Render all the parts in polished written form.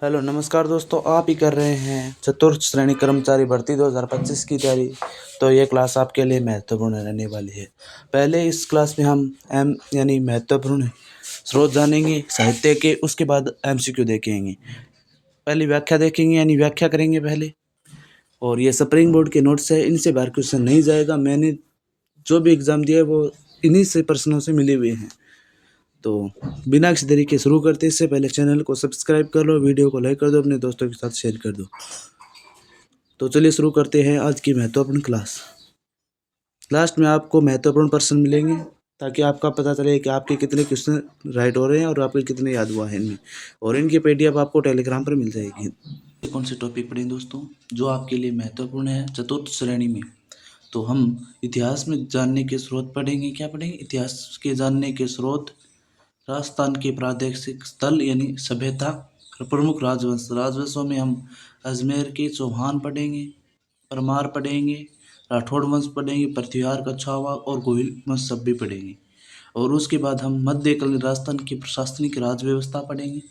Hello नमस्कार दोस्तों, आप ही कर रहे हैं चतुर्थ श्रेणी कर्मचारी भर्ती 2025 की तैयारी। तो ये क्लास आपके लिए महत्वपूर्ण रहने वाली है। पहले इस क्लास में हम एम यानी महत्वपूर्ण स्रोत जानेंगे साहित्य के, उसके बाद एमसीक्यू देखेंगे। पहले व्याख्या देखेंगे यानी व्याख्या करेंगे पहले। और ये स्प्रिंग बोर्ड के नोट्स है, इनसे बाहर क्वेश्चन नहीं जाएगा। मैंने जो भी एग्ज़ाम दिया है वो इन्हीं से प्रश्नों से मिले हुए हैं। तो बिना किसी तरीके शुरू करते इससे पहले चैनल को सब्सक्राइब कर लो, वीडियो को लाइक कर दो, अपने दोस्तों के साथ शेयर कर दो। तो चलिए शुरू करते हैं आज की महत्वपूर्ण क्लास। लास्ट में आपको महत्वपूर्ण प्रश्न मिलेंगे ताकि आपका पता चले कि आपके कितने क्वेश्चन राइट हो रहे हैं और आपके कितने याद हुआ है इनमें। और इनकी पीडीएफ आपको टेलीग्राम पर मिल जाएगी। कौन से टॉपिक पढ़ें दोस्तों जो आपके लिए महत्वपूर्ण है चतुर्थ श्रेणी में? तो हम इतिहास में जानने के स्रोत पढ़ेंगे। क्या पढ़ेंगे? इतिहास के जानने के स्रोत, राजस्थान के प्रादेशिक स्थल यानी सभ्यता, प्रमुख राजवंश। राजवंशों में हम अजमेर के चौहान पढ़ेंगे, परमार पढ़ेंगे, राठौड़ वंश पढ़ेंगे, पृथ्वीहार का छावा और गोहिल वंश सब भी पढ़ेंगे। और उसके बाद हम मध्यकालीन राजस्थान की प्रशासनिक राज व्यवस्था पढ़ेंगे।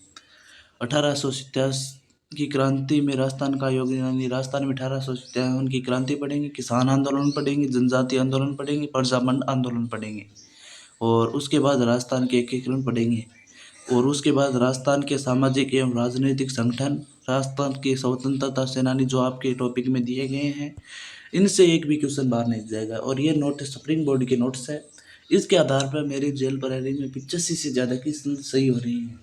1857 की क्रांति में राजस्थान का योगदान यानी राजस्थान में 1857 की क्रांति पढ़ेंगे, किसान आंदोलन पढ़ेंगे, जनजातीय आंदोलन पढ़ेंगे, प्रजामंड आंदोलन पढ़ेंगे। और उसके बाद राजस्थान के एकीकरण पढ़ेंगे। और उसके बाद राजस्थान के सामाजिक एवं राजनीतिक संगठन, राजस्थान के स्वतंत्रता सेनानी जो आपके टॉपिक में दिए गए हैं, इनसे एक भी क्वेश्चन बाहर नहीं जाएगा। और ये नोट स्प्रिंग बोर्ड के नोट्स है। इसके आधार पर मेरी जेल प्रहरी में 85 से ज़्यादा क्वेश्चन सही हो रही हैं।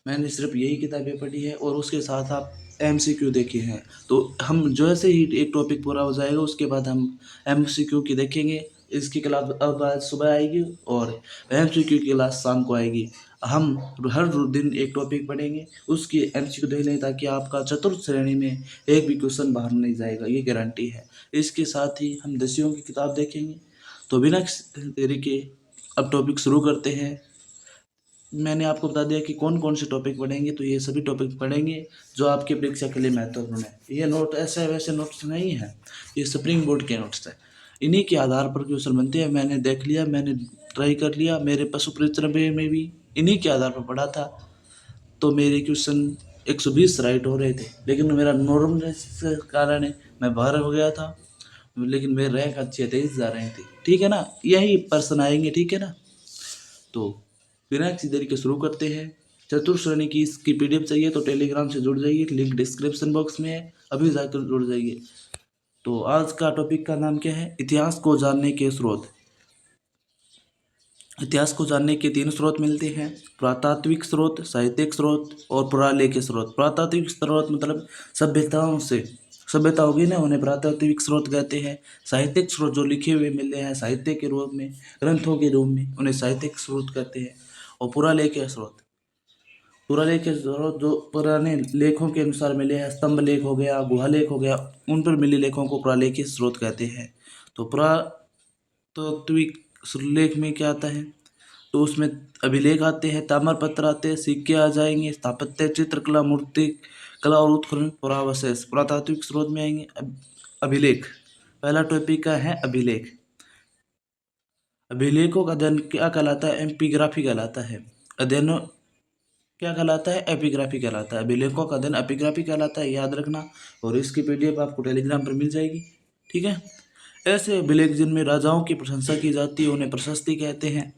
मैंने सिर्फ यही किताबें पढ़ी है और उसके साथ आप एमसीक्यू देखे हैं। तो हम जैसे ही एक टॉपिक पूरा हो जाएगा उसके बाद हम एमसीक्यू की देखेंगे। इसकी क्लास अब आज सुबह आएगी और एमसीक्यू की क्लास शाम को आएगी। हम हर दिन एक टॉपिक पढ़ेंगे, उसकी एमसीक्यू देख लें ताकि आपका चतुर्थ श्रेणी में एक भी क्वेश्चन बाहर नहीं जाएगा, ये गारंटी है। इसके साथ ही हम दसियों की किताब देखेंगे। तो बिना किसी देरी के अब टॉपिक शुरू करते हैं। मैंने आपको बता दिया कि कौन कौन से टॉपिक पढ़ेंगे, तो ये सभी टॉपिक पढ़ेंगे जो आपकी परीक्षा के लिए महत्वपूर्ण है। ये नोट ऐसे वैसे नोट्स नहीं है, ये स्प्रिंग बोर्ड के नोट्स है। इन्हीं के आधार पर क्वेश्चन बनते हैं। मैंने देख लिया, मैंने ट्राई कर लिया, मेरे पशु परिचरण में भी इन्हीं के आधार पर पढ़ा था। तो मेरे क्वेश्चन 120 राइट हो रहे थे, लेकिन मेरा नॉर्मलनेस के कारण मैं बाहर हो गया था, लेकिन मेरे रैंक अच्छी 23 जा रहे थे। ठीक है ना, यही प्रश्न आएंगे। ठीक है ना, तो बिना किसी देरी के शुरू करते हैं। चतुर्थ श्रेणी की इसकी पीडीएफ चाहिए तो टेलीग्राम से जुड़ जाइए, लिंक डिस्क्रिप्शन बॉक्स में है, अभी जाकर जुड़ जाइए। तो आज का टॉपिक का नाम क्या है? इतिहास को जानने के स्रोत। इतिहास को जानने के 3 स्रोत मिलते हैं: पुरातात्विक स्रोत, साहित्यिक स्रोत और पुरालेख्य स्रोत। पुरातात्विक स्रोत मतलब सभ्यताओं से सभ्यता होगी ना, उन्हें पुरातात्विक स्रोत कहते हैं। साहित्यिक स्रोत जो लिखे हुए मिलते हैं साहित्य के रूप में, ग्रंथों के रूप में, उन्हें साहित्यिक स्रोत कहते हैं। और पुरालेख्य स्रोत, पुरालेख्य स्रोत जो पुराने लेखों के अनुसार मिले हैं, स्तंभ लेख हो गया, गुहा लेख हो गया, उन पर मिले लेखों को पुरालेख्य स्रोत कहते हैं। तो पुरातात्विक लेख में क्या आता है? तो उसमें अभिलेख आते हैं, ताम्रपत्र आते हैं, सिक्के आ जाएंगे, स्थापत्य, चित्रकला, मूर्ति कला और उत्खनन पुरावशेष पुरातात्विक स्रोत में आएंगे। अभिलेख पहला टॉपिक का है अभिलेख। अभिलेखों का अध्ययन क्या कहलाता है? एपिग्राफी कहलाता है। अध्ययन क्या कहलाता है? एपिग्राफी कहलाता है। अभिलेखों का अध्ययन एपिग्राफी कहलाता है, याद रखना। और इसकी पीडीएफ आपको टेलीग्राम पर मिल जाएगी। ठीक है, ऐसे अभिलेख जिनमें राजाओं की प्रशंसा की जाती है उन्हें प्रशस्ति कहते हैं।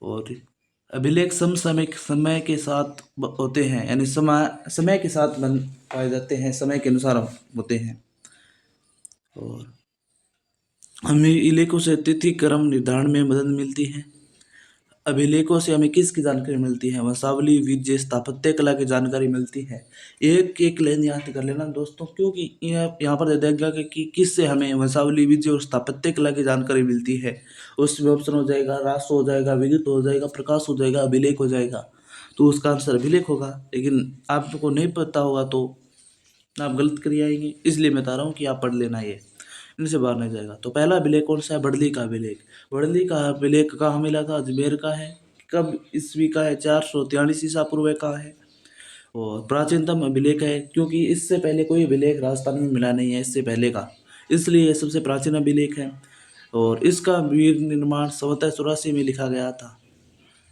और अभिलेख समसामयिक समय के साथ होते हैं, यानी समय के साथ बन पाए जाते हैं, समय के अनुसार होते हैं। और हमें इलेखों से तिथि क्रम निर्धारण में मदद मिलती है। अभिलेखों से हमें किसकी जानकारी मिलती है? वंशावली, विजय, स्थापत्य कला की जानकारी मिलती है। एक एक लाइन याद कर लेना दोस्तों, क्योंकि यहाँ पर दे देगा कि किससे हमें वंशावली, विजय और स्थापत्य कला की जानकारी मिलती है। उसमें ऑप्शन हो जाएगा राष्ट्र हो जाएगा, विद्युत हो जाएगा, प्रकाश हो जाएगा, अभिलेख हो जाएगा। तो उसका आंसर अभिलेख होगा। लेकिन आपको नहीं पता होगा तो आप गलत कर आएंगे, इसलिए मैं बता रहा हूँ कि आप पढ़ लेना, ये इनसे बाहर नहीं जाएगा। तो पहला अभिलेख कौन सा है? बड़ली का अभिलेख। बड़ली का अभिलेख कहाँ मिला था? अजमेर का है। कब ईस्वी का है? 443 ईसा पूर्व का है। और प्राचीनतम अभिलेख है क्योंकि इससे पहले कोई अभिलेख राजस्थान में मिला नहीं है इससे पहले का, इसलिए यह सबसे प्राचीन अभिलेख है। और इसका वीर निर्माण 1784 में लिखा गया था।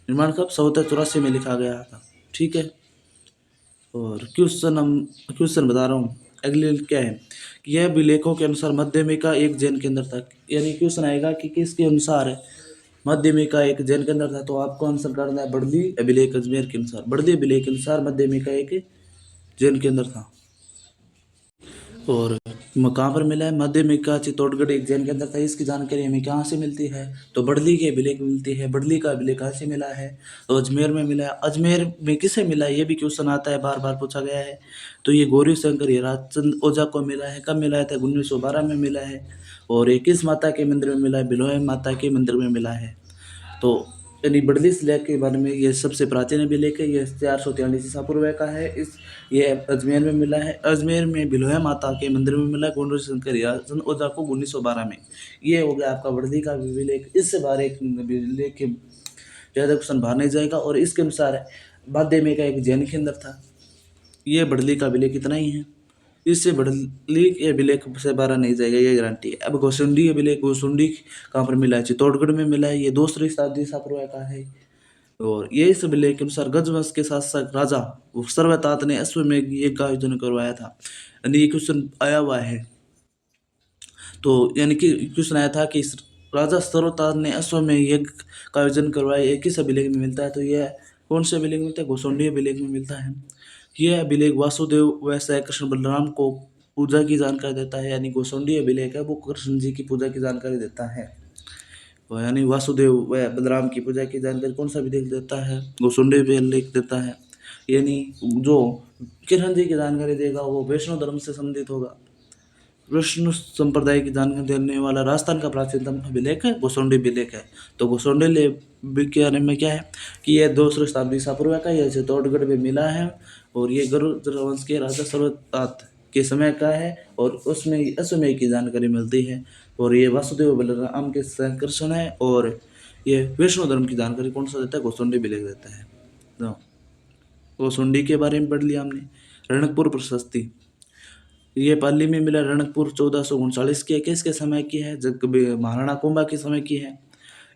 निर्माण कब? 1784 में लिखा गया था। ठीक है, और क्वेश्चन बता रहा हूँ। अगले क्या है कि यह अभिलेखों के अनुसार मध्यमिका एक जैन के अंदर था। यानी क्वेश्चन आएगा कि किसके अनुसार है मध्यमिका एक जैन के अंदर था, तो आपको आंसर करना है बड़ली अभिलेख अजमेर के अनुसार। बड़ली अभिलेख के अनुसार मध्यमिका एक जैन के अंदर था। और कहाँ पर मिला है मध्यमिका चित्तौड़गढ़ एक जैन के अंदर था। इसकी जानकारी हमें कहाँ से मिलती है तो बड़ली के अभिलेख में मिलती है। बड़ली का अभिलेख कहाँ से मिला है तो अजमेर में मिला है। अजमेर में किसे मिला है ये भी क्वेश्चन आता है, बार बार पूछा गया है। तो ये गौरी शंकर हिराचंद ओझा को मिला है। कब मिला है था 1912 में मिला है। और ये किस माता के मंदिर में मिला है बिलोय माता के मंदिर में मिला है। तो यानी बड़ली शिला के बारे में ये सबसे प्राचीन अभिलेख है। ये 443 ईसा पूर्व का है। ये अजमेर में मिला है। अजमेर में बिलोया माता के मंदिर में मिला है गौरी शंकर हिराचंद ओझा को 1912 में। ये हो गया आपका बड़ली का अभिलेख। इससे बाहर एक अभिलेख के ज़्यादा क्वेश्चन बाहर नहीं जाएगा। और इसके अनुसार माध्यमिका एक जैन के अंदर था। ये बड़ली का अभिलेख इतना ही है। इससे बड़ली के अभिलेख से बाहर नहीं जाएगा, ये गारंटी है। अब गोसुंडी अभिलेख, गोसुंडी कहाँ पर मिला है चित्तौड़गढ़ में मिला है। ये दूसरी शताब्दी ईसा पूर्व का है। और ये इस अभिलेख के अनुसार गजवंश के शासक राजा सर्वतात ने अश्वमेध यज्ञ का आयोजन करवाया था। यानी ये क्वेश्चन आया हुआ है। तो यानी कि क्वेश्चन आया था कि राजा सर्वतात ने अश्वमेध यज्ञ का आयोजन करवाया, ये किस अभिलेख में मिलता है तो यह कौन से अभिलेख में मिलता है गोसुंडी अभिलेख में मिलता है। यह अभिलेख वासुदेव व श्री कृष्ण बलराम को पूजा की जानकारी देता है। यानी गोसुंडी अभिलेख है वो कृष्ण जी की पूजा की जानकारी देता है। यानी वासुदेव व बलराम की पूजा की जानकारी कौन सा अभिलेख देता है गोसुंडी अभिलेख देता है। यानी जो कृष्ण जी की जानकारी देगा वो वैष्णव धर्म से संबंधित होगा। विष्णु संप्रदाय की जानकारी देने वाला राजस्थान का प्राचीनतम अभिलेख है गोसुंडी अभिलेख है। तो गोसुंडी अभिलेख के बारे में क्या है कि यह 200 शताब्दी ईसा पूर्व का, यह चित्तौड़गढ़ में मिला है। और ये गरुड़ वंश के राजा सर्वतात के समय का है। और उसमें अश्वमेध की जानकारी मिलती है। और ये वासुदेव बलराम के संकर्षण है। और ये विष्णु धर्म की जानकारी कौन सा देता है गोसुंडी अभिलेख देता है। तो गोसुंडी के बारे में पढ़ लिया हमने। रणकपुर प्रशस्ति ये पाली में मिला। रणकपुर 1439 की है। किसके समय की है जब महाराणा कुंभा के समय की है।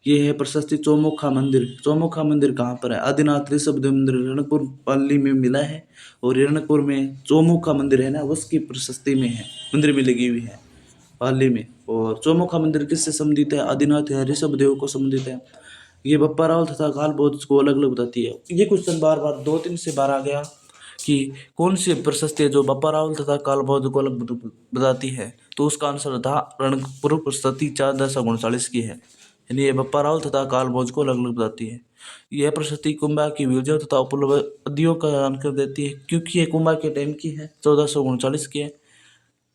ये है प्रशस्ति चौमुखा मंदिर। चौमुखा मंदिर कहाँ पर है आदिनाथ ऋषभदेव मंदिर रणकपुर पाली में मिला है। और रणकपुर में चौमुखा मंदिर है ना उसकी प्रशस्ति में है, मंदिर में लगी हुई है पाली में। और चौमुखा मंदिर किससे संबंधित है आदिनाथ या ऋषभदेव को संबंधित है। ये बप्पा रावल तथा काल बौद्ध को अलग अलग बताती है। ये क्वेश्चन बार बार 2-3 से बार आ गया कि कौन सी प्रशस्ति है जो बप्पा रावल तथा काल बौद्ध को अलग बताती है। तो उसका आंसर था रणकपुर प्रशस्ति 439 की है। यानी ये बप्पा रावल तथा काल बौद्ध को अलग अलग बताती है। यह प्रशस्ति कुंभा की विजय तथा उपलब्धियों का जानकारी देती है क्योंकि ये कुंभा के टाइम की है 1439 की है।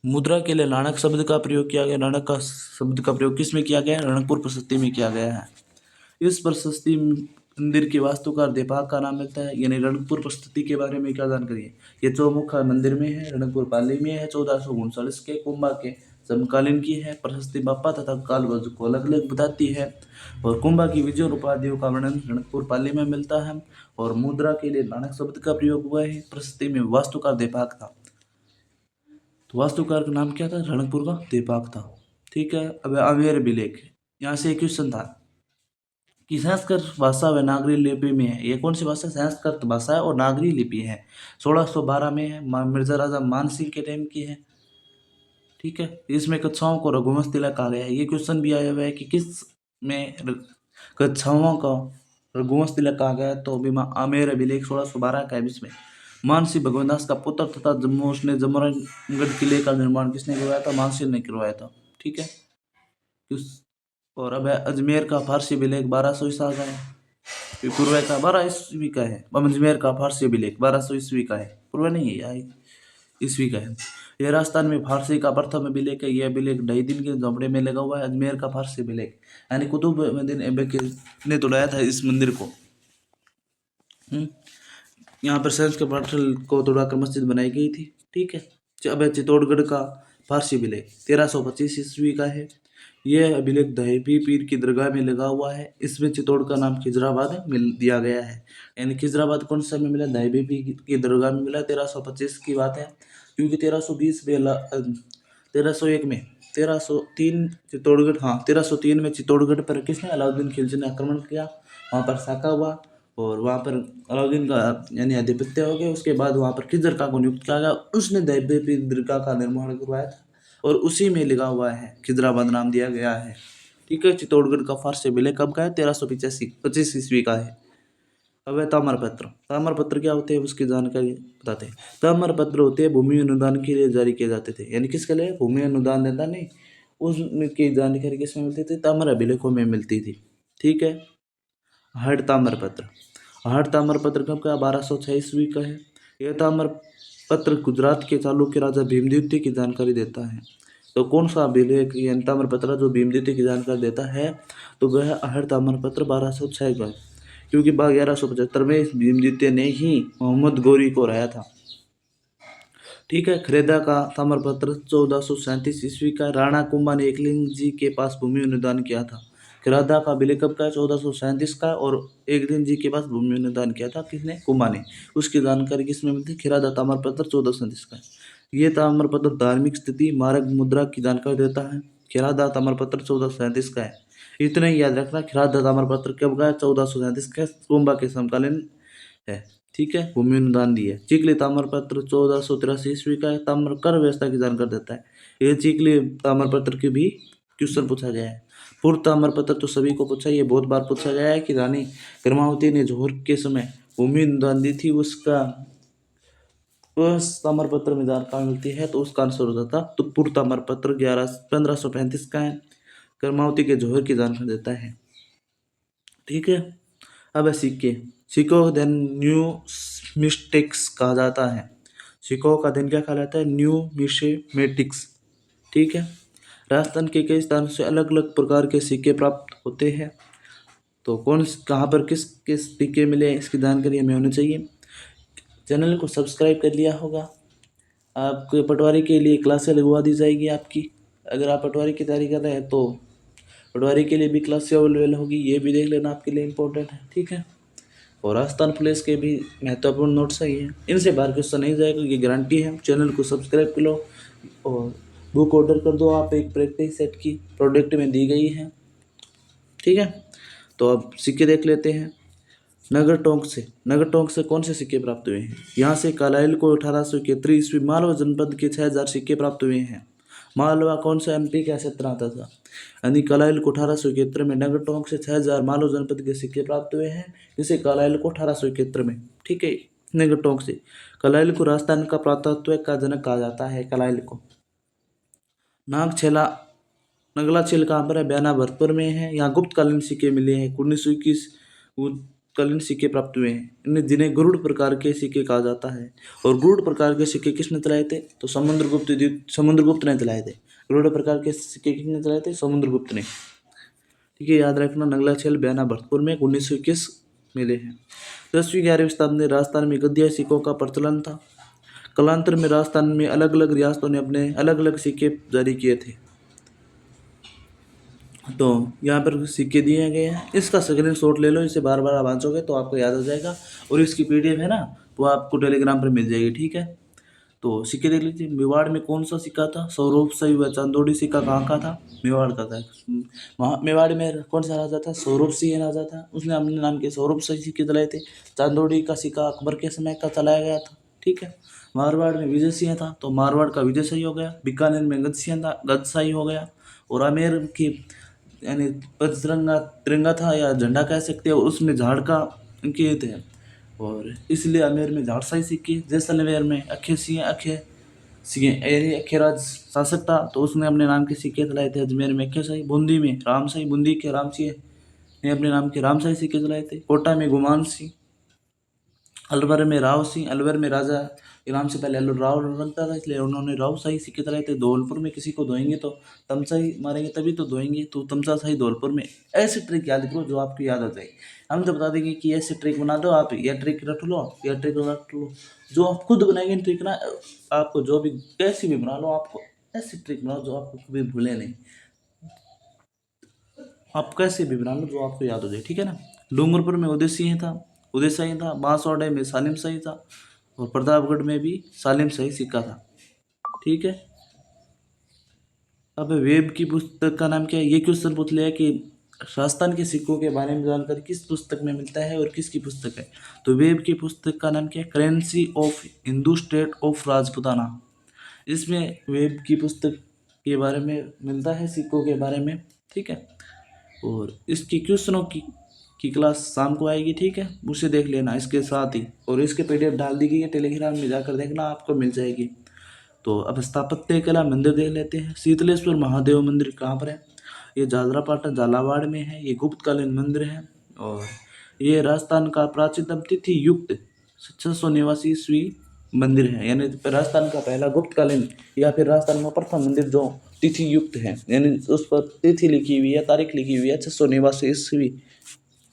मुद्रा के लिए नाणक शब्द का प्रयोग किया गया। नाणक का शब्द का प्रयोग किस में किया गया रणकपुर प्रशस्ति में किया गया है। इस प्रशस्ति मंदिर की वास्तुकार दीपक का नाम मिलता है। यानी रणकपुर प्रशस्ति के बारे में क्या जानकारी है। ये चौमुखा मंदिर में है, रणकपुर पाली में है, 1439 के कुंभा के समकालीन की है। प्रशस्ति बप्पा तथा काल बौद्ध को अलग अलग बताती है। और कुंभा की विजय और उपाधियों का वर्णन रणकपुर पाली में मिलता है। और मुद्रा के लिए नाणक शब्द का प्रयोग हुआ है। प्रशस्ति में वास्तुकार दीपक था। तो वास्तुकार का नाम क्या था रणकपुर का दीपक था। ठीक है। अब अमेर अभिलेख, यहाँ से एक क्वेश्चन था कि संस्कृत भाषा व नागरी लिपि में है। ये कौन सी भाषा संस्कृत भाषा है और नागरी लिपि है। 1612 में है। मिर्जा राजा मान सिंह के टाइम की है। ठीक है। इसमें कच्छाओं को रघुवंश तिलक कहा गया है। ये क्वेश्चन भी आया हुआ है कि किस में कच्छाओं का रघुवंश तिलक कहा गया है। तो आमेर अभिलेख 1612 का है। इसमें मानसिंह भगवनदास का पुत्र तथा जम्मू उसने जमरानगढ़ किले का निर्माण किसने करवाया था मानसिंह ने करवाया था। ठीक है। और अब अजमेर का फारसी अभिलेख 1200 ईसा का है। पूर्व का 12 ईस्वी का है। अजमेर का फारसी अभिलेख 1200 ईस्वी का है। पूर्व नहीं है यार, ईस्वी का है। यह राजस्थान में फारसी का प्रथम अभिलेख है। यह अभिलेख 2.5 दिन के झोंपड़े में लगा हुआ है। अजमेर का फारसी अभिलेख यानी कुतुबुद्दीन ऐबक ने तोड़ाया था इस मंदिर को। यहाँ पर सैंस के पाटल को तोड़ाकर मस्जिद बनाई गई थी। ठीक है। अब चित्तौड़गढ़ का फारसी अभिलेख 1325 ईस्वी का है। यह अभिलेख दहीपी पीर की दरगाह में लगा हुआ है। इसमें चित्तौड़ का नाम खिजराबाद मिल दिया गया है। यानी खिजराबाद कौन सा में मिला दहीपी पीर की दरगाह में मिला। 1325 की बात है क्योंकि 1320 में 1301 में 1303 चित्तौड़गढ़ 1303 में चित्तौड़गढ़ पर किसने अलाउद्दीन खिलजी ने आक्रमण किया। वहाँ पर साका हुआ। और वहाँ पर अलाउद्दीन का यानी आधिपत्य हो गया। उसके बाद वहाँ पर खिजर खां को नियुक्त किया गया, उसने दैवदेवी दरगाह का निर्माण करवाया था और उसी में लिखा हुआ है, खिजराबाद नाम दिया गया है। ठीक है, चित्तौड़गढ़ का फारसी विलय कब का है? 1385 ईस्वी का है। अब है ताम्रपत्र। ताम्रपत्र क्या होते हैं उसकी जानकारी बताते हैं। ताम्रपत्र होते हैं भूमि अनुदान के लिए जारी किए जाते थे, यानी किसके लिए? भूमि अनुदान देता नहीं, उसकी जानकारी किसमें मिलती थी? ताम्र अभिलेखों में मिलती थी। ठीक है। हठ ताम्रपत्र। हठ ताम्रपत्र कब का? 1206 ईस्वी का है। यह ताम्रपत्र गुजरात के चालुक्य राजा भीमद्वितीय की जानकारी देता है। तो कौन सा अभिलेख यानी ताम्रपत्र जो भीमद्वितीय की जानकारी देता है? तो वह हठ ताम्रपत्र 1206 का है, क्योंकि 1175 में भीमद्वितीय ने ही मोहम्मद गौरी को हराया था। ठीक है। खरेदा का ताम्रपत्र 1437 ईस्वी का। राणा कुंभा ने एकलिंग जी के पास भूमि अनुदान किया था। खिरादा का विलय कब का? 1437 का। और एकलिंग जी के पास भूमि अनुदान किया था किसने? कुंभा ने। उसकी जानकारी किसमें मिलती है? खिरादा ताम्रपत्र 1437 का। ये ताम्रपत्र धार्मिक स्थिति, मार्ग, मुद्रा की जानकारी देता है। खिरादा ताम्रपत्र 1437 का है। इतना ही याद रखना, खिरादा ताम्रपत्र कब का है? 1437 का। कुंभा के समकालीन है। ठीक है। भूमि अनुदान दी है। चिखली ताम्रपत्र 1483 ईस्वी का है। ताम्र कर व्यवस्था की जानकारी देता है। ये चिखली ताम्रपत्र की भी क्वेश्चन पूछा गया है। पूर्व ताम्रपत्र तो सभी को पूछा, ये बहुत बार पूछा गया है कि रानी कर्मावती ने जोहर के समय भूमि अनुदान दी थी, उसका उस ताम्रपत्र में जानकारी मिलती है, तो उसका आंसर हो जाता तो पूर्व ताम्रपत्र 1535 का है। कर्मावती के जोहर की जानकारी देता है। ठीक है। अब है सिक्के। सिक्कों का दिन न्यू मिस्टेक्स कहा जाता है। सिक्कों का दिन क्या कहा जाता है? न्यू मिशेमेटिक्स। ठीक है। राजस्थान के कई स्थानों से अलग अलग प्रकार के सिक्के प्राप्त होते हैं। तो कौन कहाँ पर किस किस सिक्के मिले इसकी जानकारी हमें होनी चाहिए। चैनल को सब्सक्राइब कर लिया होगा। आपको पटवारी के लिए क्लासें लगवा दी जाएगी आपकी। अगर आप पटवारी की तैयारी कर रहे हैं तो पटवारी के लिए भी क्लासें अवेलेबल होगी, ये भी देख लेना, आपके लिए इम्पोर्टेंट है। ठीक है। और राजस्थान पुलिस के भी महत्वपूर्ण नोट्स ही हैं, इनसे बाहर क्वेश्चन नहीं जाएगा, ये गारंटी है। चैनल को सब्सक्राइब कर लो और बुक ऑर्डर कर दो आप, एक प्रैक्टिस सेट की प्रोडक्ट में दी गई है। ठीक है। तो अब सिक्के देख लेते हैं। नगर टोंक से कौन से सिक्के प्राप्त हुए हैं? यहाँ से कालाइल को 1871 ईस्वी मालवा जनपद के 6000 सिक्के प्राप्त हुए हैं। मालवा कौन सा एमपी का क्षेत्र आता था? यानी कालाइल को 1871 में नगर टोंक से 6000 मालवा जनपद के सिक्के प्राप्त हुए हैं, जिसे कालाइल को 1871 में। ठीक है। नगर टोंक से कालाइल को राजस्थान का पुरातत्व का जनक कहा जाता है। कालाइल को नागछेला नगलाचेल कहाँ पर है? बयाना भरतपुर में है। यहाँ गुप्तकालीन सिक्के मिले हैं। 1921 गुप्तकालीन सिक्के प्राप्त हुए हैं, इन्हें जिन्हें गरुड़ प्रकार के सिक्के कहा जाता है। और गरुड़ प्रकार के सिक्के किसने चलाए थे? तो समुद्रगुप्त ने चलाए थे। गरुड़ प्रकार के सिक्के किसने चलाए थे? समुद्रगुप्त ने। ठीक है, याद रखना। नगलाचेल बयाना भरतपुर में 1921 मिले हैं। 10वीं 11वीं शताब्दी में राजस्थान में गद्दिया सिक्कों का प्रचलन था। कालांतर में राजस्थान में अलग अलग रियासतों ने अपने अलग अलग सिक्के जारी किए थे। तो यहाँ पर सिक्के दिए गए हैं, इसका स्क्रीनशॉट ले लो, इसे बार बार आप वांचोगे तो आपको याद आ जाएगा। और इसकी पीडीएफ है ना, वो आपको टेलीग्राम पर मिल जाएगी। ठीक है। तो सिक्के देख लीजिए। मेवाड़ में कौन सा सिक्का था? सौरूप शाही व चांदोड़ी सिक्का कहाँ का था? मेवाड़ का था। मेवाड़ में कौन सा राजा था? सौरूप सिंह राजा था, उसने अपने नाम के सौरूप शाही सिक्के चलाए थे। चांदोड़ी का सिक्का अकबर के समय का चलाया गया था। ठीक है। मारवाड़ में विजय सिंह था, तो मारवाड़ का विजय शाही हो गया। बीकानेर में गज सिंह था, गज शाही हो गया। और आमेर की यानी पचरंगा तिरंगा था या झंडा कह सकते हो, उसमें झाड़ का अंकित है, और इसलिए आमेर में झाड़साई सिक्के। जैसलमेर में अखे सिंह यानी अखेराज शासक था, तो उसने अपने नाम के सिक्के चलाए थे। अजमेर में अखे शाही, बूंदी में रामशाही, बूंदी के राम सिंह ने अपने नाम के रामशाही सिक्के चलाए थे। कोटा में गुमान सिंह, अलवर में राव सिंह, अलवर में राजा इनाम से पहले राव रखता था, इसलिए उन्होंने राव शाही सिक्के चलाए थे। धौलपुर में किसी को धोएंगे तो तमसाही मारेंगे तभी तो धोएंगे, तो तमसा शाही धौलपुर में। ऐसे ट्रिक याद करो जो आपको याद आ जाए। हम तो बता देंगे कि ऐसे ट्रिक बना दो, आप यह ट्रिक रट लो, यह ट्रिक रट लो। जो आप खुद बनाएंगे ट्रिक ना, आपको जो भी कैसी भी बना लो, आपको ऐसी ट्रिक बनाओ जो आपको कभी भूले नहीं। आप कैसे भी बना लो जो आपको याद हो जाए। ठीक है ना। डूंगरपुर में उदय शाही था। बांसवाड़े में सालिम शाही था, और प्रतापगढ़ में भी सालिम शाही सिक्का था। ठीक है। अब वेब की पुस्तक का नाम क्या है? ये क्वेश्चन पूछ लिया कि राजस्थान के सिक्कों के बारे में जानकारी किस पुस्तक में मिलता है और किसकी पुस्तक है? तो वेब की पुस्तक का नाम क्या है? Currency of Hindu state of Rajputana. इसमें वेब की पुस्तक के बारे में मिलता है, सिक्कों के बारे में, ठीक है। और इसकी क्वेश्चनों की क्लास शाम को आएगी, ठीक है, उसे देख लेना इसके साथ ही। और इसके पीडीएफ डाल दी गई है टेलीग्राम में, जाकर देखना, आपको मिल जाएगी। तो अब स्थापत्य कला मंदिर देख लेते हैं। शीतलेश्वर महादेव मंदिर कहाँ पर है? ये झालरापाटन झालावाड़ में है। ये गुप्तकालीन मंदिर है और ये राजस्थान का प्राचीनतम तिथि युक्त 689 ईस्वी मंदिर है, यानी राजस्थान का पहला गुप्तकालीन या फिर राजस्थान का प्रथम मंदिर जो तिथि युक्त है, यानी उस पर तिथि लिखी हुई है, तारीख लिखी हुई है 689 ईस्वी,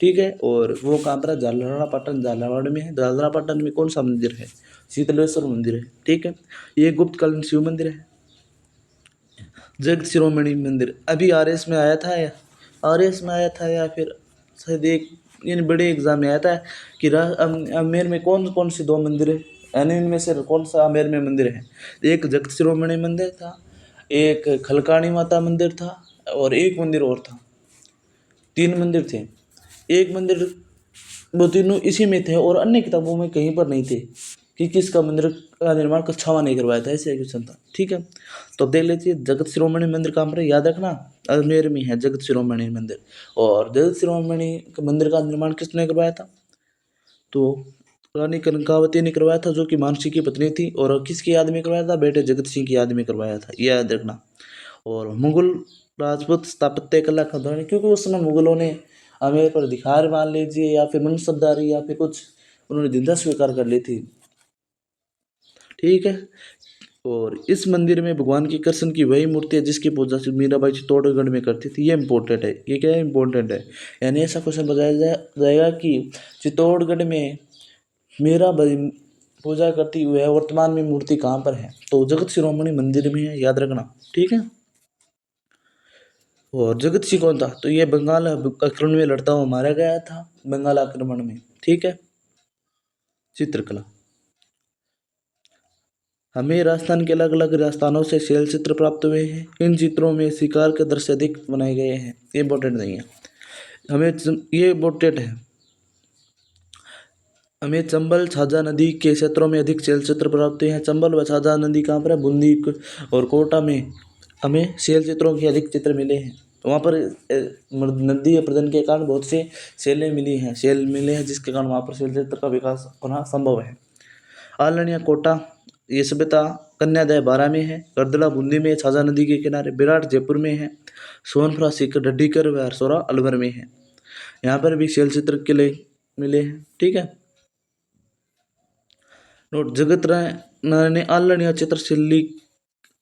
ठीक है। और वो कहाँ पर है? झालरापाटन झालावाड़ में है। झालरापाटन में कौन सा मंदिर है? शीतलेश्वर मंदिर है, ठीक है। ये गुप्तकालीन शिव मंदिर है। जगत शिरोमणि मंदिर अभी आरएस में आया था, या आरएस में आया था या फिर शायद एक यानी बड़े एग्जाम में आया था कि आमेर में कौन कौन से दो मंदिर है, यानी इनमें से कौन सा आमेर में मंदिर है? एक जगत शिरोमणि मंदिर था, एक खलकाणी माता मंदिर था, और एक मंदिर और था। 3 मंदिर थे। एक मंदिर, वो तीनों इसी में थे और अन्य किताबों में कहीं पर नहीं थे कि किसका मंदिर का निर्माण कच्छावा नहीं करवाया था, ऐसे क्वेश्चन था, ठीक है। तो अब देख लीजिए जगत शिरोमणि मंदिर कहाँ पर है, याद रखना, अजमेर में है जगत शिरोमणि मंदिर। और जगत शिरोमणि मंदिर का निर्माण किसने करवाया था? तो रानी कनकावती ने करवाया था, जो कि मानसी की पत्नी थी। और किसकी याद में करवाया था? बेटे जगत सिंह की याद में करवाया था, ये याद रखना। और मुगल राजपूत स्थापत्य कला का उदाहरण, क्योंकि उस समय मुगलों ने आमेर पर अधिकार मान लीजिए या फिर मनसबदारी या फिर कुछ उन्होंने जिंदा स्वीकार कर ली थी, ठीक है। और इस मंदिर में भगवान की कृष्ण की वही मूर्ति है जिसकी पूजा मीराबाई चित्तौड़गढ़ में करती थी। ये इंपॉर्टेंट है, ये क्या है? इंपॉर्टेंट है। यानी ऐसा क्वेश्चन बताया जाएगा कि चित्तौड़गढ़ में मीराबाई पूजा करती हुई वर्तमान में मूर्ति कहाँ पर है? तो जगत शिरोमणि मंदिर में है, याद रखना, ठीक है। और जगत सिंह कौन था? तो ये बंगाल आक्रमण में लड़ता हुआ मारा गया था, बंगाल आक्रमण में, ठीक है। चित्रकला, हमें राजस्थान के अलग अलग स्थानों से शैल चित्र प्राप्त हुए हैं। इन चित्रों में शिकार के दृश्य अधिक बनाए गए हैं। ये इम्पोर्टेंट नहीं है, ये इम्पोर्टेंट है। हमें चंबल छाजा नदी के क्षेत्रों में अधिक शैल चित्र प्राप्त हुए हैं। चंबल व छाजा नदी कहाँ पर है? बूंदी और कोटा में हमें शैल चित्रों के अधिक चित्र मिले हैं। तो वहाँ पर नदी प्रदन के कारण बहुत से शैलें मिली हैं, शैल मिले हैं, जिसके कारण वहाँ पर शैल चित्र का विकास होना संभव है। आलनिया कोटा ये सभ्यता कन्यादय 12 में है। करदला बूंदी में, छाजा नदी के किनारे। विराट जयपुर में है। सोनफरा सीकर ढड्डीकर व हरसोरा अलवर में है। यहाँ पर भी शैल चित्र के लिए मिले हैं, ठीक है। नोट, जगत राय ने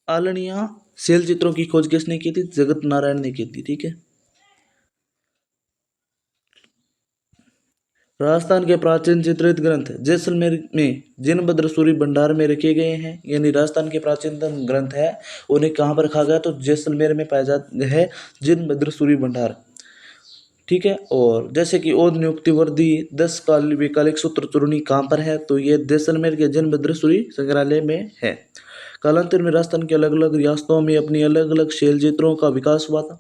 आलनिया शैल चित्रों की खोज किसने की थी? जगत नारायण ने की थी, ठीक है। राजस्थान के प्राचीन चित्रित ग्रंथ जैसलमेर में जिनभद्र सूरी भंडार में रखे गए हैं, यानी राजस्थान के प्राचीनतम ग्रंथ है, उन्हें कहाँ पर रखा गया? तो जैसलमेर में पाया जाता है जिनभद्र सूरी भंडार, ठीक है। और जैसे कि ओद नियुक्ति वर्दी 10 वैकालिक सूत्र चूर्णी कहाँ पर है? तो ये जैसलमेर के जिनभद्र सूरी संग्रहालय में है। कालांतर में राजस्थान के अलग अलग रियासतों में अपनी अलग अलग शैल चित्रों का विकास हुआ था।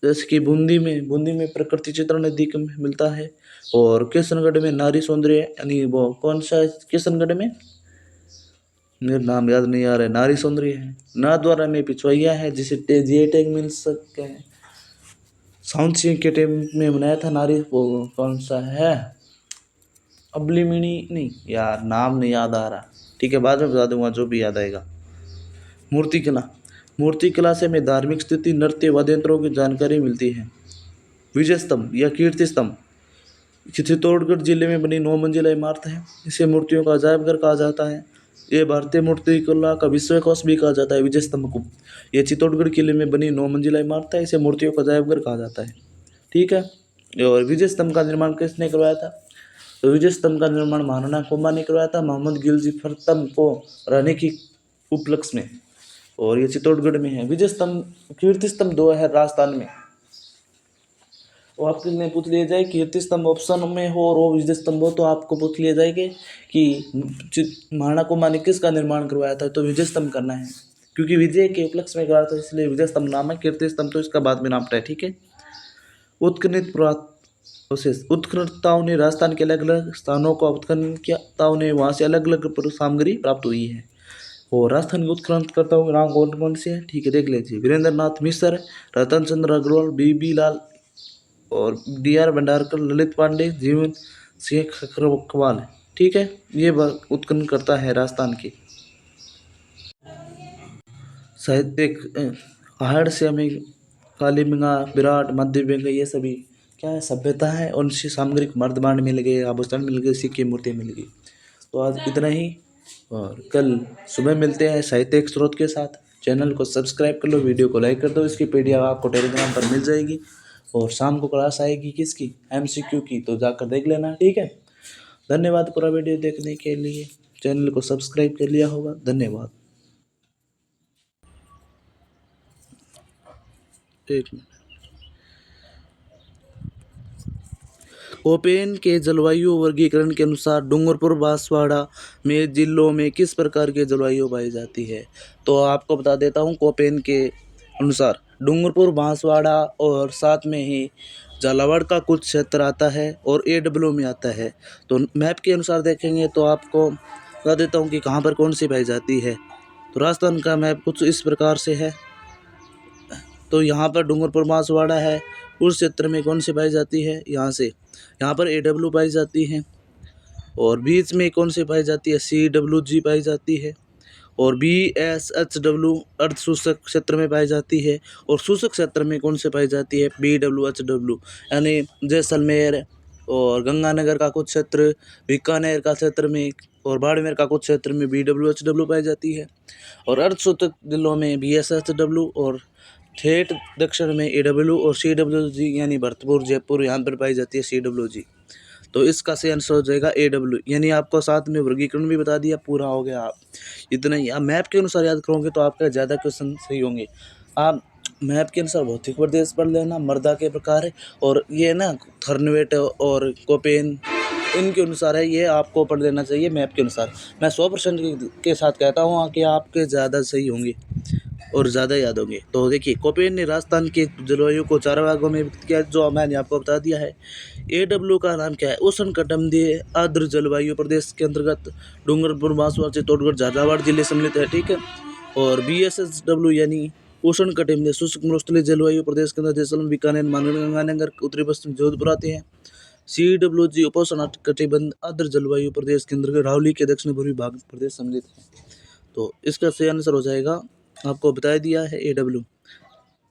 जैसे कि बूंदी में प्रकृति चित्रण अधिक मिलता है। और किशनगढ़ में नारी सौंदर्य, यानी वो कौन सा किशनगढ़ में, मेरा नाम याद नहीं आ रहा है, नारी सौंदर्य है। नाथद्वारा में पिछवैया है, जिसे जीए टैग मिल सकते हैं। साउंड सिंह के टाइम में बनाया था नारी, वो कौन सा है? अबलीमिनी नहीं यार, नाम नहीं याद आ रहा, ठीक है, बाद में बता दूंगा जो भी याद आएगा। मूर्तिकला से हमें धार्मिक स्थिति, नृत्य, वाद्य यंत्रों की जानकारी मिलती है। विजय स्तंभ या कीर्ति स्तंभ चित्तौड़गढ़ जिले में बनी 9 मंजिला इमारत है। इसे मूर्तियों का अजायब घर कहा जाता है। ये भारतीय मूर्तिकला का विश्वकोश भी कहा जाता है विजय स्तंभ को। ये चित्तौड़गढ़ किले में बनी 9 मंजिला इमारत है। इसे मूर्तियों का अजायब घर कहा जाता है, ठीक है। और विजय स्तंभ का निर्माण किसने करवाया था? तो विजय स्तंभ का निर्माण महाराणा कुंभा ने करवाया था, मोहम्मद खिलजी प्रथम को रहने की उपलक्ष्य में। और ये चित्तौड़गढ़ में है। विजय स्तंभ, कीर्ति स्तंभ 2 है राजस्थान में। वो आपके लिए पूछ लिया जाए कीर्ति स्तंभ ऑप्शन में हो और वो विजय स्तंभ हो, तो आपको पूछ लिया जाएगा कि महाराणा कुंभा ने किसका निर्माण करवाया था? तो विजय स्तंभ करना है, क्योंकि विजय के उपलक्ष्य में करवाया था, इसलिए विजय स्तंभ नाम है। कीर्ति स्तंभ तो इसका बाद में नाम है, ठीक है। उत्खनन प्रोसेस। उत्खननकर्ताओं ने राजस्थान के अलग अलग स्थानों को उत्खनन किया, ने वहाँ से अलग अलग सामग्री प्राप्त हुई है। और राजस्थान के उत्खननकर्ताओं के नाम कौन कौन से हैं, ठीक है, देख लीजिए। वीरेंद्र नाथ मिश्र, रतन चंद्र अग्रवाल, बीबी लाल और DR भंडारकर, ललित पांडे, जीवन सिंह खखरवाल। ठीक है, ये उत्खनन करता है राजस्थान के। साहित्यिक आहड़ से हमें कालीबंगा, विराट, मध्य बंगा, ये सभी क्या है, सभ्यता है। उनसे सामग्रिक मर्दबांड मिल गए, आभूषण मिल गए, सिक्के मूर्ति मिल गई। तो आज इतना ही, और कल सुबह मिलते हैं साहित्यिक स्रोत के साथ। चैनल को सब्सक्राइब कर लो, वीडियो को लाइक कर दो। इसकी PDF आपको टेलीग्राम पर मिल जाएगी। और शाम को क्लास आएगी किसकी, MCQ की, तो जाकर देख लेना। ठीक है, धन्यवाद पूरा वीडियो देखने के लिए। चैनल को सब्सक्राइब कर लिया होगा, धन्यवाद। एक मिनट। कोपेन के जलवायु वर्गीकरण के अनुसार डूंगरपुर बांसवाड़ा में जिलों में किस प्रकार की जलवायु पाई जाती है? तो आपको बता देता हूँ, कोपेन के अनुसार डूंगरपुर, बांसवाड़ा और साथ में ही झालावाड़ का कुछ क्षेत्र आता है और AW में आता है। तो मैप के अनुसार देखेंगे तो आपको बता देता हूँ कि कहाँ पर कौन सी पाई जाती है। तो राजस्थान का मैप कुछ इस प्रकार से है। तो यहाँ पर डूंगरपुर बांसवाड़ा है, उस क्षेत्र में कौन सी पाई जाती है, यहाँ से यहाँ पर AW पाई जाती है। और बीच में कौन सी पाई जाती है, CWG पाई जाती है। और BSHW अर्ध शुष्क क्षेत्र में पाई जाती है। और शुष्क क्षेत्र में कौन से पाई जाती है, BWHW, यानी जैसलमेर और गंगानगर का कुछ क्षेत्र, बीकानेर का क्षेत्र में और बाड़मेर का कुछ क्षेत्र में BWHW पाई जाती है। और अर्ध शुष्क जिलों में BSHW और ठेठ दक्षिण में AW और CWG यानी भरतपुर, जयपुर, यहाँ पर पाई जाती है CWG। तो इसका सही आंसर हो जाएगा AW। यानी आपको साथ में वर्गीकरण भी बता दिया, पूरा हो गया। आप इतना ही, आप मैप के अनुसार याद करोगे तो आपका ज़्यादा क्वेश्चन सही होंगे। आप मैप के अनुसार भौतिक प्रदेश पढ़ लेना, मृदा के प्रकार, और ये ना थर्नवेट और कोपेन, इनके अनुसार है, ये आपको पढ़ लेना चाहिए मैप के अनुसार। मैं 100% के साथ कहता हूँ कि आपके ज़्यादा सही होंगे और ज़्यादा याद होंगे। तो देखिए, कोपेन ने राजस्थान के जलवायु को 4 भागों में विभाजित किया, जो मैंने आपको बता दिया है। AW का नाम क्या है, उष्णकटिबंधीय आर्द्र जलवायु प्रदेश के अंतर्गत डूंगरपुर, बांसवाड़ा, चित्तौड़गढ़, झालावाड़ जिले सम्मिलित है। ठीक है। और BSHW यानी उष्णकटिबंधीय शुष्क मरुस्थलीय जलवायु प्रदेश के अंदर जैसलमेर, बीकानेर, गंगानगर, उत्तरी पश्चिम जोधपुर आते हैं। CWG उपोष्णकटिबंधीय आर्द्र जलवायु प्रदेश के अंतर्गत रावली के दक्षिण पूर्वी भाग प्रदेश सम्मिलित है। तो इसका सही आंसर हो जाएगा, आपको बता दिया है, AW।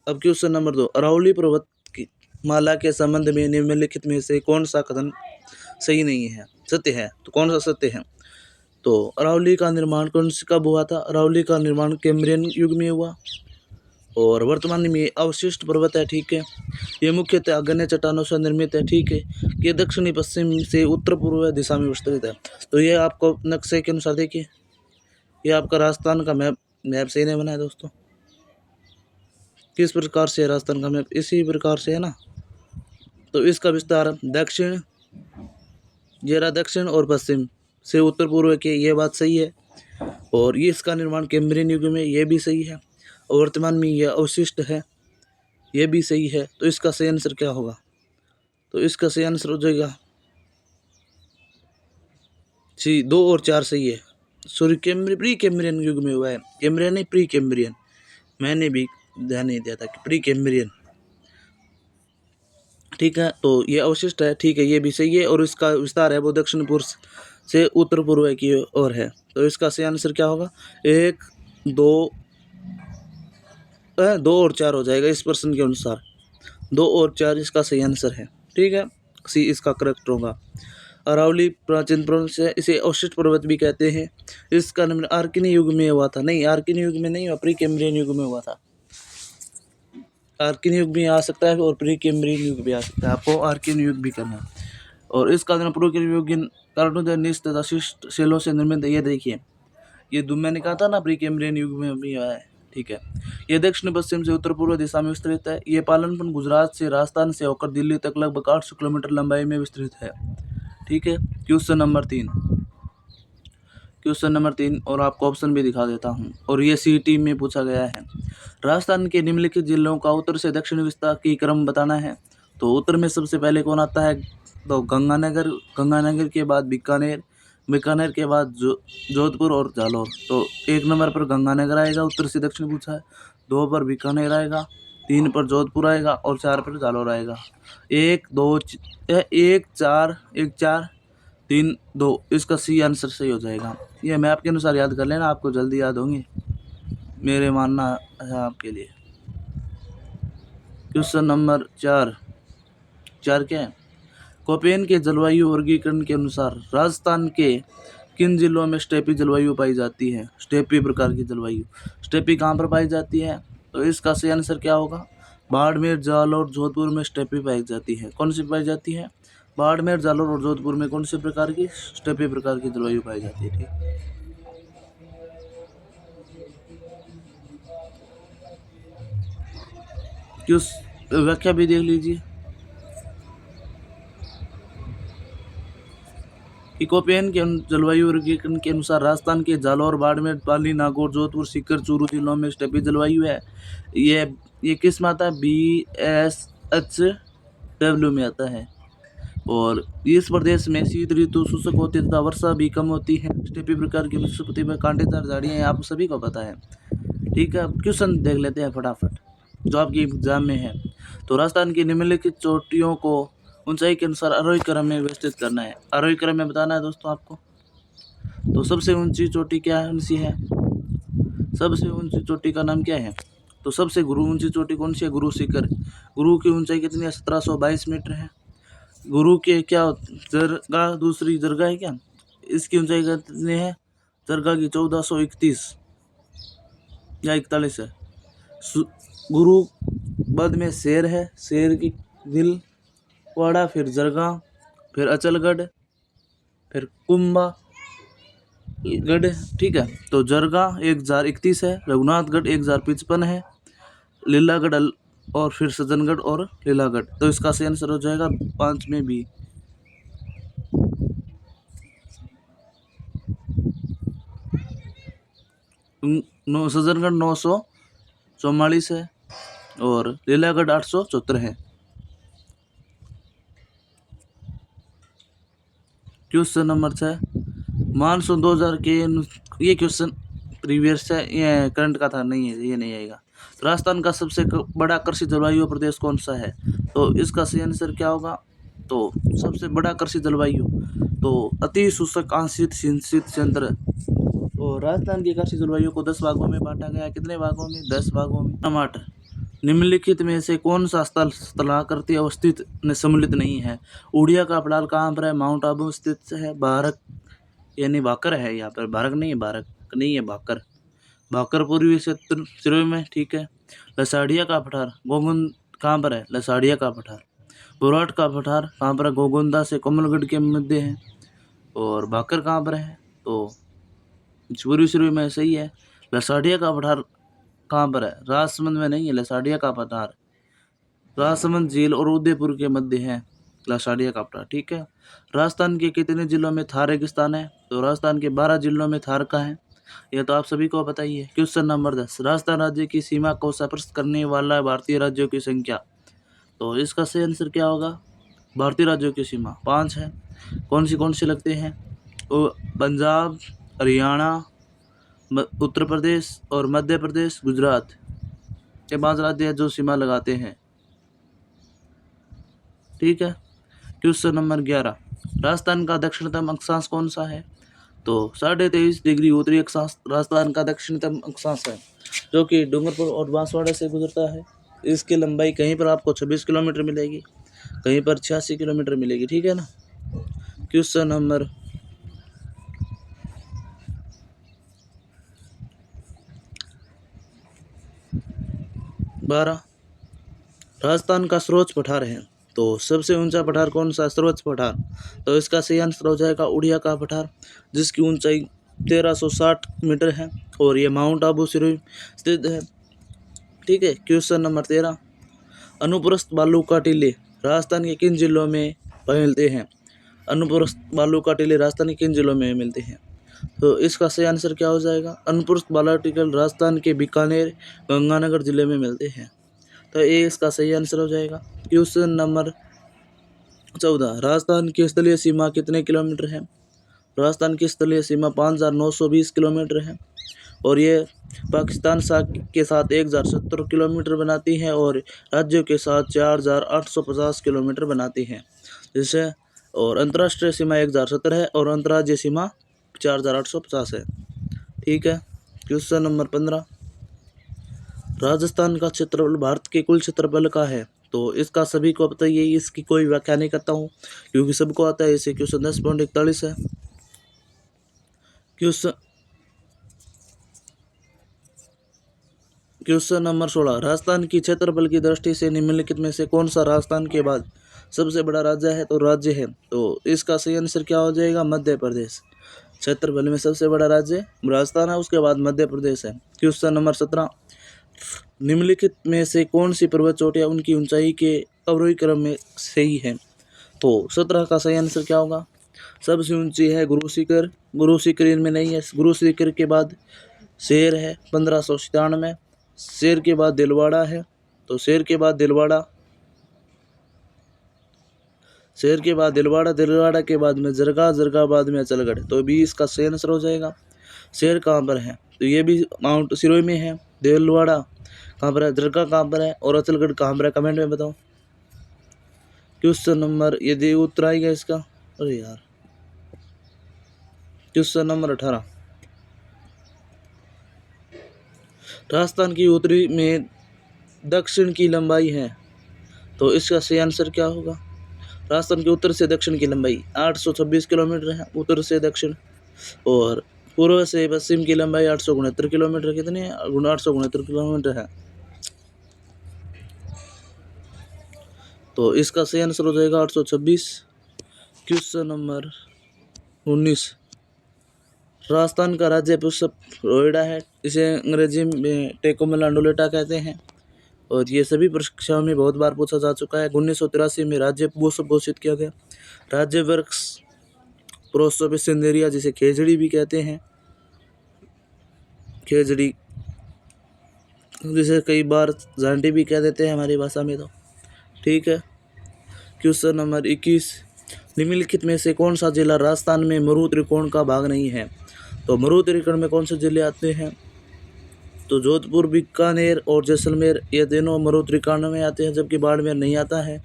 अब क्वेश्चन नंबर 2, अरावली पर्वत की माला के संबंध में निम्नलिखित में से कौन सा कथन सही नहीं है, सत्य है? तो कौन सा सत्य है? तो अरावली का निर्माण कब हुआ था? अरावली का निर्माण कैम्ब्रियन युग में हुआ और वर्तमान में अवशिष्ट पर्वत है। ठीक है, ये मुख्यतः अग्न्य चट्टानों से निर्मित है। ठीक है, ये दक्षिणी पश्चिम से उत्तर पूर्व दिशा में विस्तृत है। तो ये आपको नक्शे के अनुसार देखिए, ये आपका राजस्थान का मैप सही नहीं बना है दोस्तों। किस प्रकार से है राजस्थान का मैप, इसी प्रकार से है ना। तो इसका विस्तार दक्षिण, ये रहा दक्षिण और पश्चिम से उत्तर पूर्व के, ये बात सही है। और ये इसका निर्माण कैम्ब्रियन युग में, ये भी सही है। और वर्तमान में यह अवशिष्ट है, ये भी सही है। तो इसका सही आंसर क्या होगा? तो इसका सही आंसर हो जाएगा जी, 2 और 4 सही है। सॉरी, प्री कैम्ब्रियन युग में हुआ है, कैम्ब्रियन नहीं, प्री कैम्ब्रियन। मैंने भी ध्यान नहीं दिया था कि प्री कैम्ब्रियन। ठीक है, तो ये अवशिष्ट है। ठीक है, ये भी सही है। और इसका विस्तार है वो दक्षिण पूर्व से उत्तर पूर्व की ओर है। तो इसका सही आंसर क्या होगा? 1, 2 और 4 हो जाएगा इस प्रश्न के अनुसार। 2 और 4 इसका सही आंसर है। ठीक है, सी इसका करेक्ट होगा। अरावली प्राचीन पर्वत से, इसे अवशिष्ट पर्वत भी कहते हैं। इसका निर्माण आर्किनी युग में हुआ था। नहीं, आर्किनी युग में नहीं हुआ, प्री कैम्ब्रियन युग में हुआ था। आर्किन युग भी आ सकता है और प्री कैम्ब्रियन युग भी आ सकता है, आपको आर्किन युग भी करना है। और इसका पूर्व कार्बोनिशिष्ट सेलों से निर्मित है। ये देखिए, ये मैंने कहा था ना, प्री कैम्ब्रियन युग में भी आया है। ठीक है, ये दक्षिण पश्चिम से उत्तर पूर्व दिशा में विस्तृत है। ये पालनपुर गुजरात से राजस्थान से होकर दिल्ली तक लगभग 800 किलोमीटर लंबाई में विस्तृत है। ठीक है, क्वेश्चन नंबर 3 और आपको ऑप्शन भी दिखा देता हूँ, और ये CT में पूछा गया है। राजस्थान के निम्नलिखित जिलों का उत्तर से दक्षिण विस्तार की क्रम बताना है। तो उत्तर में सबसे पहले कौन आता है? तो गंगानगर, गंगानगर के बाद बीकानेर, बीकानेर के बाद जोधपुर और जालौर। तो 1 नंबर पर गंगानगर आएगा, उत्तर से दक्षिण पूछा है। 2 पर बीकानेर आएगा, 3 पर जोधपुर आएगा और 4 पर जालौर आएगा। 1 2 1 4 1 4 3 2 इसका सी आंसर सही हो जाएगा। ये मैप के अनुसार याद कर लेना, आपको जल्दी याद होंगे, मेरे मानना है आपके लिए। क्वेश्चन नंबर 4 क्या है? कोपेन के जलवायु वर्गीकरण के अनुसार राजस्थान के किन जिलों में स्टेपी जलवायु पाई जाती है? स्टेपी प्रकार की जलवायु, स्टेपी कहाँ पर पाई जाती है? तो इसका सही आंसर क्या होगा? बाड़मेर, जालौर, जोधपुर में स्टेपी पाई जाती है। कौन सी पाई जाती है? बाड़मेर, जालौर और जोधपुर में कौन से प्रकार की? स्टेपी प्रकार की जलवायु पाई जाती है। ठीक, क्यों व्याख्या भी देख लीजिए। इकोपेन के जलवायु वर्गीकरण के अनुसार राजस्थान के जालौर, बाड़मेर, पाली, नागौर, जोधपुर, सीकर, चूरू जिलों में स्टेपी जलवायु है। ये किस में आता है? BSHW में आता है। और इस प्रदेश में शीत ऋतु शुष्क होती है तथा वर्षा भी कम होती है। स्टेपी प्रकार की वनस्पति में कांटेदार झाड़ियाँ हैं, आप सभी को पता है। ठीक है, अब क्वेश्चन देख लेते हैं फटाफट जो आपकी एग्जाम में है। तो राजस्थान की निम्नलिखित चोटियों को ऊंचाई के अनुसार आरोही क्रम में व्यवस्थित करना है। आरोही क्रम में बताना है दोस्तों आपको। तो सबसे ऊंची चोटी क्या है? सी है। सबसे ऊंची चोटी का नाम क्या है? तो सबसे ऊंची चोटी कौन सी है? गुरु शिखर। गुरु की ऊंचाई कितनी है? 1722 मीटर है। गुरु के क्या जरगा, दूसरी जरगा है क्या? इसकी ऊंचाई कितनी है? जरगा की 1431 या 41 है। गुरु बाद में शेर है, शेर की दिलवाड़ा, फिर जरगा, फिर अचलगढ़, फिर कुंभा गढ़। ठीक है, तो जरगा 1031 है, रघुनाथगढ़ 1055 है, लीलागढ़ और फिर सज्जनगढ़ और लीलागढ़। तो इसका सही आंसर हो जाएगा 5 में भी। सज्जनगढ़ 944 है और लीलागढ़ 874 है। क्वेश्चन नंबर 6, मानसून 2000 के ये क्वेश्चन प्रीवियस है, ये करंट का था, नहीं है, ये नहीं आएगा। राजस्थान का सबसे बड़ा कृषि जलवायु प्रदेश कौन सा है? तो इसका सही आंसर क्या होगा? तो सबसे बड़ा कृषि जलवायु तो अति शुष्क आंशिक सिंचित क्षेत्र। तो राजस्थान की कृषि जलवायु को 10 भागों में बांटा गया। कितने भागों में? 10 भागों में। टमाटर, निम्नलिखित में से कौन सा स्थल स्थलाकृति अवस्थित सम्मिलित नहीं है? उड़िया का पड़ाल कहाँ पर है? माउंट आबू स्थित है। भारत यानी भाकर है यहाँ पर, भारत नहीं है, भारत नहीं है, भाकर, भाकर पूर्वी क्षेत्र में। ठीक है, लसाड़िया का पठार गोगुंद कहाँ पर है? लसाड़िया का पठार। बुराट का पठार कहाँ पर है? गोगुंदा से कोमलगढ़ के मध्य है। और भाकर कहाँ पर है? तो पूर्वी में सही है। लसाड़िया का पठार कहाँ पर है? राजसमंद में नहीं है, लसाड़िया का पठार राजसमंद झील और उदयपुर के मध्य है लसाड़िया का पठार। ठीक है, राजस्थान के कितने जिलों में थार रेगिस्तान है? तो राजस्थान के 12 जिलों में थार का है, यह तो आप सभी को पता ही है। क्वेश्चन नंबर 10, राजस्थान राज्य की सीमा को स्पर्श करने वाला भारतीय राज्यों की संख्या। तो इसका सही आंसर क्या होगा? भारतीय राज्यों की सीमा 5 है। कौन सी लगते हैं? पंजाब, हरियाणा, उत्तर प्रदेश और मध्य प्रदेश, गुजरात, ये 5 राज्य हैं जो सीमा लगाते हैं। ठीक है, क्वेश्चन नंबर 11, राजस्थान का दक्षिणतम अक्षांश कौन सा है? तो 23.5 डिग्री उत्तरी अक्षांश राजस्थान का दक्षिणतम अक्षांश है, जो कि डूंगरपुर और बांसवाड़ा से गुजरता है। इसकी लंबाई कहीं पर आपको 26 किलोमीटर मिलेगी, कहीं पर 86 किलोमीटर मिलेगी। ठीक है ना। क्वेश्चन नंबर 12, राजस्थान का सर्वोच्च पठार है। तो सबसे ऊंचा पठार कौन सा? सर्वोच्च पठार। तो इसका सही आंसर हो जाएगा उड़िया का पठार, जिसकी ऊंचाई 1360 मीटर है और ये माउंट आबू सिरोही स्थित है। ठीक है, क्वेश्चन नंबर 13, अनुप्रस्थ बालू का टीले राजस्थान के किन जिलों में मिलते हैं? अनुप्रस्थ बालू का टीले राजस्थान के किन जिलों में मिलते हैं? तो इसका सही आंसर क्या हो जाएगा? अनुप्रस्थ बालू टीले राजस्थान के बीकानेर, गंगानगर जिले में मिलते हैं। तो ये इसका सही आंसर हो जाएगा। क्वेश्चन नंबर 14, राजस्थान की स्थलीय सीमा कितने किलोमीटर है? राजस्थान की स्थलीय सीमा 5,920 किलोमीटर है और ये पाकिस्तान के साथ 1,070 किलोमीटर बनाती है और राज्यों के साथ 4,850 किलोमीटर बनाती है। जैसे और अंतर्राष्ट्रीय सीमा 1,070 है और अंतर्राज्यीय सीमा 4,850 है। ठीक है। क्वेश्चन नंबर 15, राजस्थान का क्षेत्रफल भारत के कुल क्षेत्रफल का है। तो इसका सभी को पता ही है, इसकी कोई व्याख्या नहीं करता हूँ क्योंकि सबको आता है। इसे क्वेश्चन 10.41 है। क्वेश्चन नंबर 16, राजस्थान की क्षेत्रफल की दृष्टि से निम्नलिखित में से कौन सा राजस्थान के बाद सबसे बड़ा राज्य है? तो राज्य है, तो इसका सही आंसर क्या हो जाएगा? मध्य प्रदेश। क्षेत्रफल में सबसे बड़ा राज्य राजस्थान है, उसके बाद मध्य प्रदेश है। क्वेश्चन नंबर 17, निम्नलिखित में से कौन सी पर्वत चोटियां उनकी ऊंचाई के अवरोही क्रम में सही है? तो 17 का सही आंसर क्या होगा? सबसे ऊंची है गुरु शिखर। गुरु शिखर इनमें नहीं है। गुरु शिखर के बाद शेर है 1597। शेर के बाद दिलवाड़ा है, तो शेर के बाद दिलवाड़ा के बाद में जरगा बाद में अचलगढ़, तो भी इसका सही आंसर हो जाएगा। शेर कहाँ पर है? तो ये भी माउंट सिरोही में है। दिलवाड़ा कहाँ पर है? जरगा कहाँ पर है? और अचलगढ़ कहाँ पर है? कमेंट में बताओ। क्वेश्चन नंबर, यदि उत्तर आएगा इसका, अरे यार, क्वेश्चन नंबर 18, राजस्थान की उत्तरी में दक्षिण की लंबाई है, तो इसका सही आंसर क्या होगा? राजस्थान के उत्तर से दक्षिण की लंबाई 826 किलोमीटर है, उत्तर से दक्षिण, और पूर्व से पश्चिम की लंबाई 869 किलोमीटर। कितनी है? 869 किलोमीटर है। तो इसका सही आंसर हो जाएगा 826। क्वेश्चन नंबर 19, राजस्थान का राज्य पुष्प रोहिड़ा है। इसे अंग्रेजी में टेकोमेलांडोलेटा कहते हैं और ये सभी परीक्षाओं में बहुत बार पूछा जा चुका है। 1983 में राज्य पुष्प घोषित किया गया। राज्य वृक्ष प्रोसोपिस सिंदेरिया, जिसे खेजड़ी भी कहते हैं, खेजड़ी, जिसे कई बार झांटी भी कह देते हैं हमारी भाषा में। तो ठीक है। क्वेश्चन नंबर 21, निम्नलिखित में से कौन सा जिला राजस्थान में मरु त्रिकोण का भाग नहीं है? तो मरु त्रिकोण में कौन से जिले आते हैं? तो जोधपुर, बीकानेर और जैसलमेर, ये तीनों मरु त्रिकोण में आते हैं, जबकि बाड़मेर नहीं आता है।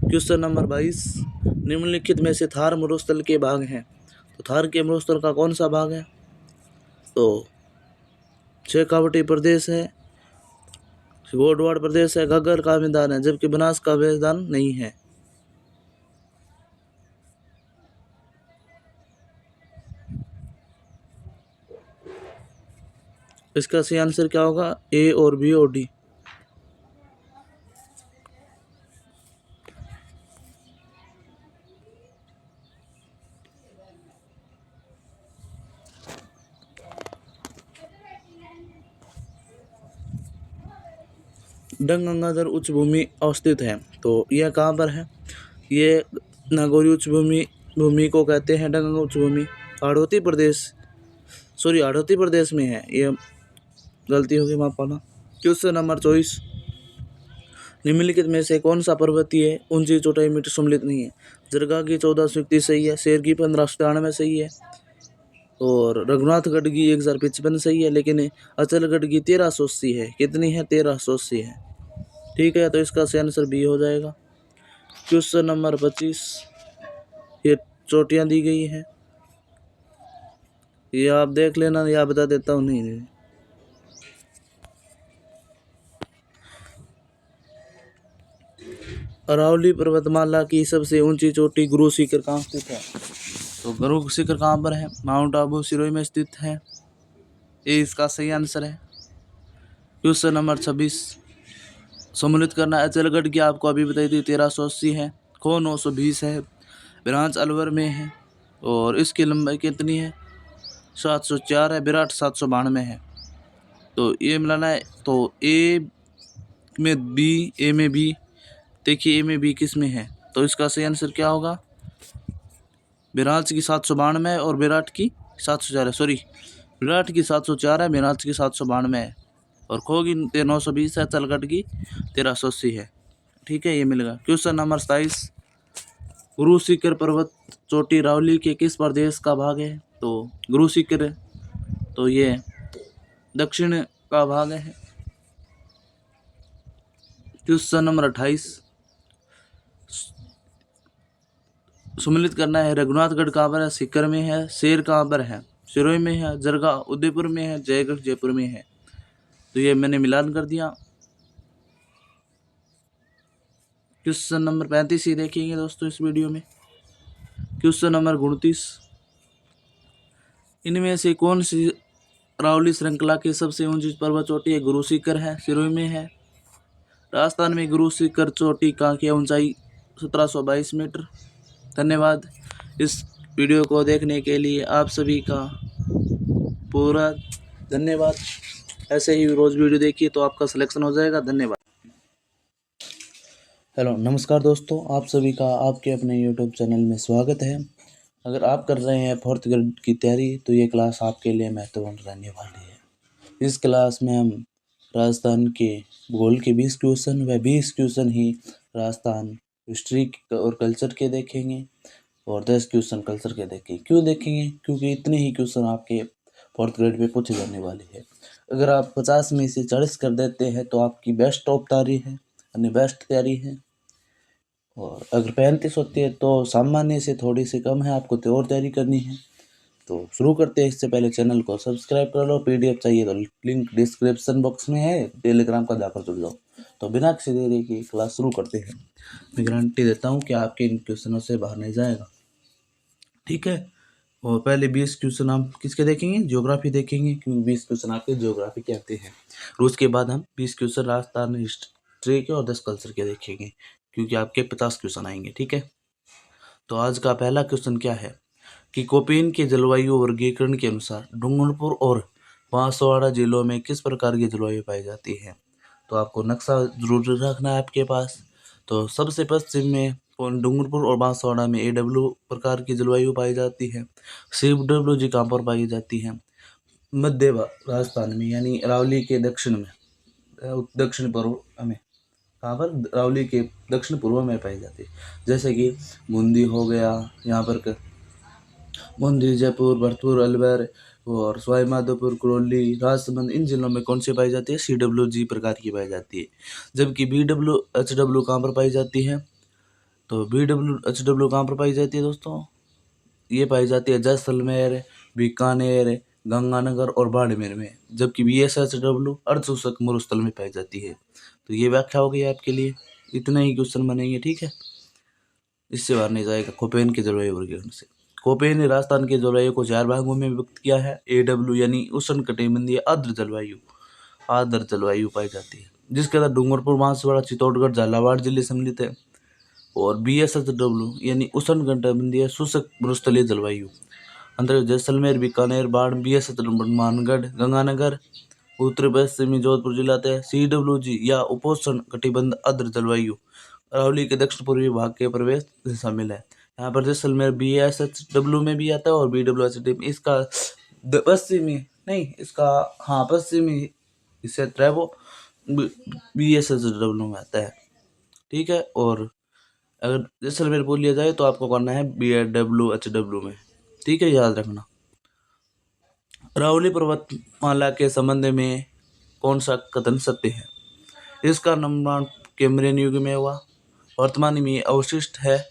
क्वेश्चन नंबर 22, निम्नलिखित में से थार मरुस्थल के भाग हैं, तो थार के मरुस्थल का कौन सा भाग है? तो शेखावटी प्रदेश है, गोडवाड़ प्रदेश है, घग्गर का मैदान है, जबकि बनास का मैदान नहीं है। इसका सही आंसर क्या होगा? ए और बी और डी। डंग गंगाधर उच्च भूमि अवस्थित है, तो यह कहाँ पर है? ये नागौरी उच्च भूमि को कहते हैं। डंग उच्च भूमि हाड़ौती प्रदेश में है। ये गलती होगी, माफ करना। क्वेश्चन नंबर 24, निम्नलिखित में से कौन सा पर्वतीय ऊंची चोटाई में सम्मिलित नहीं है? जरगा की 1431 सही है, शेर की 1597 सही है, और रघुनाथगढ़ की 1055 सही है, लेकिन अचलगढ़ की 1380 है। कितनी है? 1380 है। ठीक है, तो इसका सही आंसर बी हो जाएगा। क्वेश्चन नंबर 25, ये चोटियां दी गई हैं, ये आप देख लेना, या बता देता हूँ। नहीं, अरावली पर्वतमाला की सबसे ऊंची चोटी गुरु शिखर कहाँ स्थित है? तो गुरु शिखर कहाँ पर है? माउंट आबू सिरोही में स्थित है। ये इसका सही आंसर है। क्वेश्चन नंबर 26, सम्मिलित करना। अचलगढ़ की आपको अभी बताई थी 1380 है, खो 920 है, ब्रांच अलवर में है, और इसकी लंबाई कितनी है? 704 है, विराट 792 है। तो ये मिलाना है, तो ए में बी, देखिए ए में बी किस में है, तो इसका सही आंसर क्या होगा? विराट की 792 और विराट की 704 है, सॉरी, विराट की 704 है, विराट की 792 है, और खो की 920 है, चलगट की 1380 है। ठीक है, ये मिलेगा। क्वेश्चन नंबर 27, गुरु शिखर पर्वत चोटी रावली के किस प्रदेश का भाग है? तो गुरु शिखर, तो ये दक्षिण का भाग है। क्वेश्चन नंबर 28, सम्मिलित करना है। रघुनाथगढ़ कहाँ पर है? सीकर में है। शेर कहाँ पर है? सिरोही में है। जरगा उदयपुर में है। जयगढ़ जयपुर में है। तो ये मैंने मिलान कर दिया। क्वेश्चन नंबर 35 ही देखेंगे दोस्तों इस वीडियो में। क्वेश्चन नंबर 29, इनमें से कौन सी रावली श्रृंखला की सबसे ऊंची पर्वत चोटी है? गुरु शिखर है, सिरोही में है। राजस्थान में गुरु शिखर चोटी का की ऊंचाई 1722 मीटर। धन्यवाद इस वीडियो को देखने के लिए, आप सभी का पूरा धन्यवाद। ऐसे ही रोज वीडियो देखिए तो आपका सिलेक्शन हो जाएगा। धन्यवाद। हेलो नमस्कार दोस्तों, आप सभी का आपके अपने यूट्यूब चैनल में स्वागत है। अगर आप कर रहे हैं 4th ग्रेड की तैयारी तो ये क्लास आपके लिए महत्वपूर्ण रहने वाली है। इस क्लास में हम राजस्थान के भूगोल के 20 क्वेश्चन व 20 क्वेश्चन ही राजस्थान हिस्ट्री और कल्चर के देखेंगे और 10 क्वेश्चन कल्चर के देखेंगे। क्यों देखेंगे? क्योंकि इतने ही क्वेश्चन आपके 4th ग्रेड में पूछे जाने वाले हैं। अगर आप 50 में से 40 कर देते हैं तो आपकी बेस्ट ऑफ तैयारी है, यानी बेस्ट तैयारी है। और अगर 35 होती है तो सामान्य से थोड़ी सी कम है, आपको तो और तैयारी करनी है। तो शुरू करते हैं। इससे पहले चैनल को सब्सक्राइब कर लो। PDF चाहिए तो लिंक डिस्क्रिप्शन बॉक्स में है, टेलीग्राम का जाकर जुड़ जाओ। तो बिना किसी देरी की क्लास शुरू करते हैं। मैं गारंटी देता हूँ कि आपके इन क्वेश्चनों से बाहर नहीं जाएगा। ठीक है, और पहले 20 क्वेश्चन हम किसके देखेंगे? ज्योग्राफी देखेंगे, क्योंकि 20 क्वेश्चन आपके ज्योग्राफी के आते हैं। और उसके बाद हम 20 क्वेश्चन राजस्थान हिस्ट्री के और 10 कल्चर के देखेंगे, क्योंकि आपके 50 क्वेश्चन आएंगे। ठीक है, तो आज का पहला क्वेश्चन क्या है कि कोपेन के जलवायु वर्गीकरण के अनुसार डूंगरपुर और बांसवाड़ा जिलों में किस प्रकार की जलवायु पाई जाती है? तो आपको नक्शा जरूर रखना है आपके पास। तो सबसे पश्चिम में डूंगरपुर और बांसवाड़ा में AW प्रकार की जलवायु पाई जाती है। CWG कहाँ पर पाई जाती है? मध्य राजस्थान में, यानी रावली के दक्षिण में, दक्षिण पूर्व में। कहाँ पर? रावली के दक्षिण पूर्व में पाई जाती है। जैसे कि बूंदी हो गया, यहाँ पर बूंदी, जयपुर, भरतपुर, अलवर और सवाई माधोपुर, करौली, राजसमंद, इन जिलों में कौन सी पाई जाती है? CWG प्रकार की पाई जाती है। जबकि BWHW कहाँ पर पाई जाती है? तो BWHW कहाँ पर पाई जाती है दोस्तों? ये पाई जाती है जैसलमेर, बीकानेर, गंगानगर और बाड़मेर में। जबकि BSHW अर्धशोषक मरुस्थल में पाई जाती है। तो ये व्याख्या हो गई आपके लिए। इतने ही क्वेश्चन बनेंगे। ठीक है, इससे बाहर नहीं जाएगा कोपेन के जलवायु वर्गीकरण से। कोपेन ने राजस्थान के जलवायु को 4 भागों में विभक्त किया है। AW यानी उष्णकटिबंधीय आर्द्र जलवायु पाई जाती है, जिसके अंदर डूंगरपुर, बांसवाड़ा, चित्तौड़गढ़, झालावाड़ जिले सम्मिलित है। और BSHW यानी उष्णकटिबंधीय शुष्क मरुस्थलीय जलवायु अंतर्गत जैसलमेर, बीकानेर, बाढ़, BSHW मानगढ़, गंगानगर, उत्तर पश्चिमी जोधपुर जिला आता है। CWG या उपोष्ण कटिबंध आर्द्र जलवायु अरावली के दक्षिण पूर्वी भाग के प्रवेश शामिल है। यहाँ पर जैसलमेर BSHW में भी आता है और BWHD में। इसका पश्चिमी नहीं, इसका हाँ पश्चिमी क्षेत्र है वो BSHW में आता है। ठीक है, और अगर जैसलमेर बोल लिया जाए तो आपको करना है BWHW में। ठीक है, याद रखना। अरावली पर्वतमाला के संबंध में कौन सा कथन सत्य है? इसका निर्माण कैम्ब्रियन युग में हुआ, वर्तमान में अवशिष्ट है,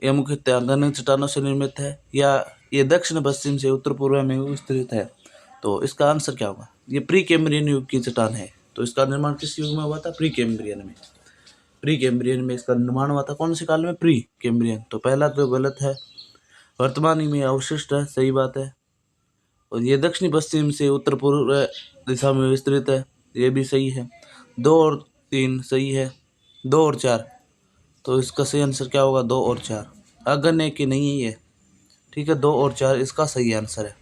यह मुख्यतः घन चट्टानों से निर्मित है, या ये दक्षिण पश्चिम से उत्तर पूर्व में विस्तृत है। तो इसका आंसर क्या होगा? ये प्री कैम्ब्रियन युग की चट्टान है। तो इसका निर्माण किस युग में हुआ था? प्री कैम्ब्रियन में। प्री कैम्ब्रियन में इसका निर्माण हुआ था। कौन से काल में? Pre Cambrian. तो पहला तो गलत है, वर्तमान में अवशिष्ट है, सही बात है। और ये दक्षिण पश्चिम से उत्तर पूर्व दिशा में विस्तृत है, ये भी सही है। 2 और 3 सही है, 2 और 4। तो इसका सही आंसर क्या होगा? 2 और 4। अगन है कि नहीं है ये? ठीक है, 2 और 4 इसका सही आंसर है।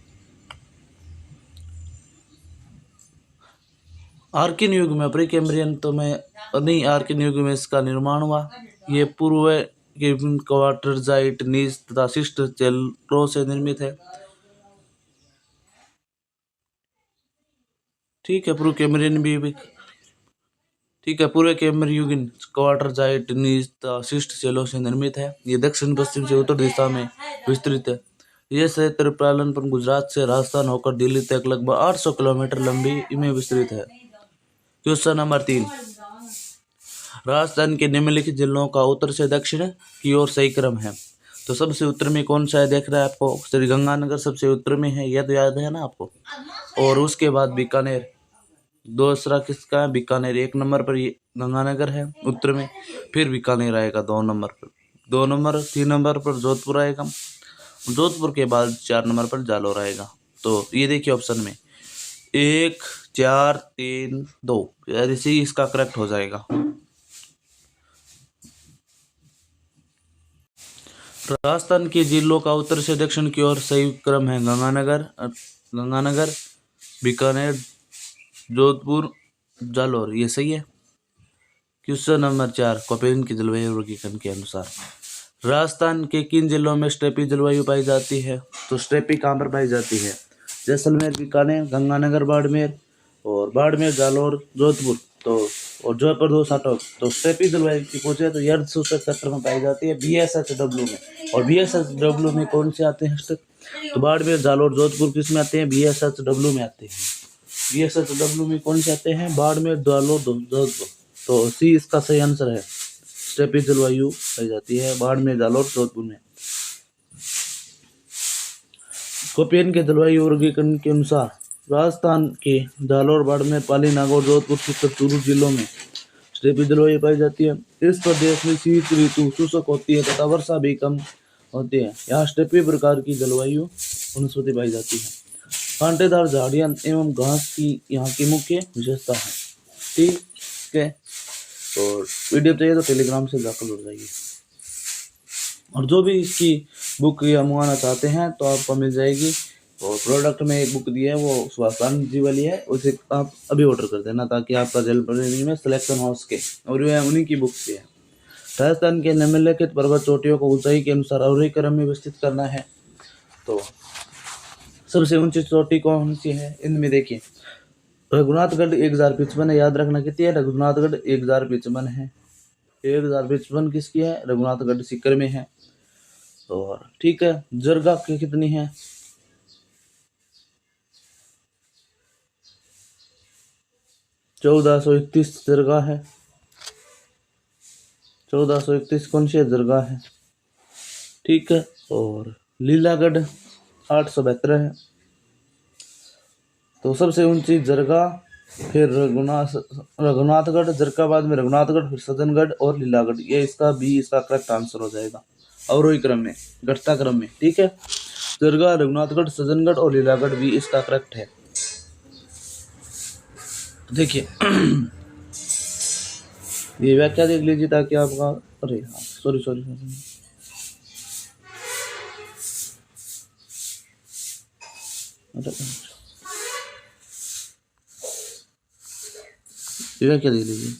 आर्किन युग में, प्री कैम्ब्रियन तो में नहीं, आर्किन युग में इसका निर्माण हुआ। ये पूर्व के क्वार्टरजाइट, नीच तथा शिष्ट चेल्रो से निर्मित है। ठीक है, पूर्व कैमरियन भी ठीक है, पूरे कैमरयुगीन क्वार्टरजाइट शिष्ट शैलों से निर्मित है। ये दक्षिण पश्चिम से उत्तर दिशा में विस्तृत है। यह क्षेत्र पालनपुर गुजरात से राजस्थान होकर दिल्ली तक लगभग 800 किलोमीटर लंबी में विस्तृत है। क्वेश्चन नंबर 3, राजस्थान के निम्नलिखित जिलों का उत्तर से दक्षिण की ओर सही क्रम है। तो सबसे उत्तर में कौन सा है देख रहा है आपको, श्री गंगानगर सबसे उत्तर में है, यह तो याद है ना आपको। और उसके बाद बीकानेर, दूसरा किसका है, बीकानेर। 1 नंबर पर ये गंगानगर है उत्तर में, फिर बीकानेर आएगा 2 नंबर पर, 2 नंबर 3 नंबर पर जोधपुर आएगा, जोधपुर के बाद 4 नंबर पर जालौर आएगा। तो ये देखिए ऑप्शन में 1 4 3 2, ऐसे इसका करेक्ट हो जाएगा। राजस्थान के जिलों का उत्तर से दक्षिण की ओर सही क्रम है गंगानगर, बीकानेर, जोधपुर, जालौर, ये सही है। क्वेश्चन नंबर 4, कोपेन की जलवायु वर्गीकरण के अनुसार राजस्थान के किन जिलों में स्टेपी जलवायु पाई जाती है। तो स्टेपी कहाँ पर पाई जाती है, जैसलमेर, बीकानेर, गंगानगर, बाड़मेर, और बाड़मेर, जालौर, जोधपुर, तो और जयपुर 2 साटो। तो स्टेपी जलवायु की पूछे तो अर्ध शुष्क क्षेत्र में पाई जाती है BSHW में। और BSHW में कौन से आते हैं स्टेप, तो बाड़मेर, जालौर, जोधपुर किस में आते हैं, BSHW में आते हैं। BSHW में कौन से आते हैं, बाड़मेर, जालौर, जोधपुर। तो सी इसका सही आंसर है, स्टेपी जलवायु पाई जाती है बाड़मेर, जालौर, जोधपुर में। कोपेन के जलवायु वर्गीकरण के अनुसार राजस्थान के जालौर, बाड़मेर, पाली, नागौर, जोधपुर, सीकर, चूरू जिलों में स्टेपी जलवायु पाई जाती है। इस प्रदेश में शीत ऋतु शुष्क होती है तथा वर्षा भी कम होती है। यहाँ स्टेपी प्रकार की जलवायु वनस्पति पाई जाती है। कांटेदार झाड़ियाँ एवं घास की यहाँ की मुख्य विशेषता है। ठीक है, और पीडीएफ चाहिए तो टेलीग्राम से जाकर जुड़ जाइए। और जो भी इसकी बुक या मंगाना चाहते हैं तो आपको मिल जाएगी। और प्रोडक्ट में एक बुक दी है वो स्वास्थ्य जी वाली है, उसे आप अभी ऑर्डर कर देना ताकि आपका जलपर्णी में सिलेक्शन हो सके। और वह उन्हीं की बुक से है। राजस्थान के निम्नलिखित पर्वत चोटियों को ऊंचाई के अनुसार अवरोही क्रम में विस्तृत करना है। तो सबसे ऊंची चोटी कौन सी है, इनमें देखिए रघुनाथगढ़ 1055 है, याद रखना कितनी है, रघुनाथगढ़ 1055 है। 1055 किसकी है, रघुनाथगढ़ सीकर में है। और ठीक है, जरगा की कितनी है, 1431 जरगा है। 1431 कौन सी जरगा है, ठीक है। और लीलागढ़ 872 है। तो सबसे ऊंची जरगा, फिर रघुनाथगढ़, जरकाबाद में रघुनाथगढ़, फिर सज्जनगढ़ और लीलागढ़। ये इसका करेक्ट आंसर हो जाएगा अवरोही क्रम में, घटता क्रम में। ठीक है, जरगा, रघुनाथगढ़, सज्जनगढ़ और लीलागढ़ भी इसका करेक्ट है। देखिए ये व्याख्या देख लीजिए ताकि आपका, अरे हाँ सॉरी व्याख्या देख लीजिए।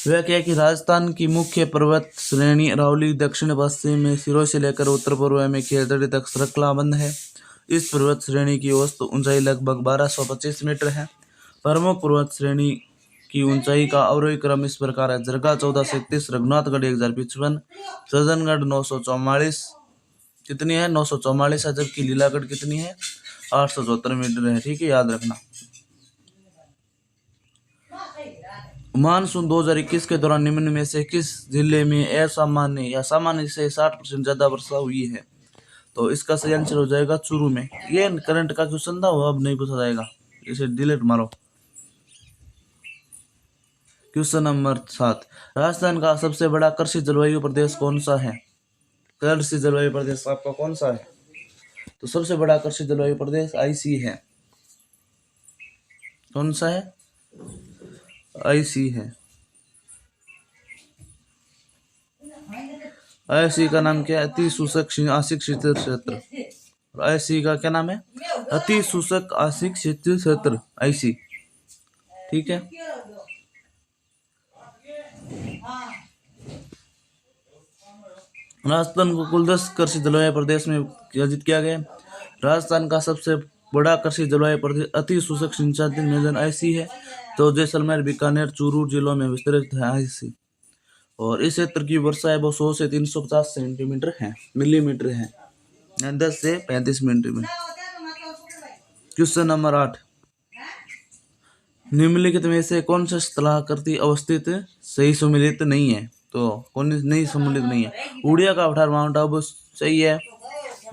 व्याख्या कि राजस्थान की मुख्य पर्वत श्रेणी अरावली दक्षिण पश्चिम में सिरोही से लेकर उत्तर पूर्व में खेतड़ी तक श्रृंखलाबंद है। इस पर्वत श्रेणी की औसत ऊंचाई लगभग 1225 मीटर है। प्रमुख पर्वत श्रेणी की ऊंचाई का अवरोही क्रम इस प्रकार है, जरगा 1431, रघुनाथगढ़ 1055, सज्जनगढ़ 944 कितनी है, 944 है, जबकि लीलागढ़ कितनी है, 874 मीटर है। ठीक है, याद रखना। मानसून 2021 के दौरान निम्न में से किस जिले में असामान्य या सामान्य से 60% ज्यादा वर्षा हुई है। तो इसका सही आंसर हो जाएगा चूरू में। ये करंट का क्वेश्चन था, वो अब नहीं पूछा जाएगा, इसे डिलीट मारो। क्वेश्चन नंबर 7, राजस्थान का सबसे बड़ा कृषि जलवायु प्रदेश कौन सा है। कृषि जलवायु प्रदेश आपका कौन सा है, तो सबसे बड़ा कृषि जलवायु प्रदेश IC है। कौन सा है, IC है। IC का नाम क्या है, अति शुष्क आशिक शीतल क्षेत्र। IC का क्या नाम है, अति शुष्क आशिक शीतल क्षेत्र IC। ठीक है, राजस्थान को कुल 10 कृषि जलवायु प्रदेश में विभाजित किया गया। राजस्थान का सबसे बड़ा कृषि जलवायु प्रदेश अति शुष्क सिंचाई मैदान ऐसी है तो जैसलमेर, बीकानेर, चूरू जिलों में विस्तृत है ऐसी। और इस क्षेत्र की वर्षा है वो 100 से 350 सेंटीमीटर है, मिलीमीटर है, 10 से 35 मिलीमीटर। क्वेश्चन नंबर 8, निम्नलिखित में से कौन सा स्थलाकृति अवस्थित सही सम्मिलित नहीं है? तो कौन नहीं सम्मिलित नहीं है? उड़िया का पठार माउंट आबू सही है,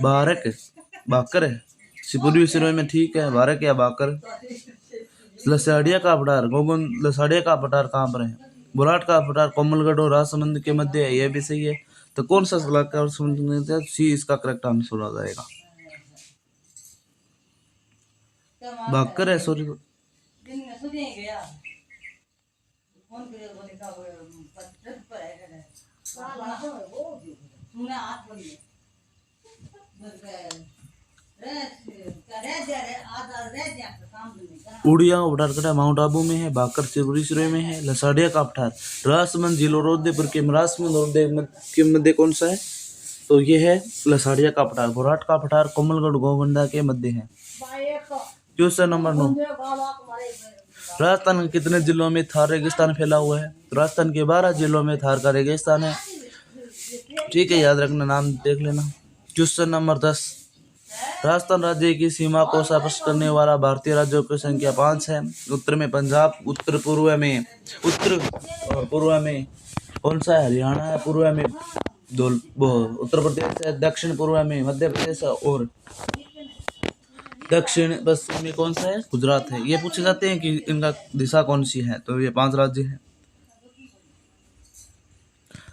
बारक बाकर है, पूर्वी सिरोही में ठीक है, बारक या बाकर। लसाड़िया का पठार गोगुन लसाड़िया का पठार कहाँ पर है? बुराट का पठार कोमलगढ़ और राजसमंद के मध्य है, यह भी सही है। तो कौन सा सलाहकार सी इसका करेक्ट आंसर आ जाएगा, बाकर है, सॉरी। उड़िया का पठार कटा माउंट आबू में है, बाकर सिरोही सिरोही में है, लसाड़िया का पठार राजसमंद जिला और उदयपुर के राजसमंद और उदयपुर के मध्य कौन सा है? तो ये है लसाड़िया का पठार। बुराट का पठार कोमलगढ़ गोवंडा के मध्य है। क्वेश्चन नंबर 9, राजस्थान के कितने जिलों में थार रेगिस्तान फैला हुआ है? राजस्थान के 12 जिलों में थार का रेगिस्तान है, ठीक है, याद रखना, नाम देख लेना। क्वेश्चन नंबर 10, राजस्थान राज्य की सीमा को स्पष्ट करने वाला भारतीय राज्यों की संख्या 5 है। उत्तर में पंजाब, उत्तर पूर्व में कौन सा है? हरियाणा है, पूर्व में उत्तर प्रदेश है, दक्षिण पूर्व में मध्य प्रदेश है और दक्षिण पश्चिम में कौन सा है? गुजरात है। ये पूछे जाते हैं कि इनका दिशा कौन सी है, तो ये 5 राज्य हैं।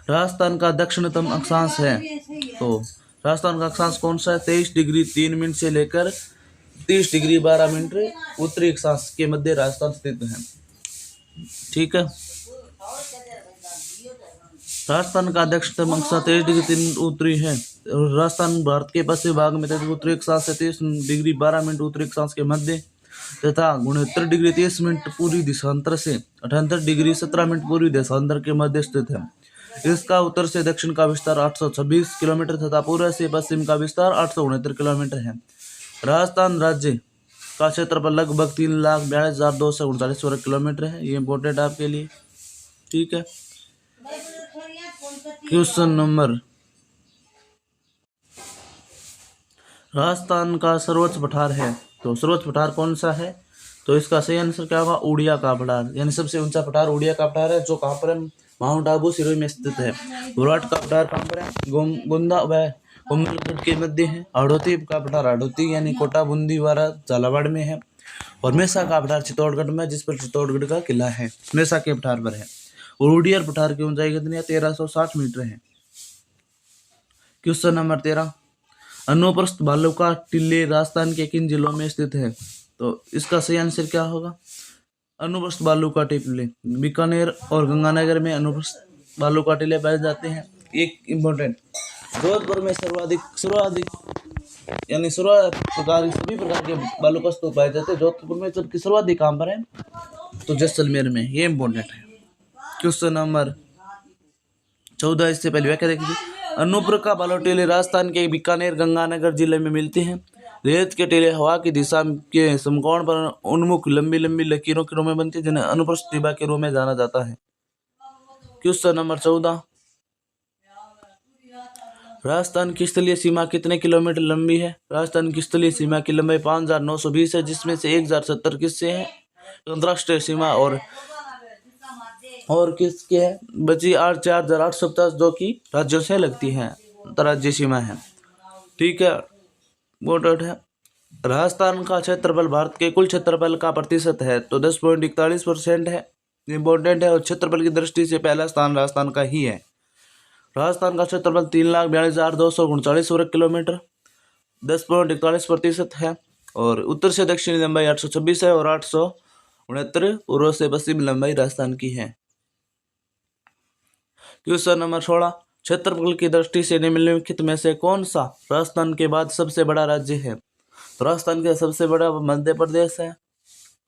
राजस्थान का दक्षिणतम अक्षांश है, तो राजस्थान का अक्षांश कौन सा है? 23 डिग्री 3 मिनट से लेकर 30 डिग्री 12 मिनट उत्तरी अक्षांश के मध्य राजस्थान स्थित है, ठीक है। राजस्थान का दक्षिणतम अक्षांश 23 डिग्री 3 उत्तरी है। राजस्थान भारत के पश्चिम भाग में उत्तरी अक्षांश से 30 डिग्री 12 मिनट उत्तरी अक्षांश के मध्य तथा 69 डिग्री 30 मिनट पूर्वी देशांतर से 78 डिग्री 17 मिनट पूर्वी देशांतर के मध्य स्थित है। इसका उत्तर से दक्षिण का विस्तार 826 किलोमीटर तथा पूर्व से पश्चिम का विस्तार 869 किलोमीटर है। राजस्थान राज्य का क्षेत्रफल लगभग 3,42,239 वर्ग किलोमीटर है। ये इम्पोर्टेंट आपके लिए, ठीक है। क्वेश्चन नंबर, राजस्थान का सर्वोच्च पठार है, तो सर्वोच्च पठार कौन सा है? तो इसका सही आंसर क्या होगा? उड़िया का पठार, यानी सबसे ऊंचा पठार उड़िया का पठार है, जो कहाँ पर है? माउंट आबू सिरोही में स्थित है। बुराट का पठार कहाँ पर है? गोंदा व कोमलगढ़ के मध्य है। हाड़ौती का पठार हाड़ौती यानी कोटा बूंदी वाला झालावाड़ में है। और मेसा का पठार चित्तौड़गढ़ में, जिस पर चित्तौड़गढ़ का किला है, मेसा के पठार पर है। और उड़िया पठार की ऊंचाई कितनी है? 1360 मीटर है। क्वेश्चन नंबर 13, अनुप्रस्थ भालू का टीले राजस्थान के किन जिलों में स्थित है? तो इसका सही आंसर क्या होगा? अनुप्रस्थ भालू का टीले बीकानेर और गंगानगर में अनुप्रस्थ भालू का टीले पाए जाते हैं। एक इम्पोर्टेंट, जोधपुर में सर्वाधिक यानी सभी प्रकार के भालू का स्तूप पाए जाते हैं। जोधपुर में जबकि सर्वाधिक कहाँ पर है? तो जैसलमेर में। ये इम्पोर्टेंट है। क्वेश्चन नंबर 14, इससे पहले व्याख्या देखिए। अनूपपुर का भालू टीले राजस्थान के बीकानेर गंगानगर जिले में मिलते हैं। रेत के टीले हवा की दिशा के समकोण पर उन्मुख लंबी लंबी लकीरों के रूप में बनती है, जिन्हें अनुप्रस्थ टीबा के रूप में जाना जाता है। क्वेश्चन नंबर 14, राजस्थान की स्थलीय सीमा कितने किलोमीटर लंबी है? राजस्थान की स्थलीय सीमा की लंबाई 5,920 है, जिसमें से 1,070 किससे है? अंतर्राष्ट्रीय सीमा और किसके है? बची 4,850 जो कि राज्यों से लगती है, अंतर्राज्यीय सीमा है, ठीक है। इम्पोर्टेंट है। राजस्थान का क्षेत्रफल भारत के कुल क्षेत्रफल का प्रतिशत है, तो 10.41% है। इम्पोर्टेंट है। और क्षेत्रफल की दृष्टि से पहला स्थान राजस्थान का ही है। राजस्थान का क्षेत्रफल 3,42,239 वर्ग किलोमीटर, 10.41% है। और उत्तर से दक्षिणी लंबाई 826 है और 869 पूर्व से पश्चिम लंबाई राजस्थान की है। क्वेश्चन नंबर 16, क्षेत्रफल की दृष्टि से निम्नलिखित में से कौन सा राजस्थान के बाद सबसे बड़ा राज्य है? तो राजस्थान का सबसे बड़ा मध्य प्रदेश है।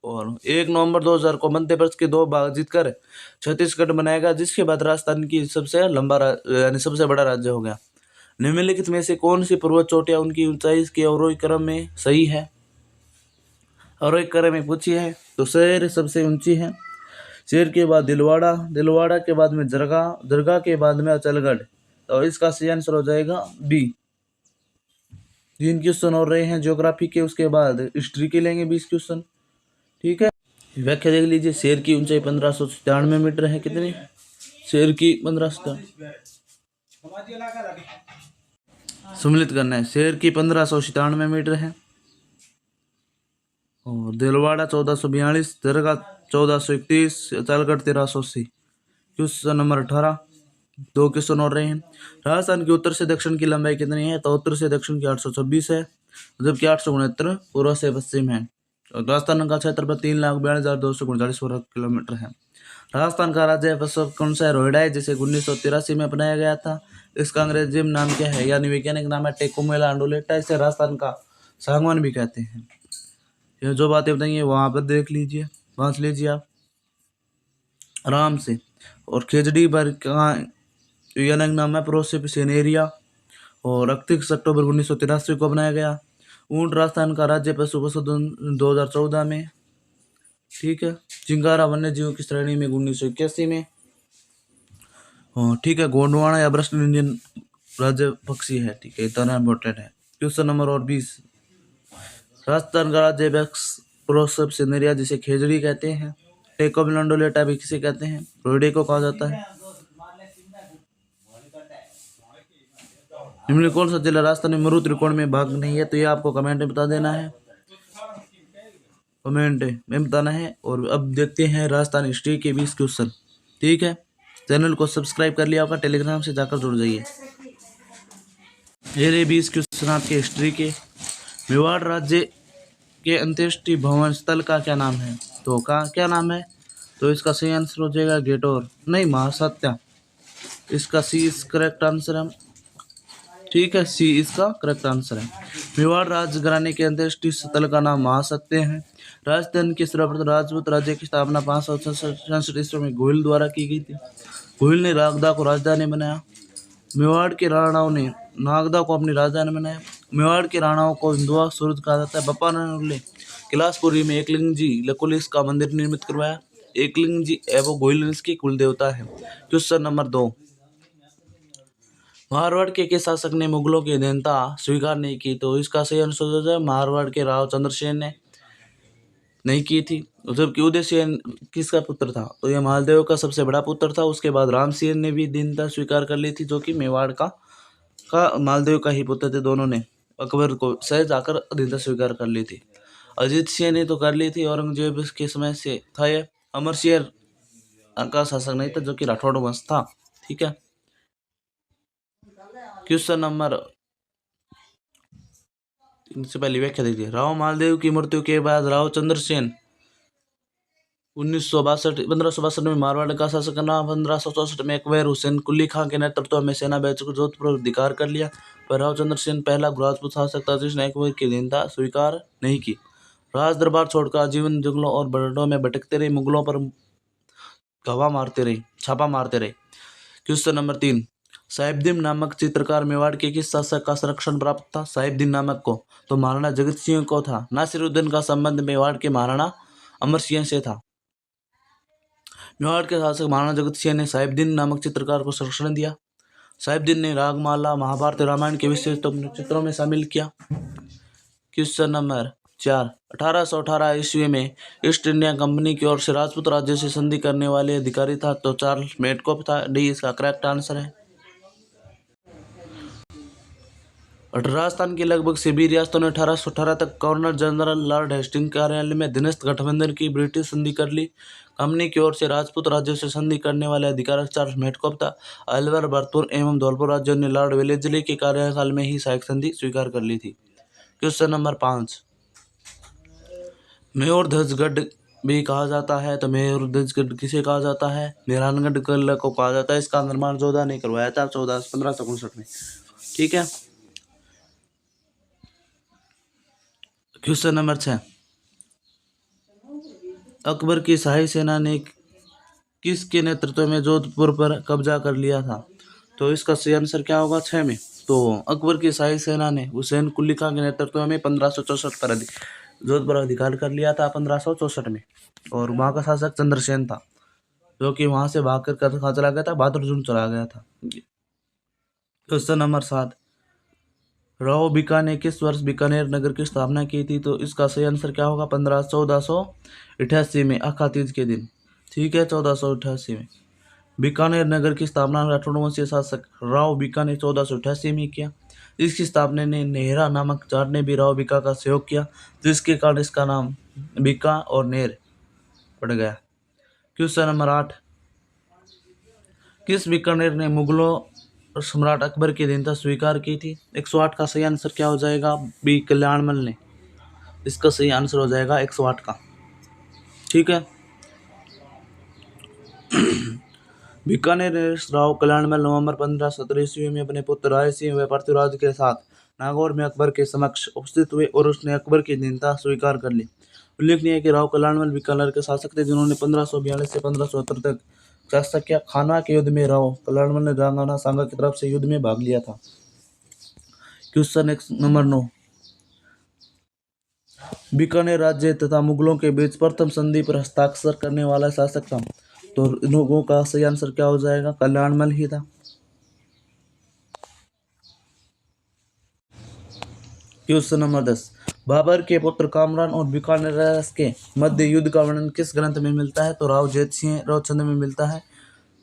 और 1 नवंबर 2000 को मध्य प्रदेश के 2 भाग जीतकर छत्तीसगढ़ बनाएगा, जिसके बाद राजस्थान की सबसे लंबा यानी सबसे बड़ा राज्य हो गया। निम्नलिखित में से कौन सी पर्वत चोटियां उनकी ऊंचाई के अवरोही क्रम में सही है? अवरोही क्रम में पूछी है तो शेर सबसे ऊंची है, शेर के बाद दिलवाड़ा, दिलवाड़ा के बाद में जरगा, जरगा के बाद में अचलगढ़। तो इसका सही आंसर हो जाएगा बी। 3 क्वेश्चन और रहे हैं ज्योग्राफी के, उसके बाद हिस्ट्री के लेंगे 20 क्वेश्चन। ठीक है, व्याख्या देख लीजिए। शेर की ऊंचाई 1597 मीटर है। कितनी? शेर की 1500, सम्मिलित करना है। शेर की 1597 मीटर है और दिलवाड़ा 1442, दरगाह 1431, अचालगढ़ 1380। क्वेश्चन नंबर 18, 2 क्वेश्चन और रहे हैं। राजस्थान की उत्तर से दक्षिण की लंबाई कितनी है? तो उत्तर से दक्षिण की 826 है, जबकि 869 पूर्व से पश्चिम है। राजस्थान का क्षेत्रफल 3,42,239 वर्ग किलोमीटर है। राजस्थान का राज्य पशु कौन सा है? रोहिड़ा है, जिसे 1983 में अपनाया गया था। इसका अंग्रेजी में नाम क्या है, यानी वैज्ञानिक नाम है टेकोमेला अंडुलेटा। इसे राजस्थान का सागवान भी कहते हैं। ये जो बातें बताइए वहां पर देख लीजिए, वाँच लीजिए आप आराम से। और खेजड़ी पर का वैज्ञानिक नाम है प्रोसिपिसेनेरिया और 31 अक्टूबर 1983 को बनाया गया। ऊंट राजस्थान का राज्य पशु पशुधन 2014 में। ठीक है, चिंगारा वन्य जीवों की श्रेणी में 1981 में। ठीक है, गोंडवाना या वेस्ट इंडियन राज्य पक्षी है। ठीक है, इतना इम्पोर्टेंट है। क्वेश्चन नंबर और 20, राजस्थान का राज्य प्रोसिपिसेनेरिया जिसे खेजड़ी कहते हैं। टेकोमेला अंडुलेटा भी किसे कहते हैं? रोहिड़े को कहा जाता है। निम्न कौन सा जिला राजस्थान में मरु त्रिकोण में भाग नहीं है? तो ये आपको कमेंट में बता देना है, कमेंट में बताना है। और अब देखते हैं राजस्थान हिस्ट्री के 20 क्वेश्चन। ठीक है, चैनल को सब्सक्राइब कर लिया होगा, टेलीग्राम से जाकर जुड़ जाइए। ये 20 क्वेश्चन आपके हिस्ट्री के। मेवाड़ राज्य के अंत्येष्टि भवन स्थल का क्या नाम है? तो का क्या नाम है? तो इसका सही आंसर हो जाएगा गेटोर, नहीं महासत्या। इसका सी इस करेक्ट आंसर है। ठीक है, सी इसका करेक्ट आंसर है। मेवाड़ राजघराने के अंत्येष्टि स्थल का नाम महासत्य है। राजस्थान के सर्वप्रथम राजपूत राज्य की स्थापना 567 ईस्वी में गोहिल द्वारा की गई थी। गोहिल ने नागदा को राजधानी बनाया। मेवाड़ के राणाओं ने नागदा को अपनी राजधानी बनाया। मेवाड़ के राणाओं को हिंदुआ सूरज कहा जाता है। बप्पा ने कैलाशपुरी में एकलिंग जी लकुलिस का मंदिर निर्मित करवाया। एकलिंग जी एवं गोहिल वंश की कुल देवता है। क्वेश्चन नंबर 2, मारवाड़ के किस शासक ने मुगलों की अधीनता स्वीकार नहीं की? तो इसका सही आंसर है मारवाड़ के राव चंद्रसेन ने नहीं की थी। जबकि उदयसेन किसका पुत्र था? तो यह मालदेव का सबसे बड़ा पुत्र था। उसके बाद रामसेन ने भी अधीनता स्वीकार कर ली थी, जो कि मेवाड़ का मालदेव का ही पुत्र थे। दोनों ने अकबर को सहज आकर अधीनता स्वीकार कर ली थी। अजीत सिंह ने तो कर ली थी, औरंगजेब के समय से था। यह अमरशेर का शासक नहीं था, जो कि राठौड़ वंश था। ठीक है, क्वेश्चन नंबर से पहले व्याख्या देखिए। राव मालदेव की मृत्यु के बाद राव चंद्रसेन 1562 में मारवाड़ का शासक बना। 1564 में अकबर हुसैन कुली खां के नेतृत्व में सेना बैच को जोधपुर अधिकार कर लिया। पर राव चंद्रसेन पहला राजपूत शासक था जिसने अकबर की अधीनता स्वीकार नहीं की। राज दरबार छोड़कर आजीवन जंगलों और बरडों में भटकते रहे, मुगलों पर छापा मारते रहे। क्वेश्चन नंबर 3, साहिबदीन नामक चित्रकार मेवाड़ के किस शासक का संरक्षण प्राप्त था? साहिबदीन नामक को तो महाराणा जगत सिंह को था। नासिरुद्दीन का संबंध मेवाड़ के महाराणा अमर सिंह से था। मेवाड़ के शासक महाराणा जगत सिंह ने साहिबदीन नामक चित्रकार को संरक्षण दिया। साहिबदीन ने रागमाला, महाभारत, रामायण के विषय चित्रों में शामिल किया। क्वेश्चन नंबर 4, 1818 ईस्वी में ईस्ट इंडिया कंपनी की ओर से राजपूत राज्य से संधि करने वाले अधिकारी था। तो चार्ल्स मेडकॉफ था। डी इसका करेक्ट आंसर है। राजस्थान के लगभग सभी रियासतों ने 1818 तक गवर्नर जनरल लॉर्ड हेस्टिंग्स कार्यालय में अधीनस्थ गठबंधन की ब्रिटिश संधि कर ली। कंपनी की ओर से राजपूत राज्यों से संधि करने वाले अधिकारी चार्ल्स मेडकॉफ था। अलवर, भरतपुर एवं धौलपुर राज्यों ने लॉर्ड वेलेस्ली के कार्यकाल में ही सहायक संधि स्वीकार कर ली थी। क्वेश्चन नंबर 5, मयूरध्वजगढ़ भी कहा जाता है। तो मयूरध्वजगढ़ किसे कहा जाता है? मेहरानगढ़ किले को कहा जाता है। इसका निर्माण जोधा ने करवाया था 1559 में। ठीक है, क्वेश्चन नंबर 6, अकबर की शाही सेना ने किसके नेतृत्व में जोधपुर पर कब्जा कर लिया था? तो इसका सही आंसर क्या होगा 6 में? तो अकबर की शाही सेना ने हुसैन कुली खां के नेतृत्व में 1564 पर जोधपुर अधिकार कर लिया था 1564 में। और वहाँ का शासक चंद्रसेन था, जो कि वहां से भाग कर कहाँ चला गया था, बहादुर चला गया था। क्वेश्चन नंबर 7, राव बीका ने किस वर्ष बीकानेर नगर की स्थापना की थी? तो इसका सही आंसर क्या होगा? 1488 में अखा तीज के दिन। ठीक है, 1488 में बीकानेर नगर की स्थापना राठौड़ वंशीय शासक राव बीका ने 1488 में किया। इसकी स्थापना ने नेहरा नामक जाट ने भी राव बीका का सहयोग किया, जिसके कारण इसका नाम बीका और नेर पड़ गया। क्वेश्चन नंबर 8, किस बीकानेर ने मुगलों सम्राट अकबर की अधीनता स्वीकार की थी? 108 का सही आंसर क्या हो जाएगा? बी कल्याणमल ने। इसका सही आंसर हो जाएगा 108 का। ठीक है, बीकानेर राव कल्याणमल नवंबर 1517 ईस्वी में अपने पुत्र राय सिंह व पृथ्वीराज के साथ नागौर में अकबर के समक्ष उपस्थित हुए और उसने अकबर की अधीनता स्वीकार कर ली। उल्लेखनीय है कि राव कल्याणमल बीकानेर के शासक थे, जिन्होंने 1542 से 1570 तक शासक किया। खानवा के युद्ध में राव कल्याणमल ने रांगाना सांगा की तरफ से युद्ध में भाग लिया था। क्वेश्चन नंबर 9, बीकानेर राज्य तथा मुगलों के बीच प्रथम संधि पर हस्ताक्षर करने वाला शासक था? तो इन लोगों का सही आंसर क्या हो जाएगा? कल्याणमल ही था। क्वेश्चन नंबर 10, बाबर के पुत्र कामरान और बीकानेर के मध्य युद्ध का वर्णन किस ग्रंथ में मिलता है? तो राव जेत सिंह रोचंद में मिलता है।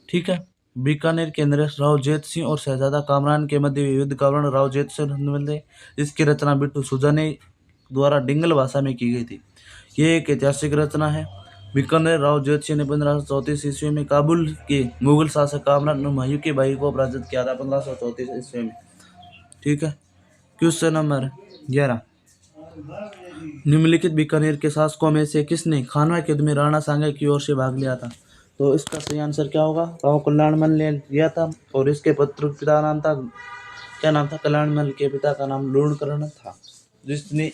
ठीक है, बीकानेर के नरेश राव जेत सिंह और शहजादा कामरान के मध्य युद्ध का वर्णन राव जेत सिंह मिलते। इसकी रचना बिट्टू सुजाने द्वारा डिंगल भाषा में की गई थी। यह एक ऐतिहासिक रचना है। बीकानेर राव जेत सिंह ने 1534 ईस्वी में काबुल के मुगल शासक कामरान हुमायूं के भाई को पराजित किया था 1534 ईस्वी में। ठीक है, क्वेश्चन नंबर 11, निम्नलिखित बीकानेर के शासकों में से किसने खानवा के युद्ध में राणा सांगा की ओर से भाग लिया था? तो इसका सही आंसर क्या होगा? राव कल्याणमल ने लिया था और इसके पुत्र पिता नाम था, क्या नाम था? कल्याणमल के पिता का नाम लूणकर्ण था, जिसने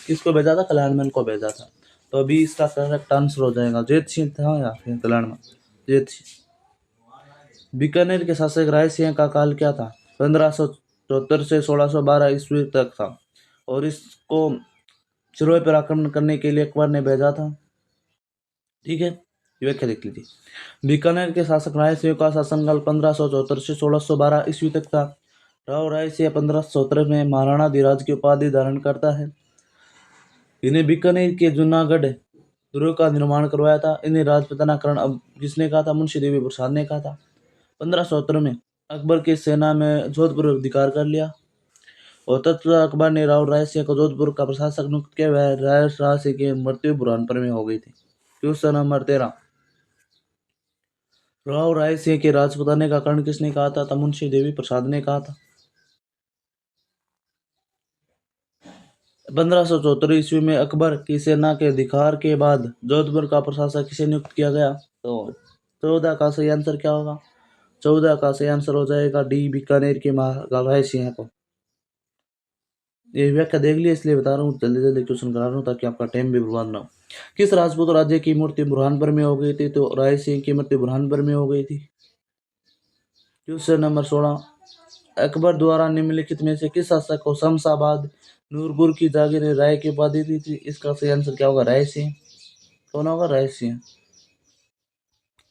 किसको भेजा था? कल्याणमल को भेजा था। तो अभी इसका करेक्ट आंसर हो जाएगा जेत सिंह था या फिर कल्याणमल? जेत सिंह। बीकानेर के शासक राय सिंह का काल क्या था? 1574 से 1612 ईस्वी तक था और इसको सिरोही पर आक्रमण करने के लिए अकबर ने भेजा था। ठीक है, व्याख्या देख लीजिए। बीकानेर के शासक राय सिंह का शासनकाल 1574 से 1612 ईस्वी तक था। राव राय सिंह 1517 में महाराणा धीराज की उपाधि धारण करता है। इन्हें बीकानेर के जूनागढ़ दुर्ग का निर्माण करवाया था। इन्हें राजपूतानाकरण अब किसने कहा था? मुंशी देवी प्रसाद ने कहा था। 1517 में अकबर की सेना में जोधपुर अधिकार कर लिया और तत्पश्चात अकबर ने राव राय सिंह को जोधपुर का प्रशासक नियुक्त किया। वह राय सिंह की मृत्यु बुरहानपुर में हो गई थी। क्वेश्चन नंबर 13, राव राय सिंह के राजपुताने का कर्ण किसने कहा था? तो मुंशी देवी प्रसाद ने कहा था। 1574 ईस्वी में अकबर की सेना के अधिकार के बाद जोधपुर का प्रशासक किसे नियुक्त किया गया? तो 14 का सही आंसर क्या होगा? 14 का सही आंसर हो जाएगा डी, बीकानेर के राय सिंह को। ये व्याख्या देख लिया, इसलिए बता रहा हूँ, जल्दी जल्दी क्वेश्चन करा रहा हूँ ताकि आपका टाइम भी बर्बाद ना हो। किस राजपूत राज्य की मूर्ति बुरहानपुर में हो गई थी? तो राय सिंह की मूर्ति बुरहानपुर में हो गई थी। क्वेश्चन नंबर 16, अकबर द्वारा निम्नलिखित में से किस शासक को शमशाबाद नूरपुर की जागीर राय की उपाधि दी थी? इसका सही आंसर क्या होगा? राय सिंह। कौन होगा? राय सिंह।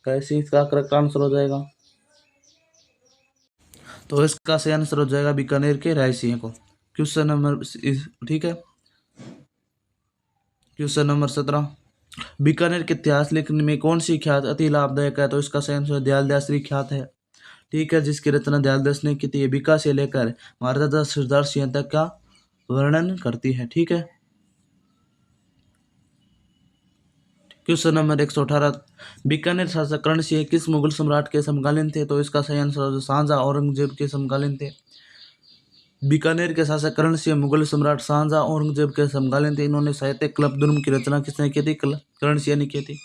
राय सिंह इसका करेक्ट आंसर हो जाएगा। तो इसका सही आंसर हो जाएगा बीकानेर के राय सिंह को। क्वेश्चन नंबर, ठीक है, क्वेश्चन नंबर 17, बीकानेर के इतिहास लिखने में कौन सी ख्यात अति लाभदायक है? तो इसका सही आंसर दयालदास ख्यात है। ठीक है, जिसकी रचना दयालदास ने की थी। बीका से लेकर महाराजा सिद्धार्थ सिंह तक का वर्णन करती है। ठीक है, क्वेश्चन नंबर 118, बीकानेर शासक कर्ण सिंह किस मुगल सम्राट के समकालीन थे? तो इसका सही आंसर शाहजहां औरंगजेब के समकालीन थे। बीकानेर के शासक कर्ण सिंह मुगल सम्राट शाहजहां औरंगजेब के समकालीन थे। इन्होंने साहित्यिक कल्पद्रुम की रचना किसने की थी? कर्ण सिंह ने की थी।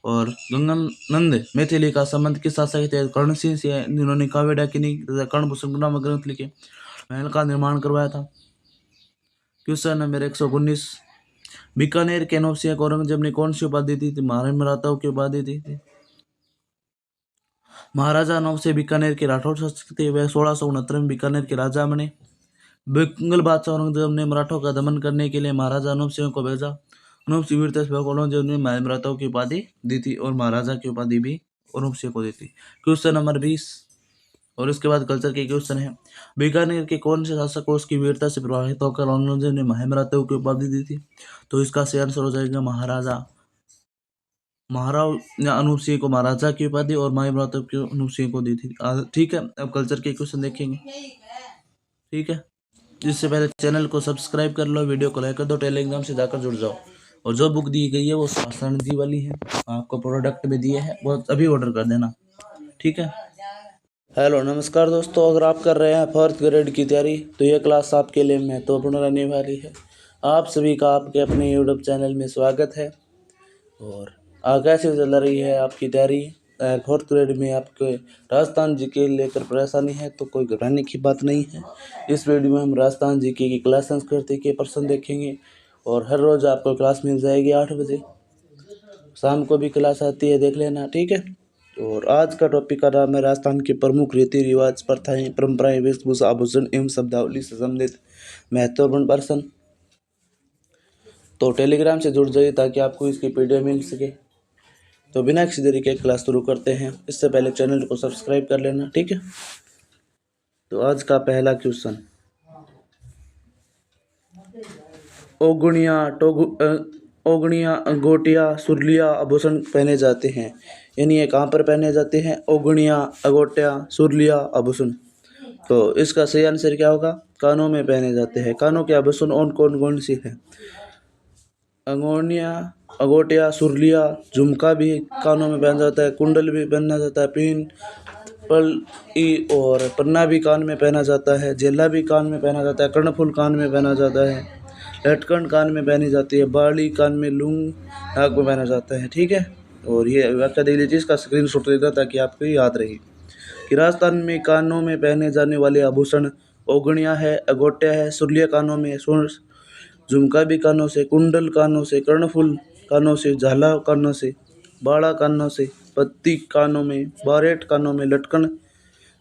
और गंगानंद मैथिली का संबंध किस शासक थे? कर्ण सिंह से। इन्होंने काव्य डाकिनी तथा कर्णभूषण नामक ग्रंथ लिखे, महल का निर्माण करवाया था। क्वेश्चन नंबर 119, बीकानेर के नौसिया को औरंगजेब ने कौन सी उपाधि दी थी? महाराणा मराठा की उपाधि दी थी। महाराजा नौ से बीकानेर के राठौर शासक थे। वह 1669 में बीकानेर के राजा बने। मुगल बादशाह औरंगजेब ने मराठों का दमन करने के लिए महाराजा अनूप सिंह को भेजा। अनूप सिंह वीरता से औरंगजेब ने मराठों की उपाधि दी थी और महाराजा की उपाधि भी अनूप सिंह को दी थी। क्वेश्चन नंबर 20 और इसके बाद कल्चर के क्वेश्चन है। बीकानेर के कौन से शासक को उसकी वीरता से प्रभावित होकर औरंगजेब ने महामराठों की उपाधि दी थी? तो इसका सही आंसर हो जाएगा महाराजा अनूप सिंह को महाराजा की उपाधि और महामराठों की अनूप सिंह को दी थी। ठीक है, अब कल्चर के क्वेश्चन देखेंगे। ठीक है, जिससे पहले चैनल को सब्सक्राइब कर लो, वीडियो को लाइक कर दो, टेलीग्राम से जाकर जुड़ जाओ। और जो बुक दी गई है वो शासन दी वाली है, आपको प्रोडक्ट में दिए है, वो अभी ऑर्डर कर देना। ठीक है। हेलो नमस्कार दोस्तों, अगर आप कर रहे हैं 4th ग्रेड की तैयारी तो यह क्लास आपके लिए महत्वपूर्ण रहने वाली है। आप सभी का आपके अपने यूट्यूब चैनल में स्वागत है। और कैसे चल रही है आपकी तैयारी? 4th ग्रेड में आपके राजस्थान जीके लेकर परेशानी है तो कोई घबराने की बात नहीं है। इस वीडियो में हम राजस्थान जीके की क्लास संस्कृति के प्रश्न देखेंगे और हर रोज़ आपको क्लास मिल जाएगी 8 बजे। शाम को भी क्लास आती है, देख लेना। ठीक है। और आज का टॉपिक का नाम है राजस्थान के प्रमुख रीति रिवाज, प्रथाएं, परंपराएं, वेशभूषा, आभूषण एवं शब्दावली से संबंधित महत्वपूर्ण प्रश्न। तो टेलीग्राम से जुड़ जाइए ताकि आपको इसकी पीडीएफ मिल सके। तो बिना किसी देरी के क्लास शुरू करते हैं। इससे पहले चैनल को सब्सक्राइब कर लेना। ठीक है। तो आज का पहला क्वेश्चन, ओगणिया, अंगोटिया, सुरलिया आभूषण पहने जाते हैं, यानी ये कहाँ पर पहने जाते हैं? ओगणिया, अंगोटिया, सुरलिया आभूषण। तो इसका सही आंसर क्या होगा? कानों में पहने जाते हैं। कानों के आभूषण और कौन कौन सी है? अंगोटिया, सुरलिया, झुमका भी कानों में पहना जाता है, कुंडल भी पहना जाता है, पिन, पल्ली और पन्ना भी कान में पहना जाता है, जेला भी कान में पहना जाता है, कर्णफूल कान में पहना जाता है, लटकन कान में पहनी जाती है, बाली कान में, लूंग नाक में पहना जाता है। ठीक है। और ये व्याख्या देख लीजिए, इसका स्क्रीनशॉट लेना ताकि आपको याद रहे कि राजस्थान में कानों में पहने जाने वाले आभूषण ओगणिया है, अंगोटिया है, सुरलिया कानों में, झुमका भी कानों से, कुंडल कानों से, कर्णफूल कानों से, झाला कानों से, बाड़ा कानों से, पत्ती कानों में, बारेट कानों में, लटकन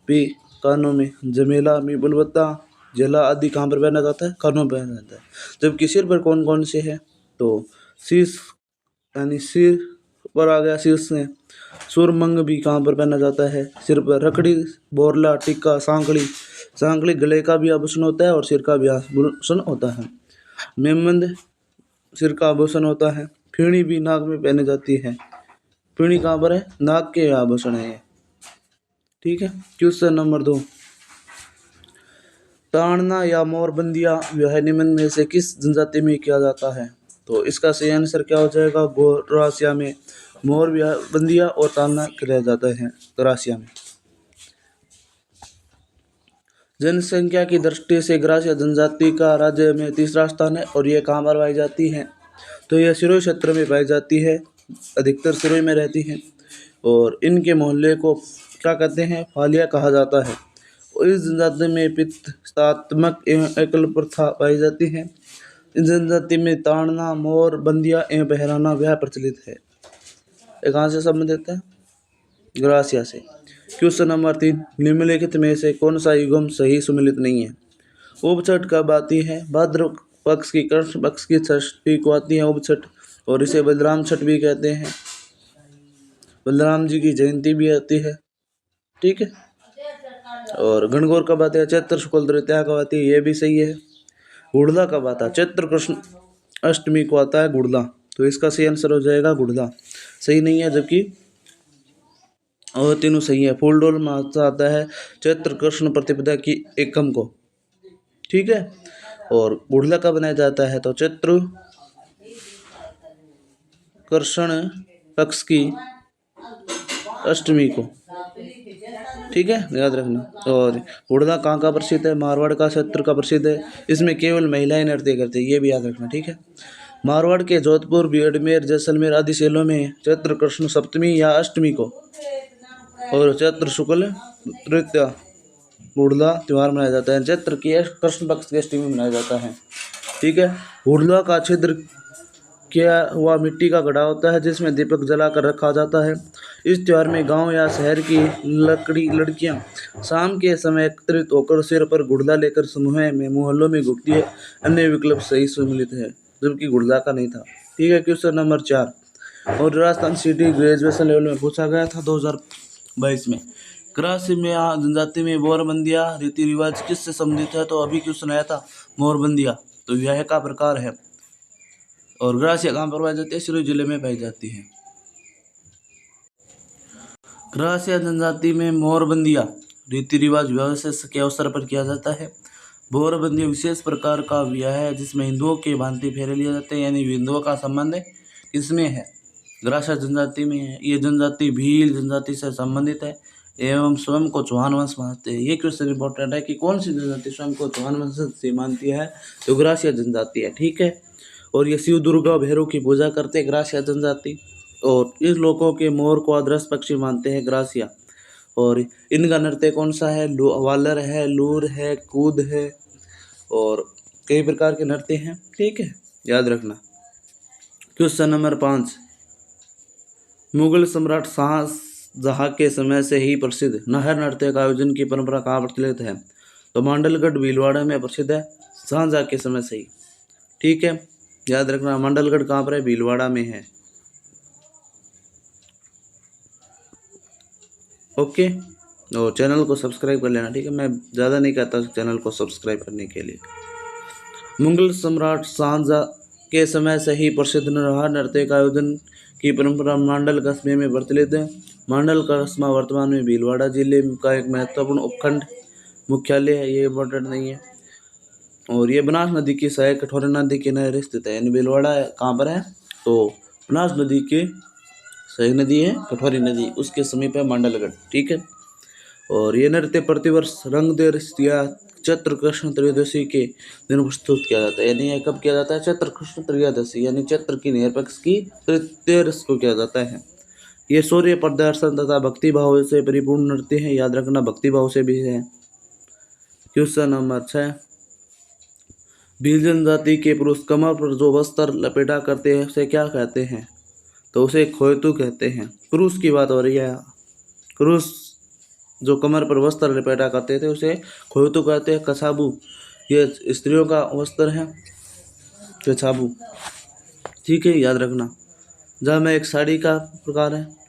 भी कानों में, जमेला में, बुलबत्ता, जेला आदि कहाँ पर पहना जाता है? कानों पर पहना जाता है। जबकि सिर पर कौन कौन से है? तो शीश, यानी सिर पर आ गया शीश में, सुरमंग भी कहाँ पर पहना जाता है? सिर पर। रखड़ी, बोरला, टिक्का, सांकली गले का भी आभूषण होता है और सिर का भी आभूषण होता है। मेमंद सिर का आभूषण होता है। फीणी भी नाक में पहनी जाती है। फीणी कहाँ पर है? नाक के आभूषण है ये। ठीक है। क्वेश्चन नंबर 2, ताड़ना या मोरबंदिया विवाह निम्न में से किस जनजाति में किया जाता है? तो इसका सही आंसर क्या हो जाएगा? गौरासिया में मोर बंदिया और ताड़ना किया जाता है गौरासिया में। जनसंख्या की दृष्टि से गौरासिया जनजाति का राज्य में तीसरा स्थान है और ये कहाँ पर पाई जाती है? तो यह सिरोही क्षेत्र में पाई जाती है, अधिकतर सिरोही में रहती है। और इनके मोहल्ले को क्या कहते हैं? फालिया कहा जाता है। और इस जनजाति में पित्तात्मक एवं एकल प्रथा पाई जाती है। इस जनजाति में ताड़ना, मोर बंदिया एवं पहराना ब्याह प्रचलित है। कहाँ से संबंधित है? गौरासिया से। क्वेश्चन नंबर 3, निम्नलिखित में से कौन सा युग्म सही सम्मिलित नहीं है? उपछठ कब आती है? भाद्र पक्ष की कृष्ण पक्ष की षष्ठी को आती है उपछठ, और इसे बलराम छठ भी कहते हैं। बलराम जी की जयंती भी आती है। ठीक है। और गणगौर कब आती है? चैत्र शुक्ल तृतीया कब आती है? ये भी सही है। गुड़ला कब आता है? चैत्र कृष्ण अष्टमी को आता है गुड़ला। तो इसका सही आंसर हो जाएगा गुड़ला। सही नहीं है, जबकि और तीनों सही है। फूलडोल मास आता है चैत्र कृष्ण प्रतिपदा की एकम को। ठीक है। और गुड़ला कब बनाया जाता है? तो चैत्र कृष्ण पक्ष की अष्टमी को। ठीक है, याद रखना। और गुड़ला कहाँ का प्रसिद्ध है? मारवाड़ का क्षेत्र का प्रसिद्ध है। इसमें केवल महिलाएं नृत्य करती है, ये भी याद रखना। ठीक है। मारवाड़ के जोधपुर, बाड़मेर, जैसलमेर आदि जिलों में चैत्र कृष्ण सप्तमी या अष्टमी को और चैत्र शुक्ल तृतीया गुड़ला त्यौहार मनाया जाता है। चैत्र की कृष्ण पक्ष की अष्टमी मनाया जाता है। ठीक है। गुड़ला का छिद्र किया हुआ मिट्टी का घड़ा होता है जिसमें दीपक जलाकर रखा जाता है। इस त्योहार में गांव या शहर की लड़कियां शाम के समय एकत्रित होकर सिर पर गुड़ला लेकर समूह में मोहल्लों में घूमती है। अन्य विकल्प सही सम्मिलित है, जबकि गुड़ला का नहीं था। ठीक है, क्वेश्चन नंबर 4। और राजस्थान सिटी ग्रेजुएशन लेवल में पूछा गया था 2022 में। ग्रासी में जनजाति में मोरबंदिया रीति रिवाज किससे संबंधित है? तो अभी क्वेश्चन आया था मोरबंदिया, तो यह का प्रकार है। और ग्रासिया कहाँ पर पाई जाती है? सिरोही जिले में पाई जाती है। ग्रासिया जनजाति में मोरबंदिया रीति रिवाज विवाह के अवसर पर किया जाता है। मोरबंदिया विशेष प्रकार का विवाह है जिसमें हिंदुओं के भांति फेरे लिए जाते हैं, यानी हिंदुओं का संबंध इसमें है, ग्रासिया जनजाति में है। ये जनजाति भील जनजाति से संबंधित है एवं स्वयं को चौहान वंश मानते हैं। ये क्वेश्चन इंपॉर्टेंट है कि कौन सी जनजाति स्वयं को चौहान वंश से मानती है? तो ग्रासिया जनजाति है। ठीक है, और ये शिव दुर्गा भैरव की पूजा करते हैं ग्रासिया जनजाति। और इस लोगों के मोर को आदर्श पक्षी मानते हैं ग्रासिया। और इनका नृत्य कौन सा है? वालर है, लूर है, कूद है और कई प्रकार के नृत्य हैं। ठीक है, याद रखना। Question number 5। मुगल सम्राट शाहजहां के समय से ही प्रसिद्ध नाहर नृत्य का आयोजन की परंपरा कहाँ प्रचलित है? तो मांडलगढ़ भीलवाड़ा में प्रसिद्ध है, शाहजहां के समय से ही। ठीक है, याद रखना। मांडलगढ़ कहाँ पर है? भीलवाड़ा में है। ओके, और चैनल को सब्सक्राइब कर लेना। ठीक है, मैं ज़्यादा नहीं कहता चैनल को सब्सक्राइब करने के लिए। मुगल सम्राट शाहजहां के समय से ही प्रसिद्ध नाहर नृत्य का आयोजन की परंपरा मांडल कस्बे में प्रचलित है। मांडल कस्बा वर्तमान में भीलवाड़ा जिले का एक महत्वपूर्ण उपखंड मुख्यालय है। ये इम्पोर्टेंट नहीं है। और ये बनास नदी की सहायक कठोरी नदी के किनारे स्थित है, यानी भीलवाड़ा कहाँ पर है? तो बनास नदी के सहायक नदी है कठोरी नदी, उसके समीप है मांडलगढ़। ठीक है, और ये नृत्य प्रतिवर्ष रंगदेर या चैत्र कृष्ण त्रयोदशी के दिन प्रस्तुत किया जाता है। यानी यह कब किया जाता है? चैत्र कृष्ण त्रयोदशी, यानी चैत्र की नहर पक्ष की तृतीय रस को किया जाता है। ये सूर्य प्रदर्शन तथा भक्ति भाव से परिपूर्ण नृत्य है। याद रखना, भक्ति भाव से भी है। Question number 6। भील जनजाति के पुरुष कमर पर जो वस्त्र लपेटा करते हैं उसे क्या कहते हैं? तो उसे खोयतू कहते हैं। पुरुष की बात हो रही है। पुरुष जो कमर पर वस्त्र लपेटा करते थे उसे खोयतू कहते हैं। कछाबू ये स्त्रियों का वस्त्र है, कछाबू। ठीक है, याद रखना। जामा एक साड़ी का प्रकार है।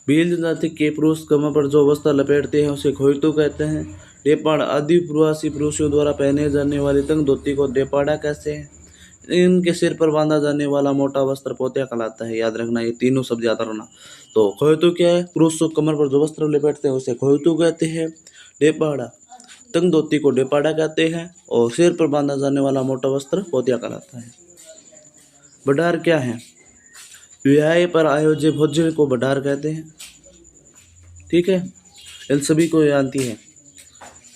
भील जनजाति के पुरुष कमर पर जो वस्त्र लपेटते हैं उसे खोयतू कहते हैं। डेपाड़ा आदि प्रवासी पुरुषों द्वारा पहने जाने वाली तंग धोती को डेपाड़ा कहते हैं। इनके सिर पर बांधा जाने वाला मोटा वस्त्र पोतिया कहलाता है। याद रखना, ये तीनों शब्द याद रखना। तो खोयतू क्या है? पुरुष कमर पर जो वस्त्र लपेटते हैं उसे खोयतू कहते हैं। डेपाड़ा तंग धोती को डेपाड़ा कहते हैं और सिर पर बांधा जाने वाला मोटा वस्त्र पोतिया कहलाता है। बडार क्या है? विवाह पर आयोजित भोजन को बडार कहते हैं। ठीक है, इन सभी को जानती है।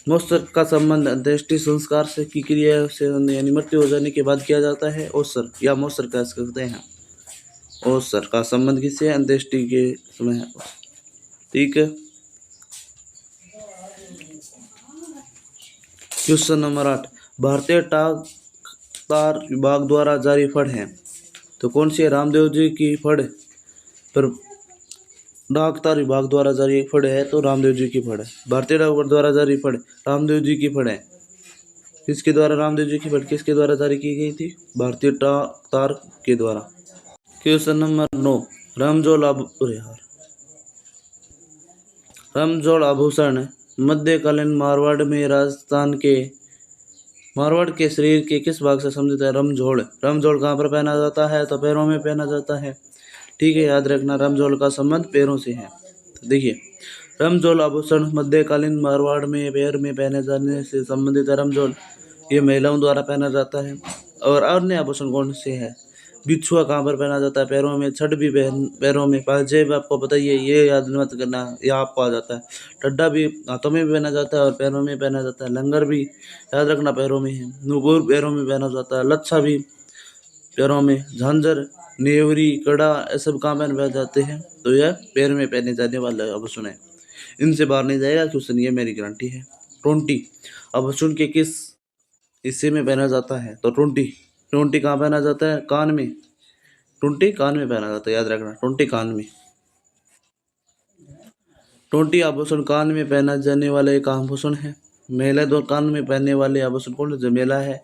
मोत्सर का संबंध अंत्येष्टि संस्कार से की क्रिया से यानी मृत्यु हो जाने के बाद किया जाता है। ओसर या मोत्सर कह सकते हैं। ओसर का संबंध किससे? अंत्येष्टि के समय। ठीक है, क्वेश्चन नंबर 8। भारतीय डाक तार विभाग द्वारा जारी फड़ है, तो कौन सी? रामदेव जी की फड़ पर डाक तार विभाग द्वारा जारी फड़ है, तो रामदेव जी की फड़ है। भारतीय डाक द्वारा जारी फड़ रामदेव जी की फड़ है। किसके द्वारा? रामदेव जी की फड़ किसके द्वारा जारी की गई थी? भारतीय डाक तार के द्वारा। Question number 9। रामजोड़ आभूषण मध्यकालीन मारवाड़ के शरीर के किस भाग से संबंधित है? रमझोल। रमझोल कहाँ पर पहना जाता है? तो पैरों में पहना जाता है। ठीक है, याद रखना, रमझोल का संबंध पैरों से है। तो देखिए, रमझोल आभूषण मध्यकालीन मारवाड़ में पैर में पहने जाने से संबंधित है। रमझोल ये महिलाओं द्वारा पहना जाता है। और अन्य आभूषण कौन से है? बिछुआ कहाँ पर पहना जाता है? पैरों में। छड़ भी पैरों में। पाजेब आपको बताइए, ये याद मत करना, यह आपको आ जाता है। ठड्डा भी हाथों में भी पहना जाता है और पैरों में पहना जाता है। लंगर भी याद रखना पैरों में है। नुपुर पैरों में पहना जाता है। लच्छा भी पैरों में। झांझर, नेवरी, कड़ा ये सब कहाँ पहने जाते हैं? तो यह पैर में पहने जाने वाला आभूषण है। इनसे बाहर नहीं जाएगा क्वेश्चन, ये मेरी गारंटी है। टोंटी आभूषण के किस हिस्से में पहना जाता है? तो टोंटी कहाँ पहना जाता है? कान में। टोंटी कान में पहना जाता है, याद रखना, टोंटी कान में। टोंटी आभूषण कान में पहना जाने वाला एक आभूषण है। महिला दो कान में पहनने वाले आभूषण कौन है? जमेला है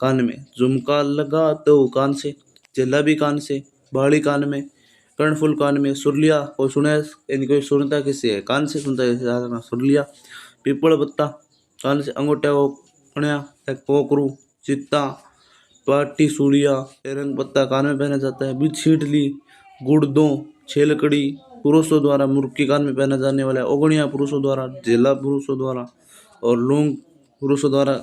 कान में। झुमका लगा तो कान से, जेला भी कान से, बाड़ी कान में, कर्णफूल कान में, सुरलिया को सुने, यानी कोई सुनता किससे है? कान से सुनता है, याद रखना सुरलिया। पीपल पत्ता कान से, अंगूठा को कणिया, कोकरू, चित्ता, पाटी, सूड़िया, रंग पत्ता कान में पहना जाता है। बीच छींटली, गुड़दो, छेलकड़ी पुरुषों द्वारा मुर्की कान में पहना जाने वाला है। ओगणिया पुरुषों द्वारा, जेला पुरुषों द्वारा और लौंग पुरुषों द्वारा।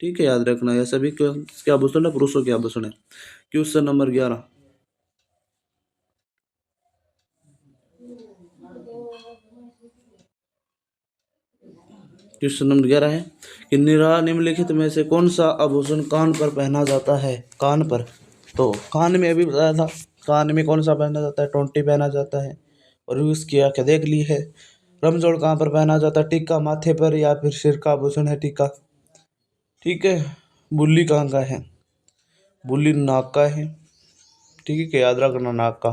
ठीक है, याद रखना यह सभी किसके आभूषण है? पुरुषों के आभूषण है। Question number 11। क्वेश्चन नंबर 11 है कि निम्नलिखित में से कौन सा आभूषण कान पर पहना जाता है? कान पर, तो कान में अभी बताया था, कान में कौन सा पहना जाता है? टोंटी पहना जाता है। और उसकी आंखें देख ली है। रमजोड़ कहाँ पर पहना जाता है? टीका माथे पर या फिर सिर का आभूषण है टीका। ठीक है। बुल्ली कहाँ का है? बुल्ली नाक का है। ठीक है, याद रखना नाक का।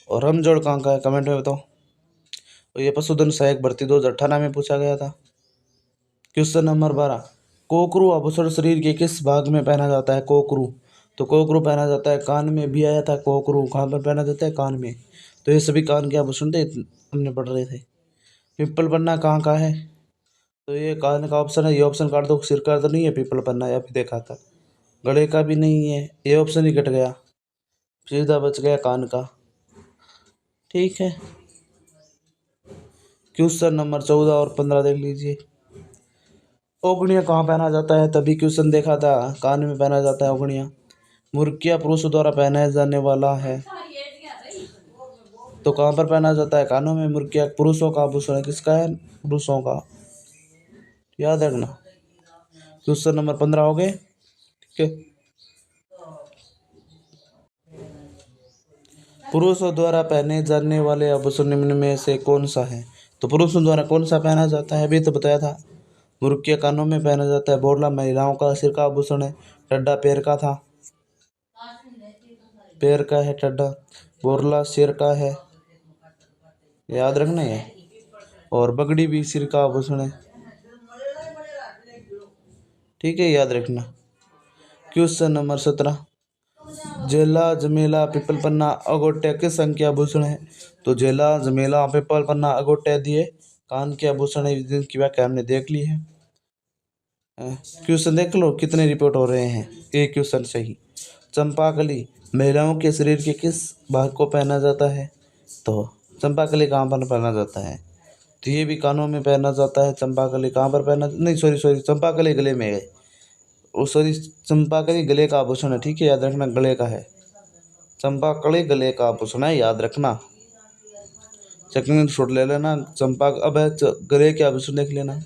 और रमजोड़ कहाँ का है? कमेंट में बताओ। और ये पशुधन सहायक भर्ती 2018 में पूछा गया था। क्वेश्चन नंबर 12, कोकरू आभूषण शरीर के किस भाग में पहना जाता है? कोकरू, तो कोकरू पहना जाता है कान में। भी आया था कोकरू कहाँ पर पहना जाता है? कान में। तो ये सभी कान के आभूषण थे, हमने पढ़ रहे थे। पिपल पन्ना कहाँ का है? तो ये कान का ऑप्शन है, ये ऑप्शन काट दो। सिर का तो नहीं है पिपल पन्ना, या भी देखा था। गले का भी नहीं है, ये ऑप्शन ही कट गया, सीधा बच गया कान का। ठीक है। क्वेश्चन नंबर 14 और 15 देख लीजिए। ओगणिया कहाँ पहना जाता है? तभी क्वेश्चन देखा था, कान में पहना जाता है ओगणिया। मुर्किया पुरुषों द्वारा पहनाया जाने वाला है, तो कहाँ पर पहना जाता है? कानों में। मुर्किया पुरुषों का आभूषण है, किसका है? पुरुषों का, याद रखना। क्वेश्चन नंबर 15 हो गए। ठीक है। पुरुषों द्वारा पहने जाने वाले आभूषण निम्न में से कौन सा है? तो पुरुषों द्वारा कौन सा पहना जाता है? अभी तो बताया था। मुर्किया कानों में पहना जाता है। बोरला महिलाओं का सिर का आभूषण है। टड्डा पैर का था, पैर का है टड्डा। बोरला सिर का है, याद रखना है। और बगड़ी भी सिर का आभूषण है। ठीक है, याद रखना। क्वेश्चन नंबर 17, जेला जमेला पिपल पन्ना अगोटे किस अंग के आभूषण है? तो जेला जमेला पिपल पन्ना अगोटे दिए कान के आभूषण है, जिनकी व्याख्या हमने देख ली है। क्वेश्चन देख लो कितने रिपोर्ट हो रहे हैं। एक क्वेश्चन सही। चंपाकली महिलाओं के शरीर के किस भाग को पहना जाता है? तो चंपाकली कहाँ पर पहना जाता है? तो ये भी कानों में पहना जाता है। चंपाकली कहाँ पर पहना, नहीं सॉरी, चंपाकली गले में है। ओ सॉरी, चंपाकली गले का आभूषण है। ठीक है, याद रखना, गले का है। चंपाकली गले का आभूषण है, याद रखना। सेकंड शॉट ले लेना। गले के आभूषण देख लेना।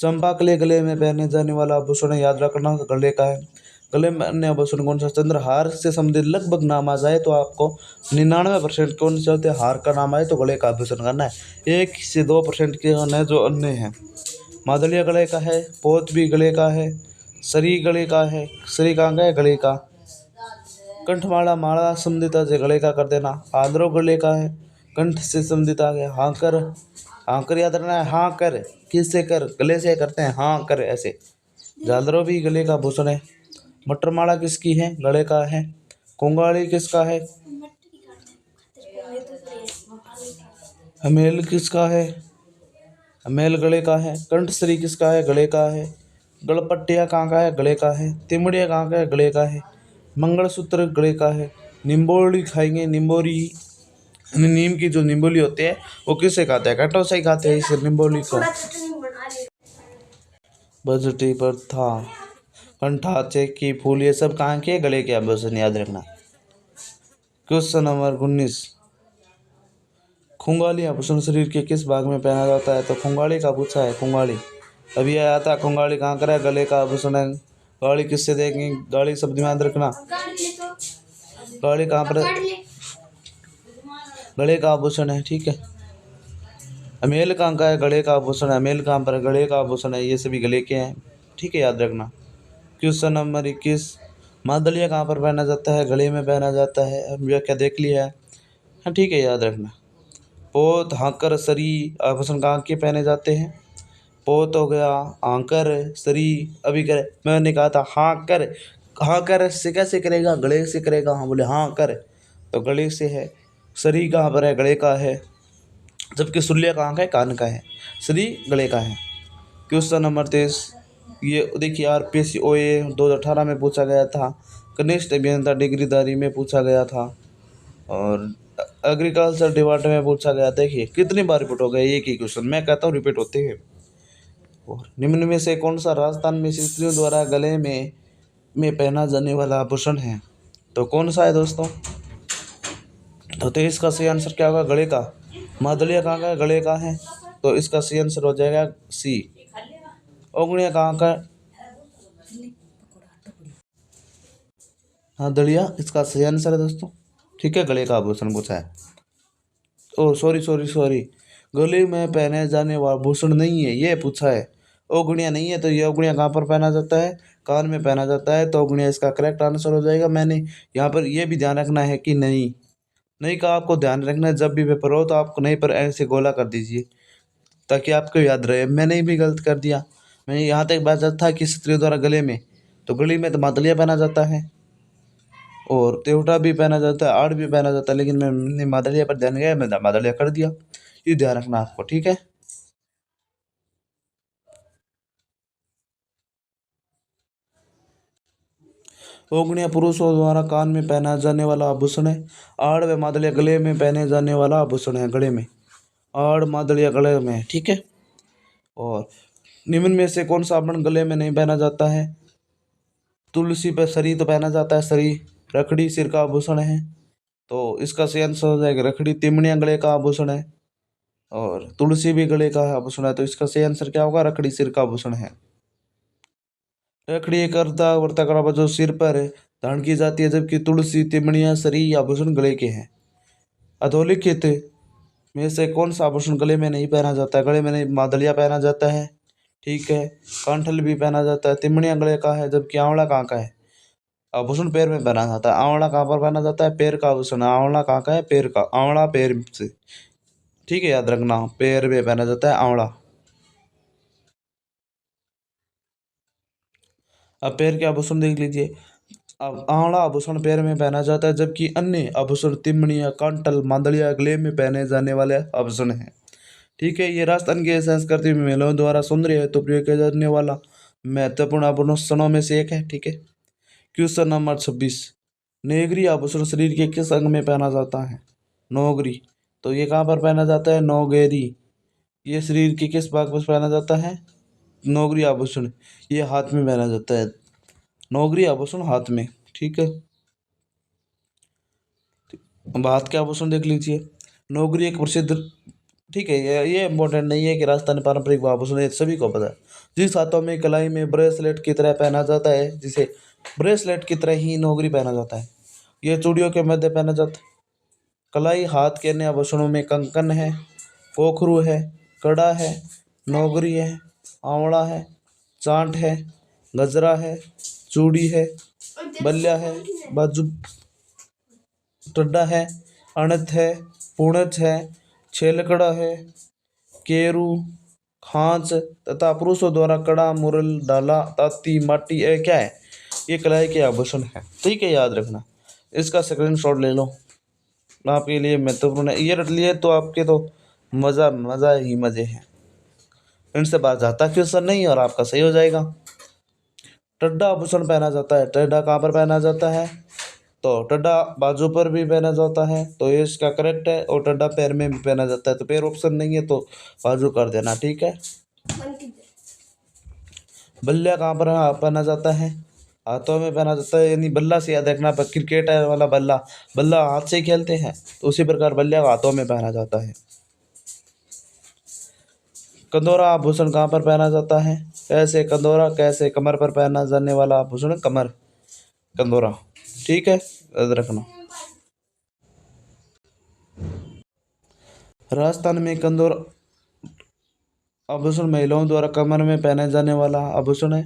चंपाकली गले में पहने जाने वाला आभूषण है, याद रखना, गले का है। गले में अन्य आभूषण कौन सा? चंद्रहार से संबंधित लगभग नाम आ जाए तो आपको 99% कौन से होते हैं? हार का नाम आए तो गले का आभूषण करना है। 1 से 2% के हैं जो अन्य हैं। मादलिया गले का है, पोत भी गले का है, सरी गले का है। सरी कहाँ का है? गले का। कंठमाला माला संबंधित से गले का कर देना। आंद्रो गले का है, कंठ से संबंधित आ गया। हांकर, हांकर याद रखना है। हाँ कर, किससे कर? गले से करते हैं, हाँ कर ऐसे। झालरों भी गले का आभूषण है। मटरमाला किसकी है? गले का है। कुंगाली किसका है? हमेल किसका है? हमेल गले का है। कंठश्री किसका है? गले का है। गलपट्टिया कहाँ का है? गले का है। तिमड़िया कहाँ का है? गले का है। मंगलसूत्र गले का है। निम्बोली खाएंगे, निम्बोरी, नीम की जो निम्बोली होती है वो किससे खाते हैं? कटो से ही खाते हैं इस निम्बोली को। बजटी पर था, कंठा, चेकी, फूल, ये सब कहाँ के? गले के आभूषण, याद रखना। क्वेश्चन नंबर 19, खुंगाली आभूषण शरीर के किस भाग में पहना जाता है? तो खुंगाली का पूछा है। खुंगाली अभी आया था। खुंगाली कहाँ कर है? गले का आभूषण है। गाड़ी किससे देंगे? गाड़ी शब्द में याद रखना। गाड़ी कहाँ पर? गले का आभूषण है। ठीक है। अमेल कहाँ का है? गले का आभूषण है। अमेल कहाँ पर? गले का आभूषण है। ये सभी गले के हैं। ठीक है, याद रखना। क्वेश्चन नंबर 21, मादलिया कहाँ पर पहना जाता है? गले में पहना जाता है। हम यह क्या देख लिया है। हाँ ठीक है, याद रखना। पोत, हाकर, सरी आभूषण कहाँ के पहने जाते हैं? पोत हो गया, आंकर, सरी। अभी करे मैंने कहा था हाँ कर, हाँ कर से कैसे करेगा? गले से करेगा। हाँ बोले हाँ कर, तो गले से है। सरी कहाँ पर है? गले का है। जबकि सुल्य कहाँ का है? कान का है। सरी गले का है। क्वेश्चन नंबर 23, ये देखिए आरपीएससी ओए 2018 में पूछा गया था। कनिष्ठ अभियंता डिग्रीधारी में पूछा गया था। और एग्रीकल्चर डिपार्टमेंट में पूछा गया। देखिए कितनी बार रिपीट हो गया एक ही क्वेश्चन, मैं कहता हूँ रिपीट होते हैं। और निम्न में से कौन सा राजस्थान में स्त्रियों द्वारा गले में पहना जाने वाला आभूषण है? तो कौन सा है दोस्तों? तो इसका सही आंसर क्या होगा? गले का। मादलिया कहाँ का है? गले का है। तो इसका सही आंसर हो जाएगा सी। ओगणिया कहाँ का? हाँ दलिया इसका सही आंसर है दोस्तों। ठीक है, गले का आभूषण पूछा है। ओ सॉरी सॉरी सॉरी, गले में पहने जाने वाला आभूषण नहीं है, ये पूछा है। ओगणिया नहीं है, तो ये ओगणिया कहाँ पर पहना जाता है? कान में पहना जाता है। तो ओगणिया इसका करेक्ट आंसर हो जाएगा। मैंने यहाँ पर ये भी ध्यान रखना है कि नहीं नहीं का आपको ध्यान रखना है, जब भी पेपर हो तो आपको नहीं पर ऐसे गोला कर दीजिए ताकि आपको याद रहे। मैंने भी गलत कर दिया। मैं यहाँ तक बात था कि स्त्रियों द्वारा गले में, तो गले में तो मादलिया पहना जाता है और तेवटा भी पहना जाता है, आड़ भी पहना जाता है, लेकिन मैंने मादलिया पर ध्यान गया, मैंने मादलिया कर दिया। ये ध्यान रखना आपको, ठीक है। ओगणिया पुरुषों द्वारा कान में पहना जाने वाला आभूषण है। आड़ व मादलिया गले में पहने जाने वाला आभूषण है। गले में आड़, मादलिया गले में, ठीक है। और निम्न में से कौन सा आभूषण गले में नहीं पहना जाता है? तुलसी पर सरी तो पहना जाता है, सरी। रखड़ी सिर का आभूषण है, तो इसका सही आंसर हो जाएगा रखड़ी। तिमड़िया गले का आभूषण है और तुलसी भी गले का आभूषण है, तो इसका सही आंसर क्या होगा? रखड़ी सिर का आभूषण है। रखड़ी एक अर्धा वर्ताकार जो सिर पर धारण की जाती है, जबकि तुलसी, तिमड़िया, सरी आभूषण गले के हैं। अधोलिखित में से कौन सा आभूषण गले में नहीं पहना जाता है? गले में नहीं, मादलिया पहना जाता है, ठीक है। कांठल भी पहना जाता है। तिमड़िया गले का है, जबकि आंवला कहाँ का है? आभूषण पैर में पहना जाता है। आंवला कहाँ पर पहना जाता है? पैर का आभूषण। आंवला कहाँ का है? पैर का। आंवला पैर से, ठीक है, याद रखना, पैर में पहना जाता है आंवला। अब पैर के आभूषण देख लीजिए। अब आंवला आभूषण पैर में पहना जाता है, जबकि अन्य आभूषण तिमड़िया, कांटल, मादलिया गले में पहने जाने वाले आभूषण हैं, ठीक है। ये राजस्थान की संस्कृति में महिलाओं द्वारा सौंदर्य हेतु प्रयोग किया जाने वाला महत्वपूर्ण आभूषणों में से एक है, ठीक है। क्वेश्चन नंबर 26, नेगरी आभूषण शरीर के किस अंग में पहना जाता है? नौगरी, तो ये कहाँ पर पहना जाता है? नौगेरी। ये शरीर के किस भाग पर पहना जाता है? नौगरी आभूषण, ये हाथ में पहना जाता है। नौगरी आभूषण हाथ में, ठीक है। अब हाथ के आभूषण देख लीजिए। नौगरी एक प्रसिद्ध, ठीक है, ये इम्पोर्टेंट नहीं है कि राजस्थानी पारंपरिक आभूषण है, सभी को पता है। जिस हाथों में कलाई में ब्रेसलेट की तरह पहना जाता है, जिसे ब्रेसलेट की तरह ही नौगरी पहना जाता है। यह चूड़ियों के मध्य पहना जाता है। कलाई हाथ के अन्य आभूषणों में कंकन है, पोखरू है, कड़ा है, नौगरी है, आंवला है, चांट है, गजरा है, चूड़ी है, बल्ला है, बाजू टड्डा है, अणत है, पूणच है, छेलकड़ा है, केरू, खांच तथा पुरुषों द्वारा कड़ा, मुरल, डाला, ताती, माटी, क्या है? ये कलाई के आभूषण है, ठीक है, याद रखना। इसका स्क्रीनशॉट ले लो, आपके लिए महत्वपूर्ण है। ये रट लिए तो आपके तो मज़ा मज़ा ही मज़े हैं। इनसे बात जाता क्वेश्चन नहीं और आपका सही हो जाएगा। टड्डा आभूषण पहना जाता है। टड्डा कहाँ पर पहना जाता है? तो टड्डा बाजू पर भी पहना जाता है, तो ये इसका करेक्ट है। और टड्डा पैर में भी पहना जाता है, तो पैर ऑप्शन नहीं है, तो बाजू कर देना, ठीक है। बल्ला कहाँ पर पहना जाता है? हाथों में पहना जाता है, यानी बल्ला से याद रखना, पर क्रिकेट वाला बल्ला, बल्ला हाथ से ही खेलते हैं, तो उसी प्रकार बल्ला हाथों में पहना जाता है। कंदोरा आभूषण कहाँ पर पहना जाता है? कैसे कंदोरा, कैसे कमर पर पहना जाने वाला आभूषण कमर, कंदोरा, ठीक है, याद रखना। राजस्थान में कंदोरा आभूषण महिलाओं द्वारा कमर में पहने जाने वाला आभूषण है।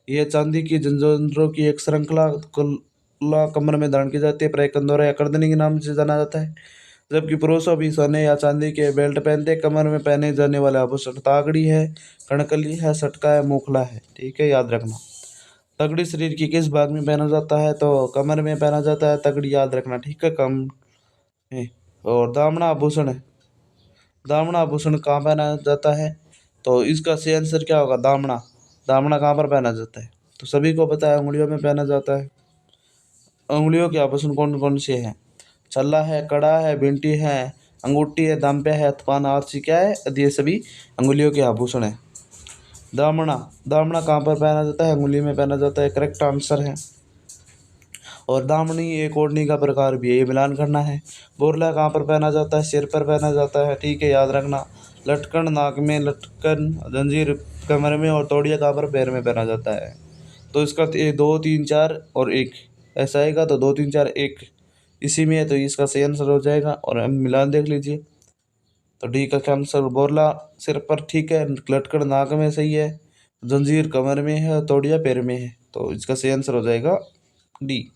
यह चांदी की झंझरों की एक श्रृंखला कमर में धारण की जाती है, प्राय कंदोरा या करदनी के नाम से जाना जाता है। जबकि पुरुषों भी सोने या चांदी के बेल्ट पहनते हैं। कमर में पहने जाने वाले आभूषण तागड़ी है, कणकली है, सटका है, मूखला है। ठीक है, याद रखना। तगड़ी शरीर की किस भाग में पहना जाता है? तो कमर में पहना जाता है तगड़ी, याद रखना। ठीक है, कम है। और दामना आभूषण है, दामना आभूषण कहाँ पहना जाता है? तो इसका सही आंसर क्या होगा? दामना। दामना कहाँ पर पहना जाता है? तो सभी को पता है, उंगलियों में पहना जाता है। उंगलियों के आभूषण कौन कौन से हैं? छल्ला है, कड़ा है, बिंटी है, अंगूठी है, दांपे है, थपान, आरसी क्या है? ये सभी अंगुलियों के आभूषण है। दामना, दामना कहाँ पर पहना जाता है? अंगुली में पहना जाता है, करेक्ट आंसर है। और दामनी एक ओढ़नी का प्रकार भी है, ये मिलान करना है। बोरला कहाँ पर पहना जाता है? सिर पर पहना जाता है। ठीक है, याद रखना। लटकन नाक में, लटकन जंजीर कमर में, और तौड़िया कहाँ पर? पैर में पहना जाता है। तो इसका ये 2 3 4 और 1 ऐसा आएगा। तो 2 3 4 1 इसी में है, तो इसका सही आंसर हो जाएगा। और हम मिलान देख लीजिए। तो डी का क्या आंसर? बोरला सिर पर, ठीक है। लटकन नाक में सही है, जंजीर कमर में है, तौड़िया पैर में है। तो इसका सही आंसर हो जाएगा डी।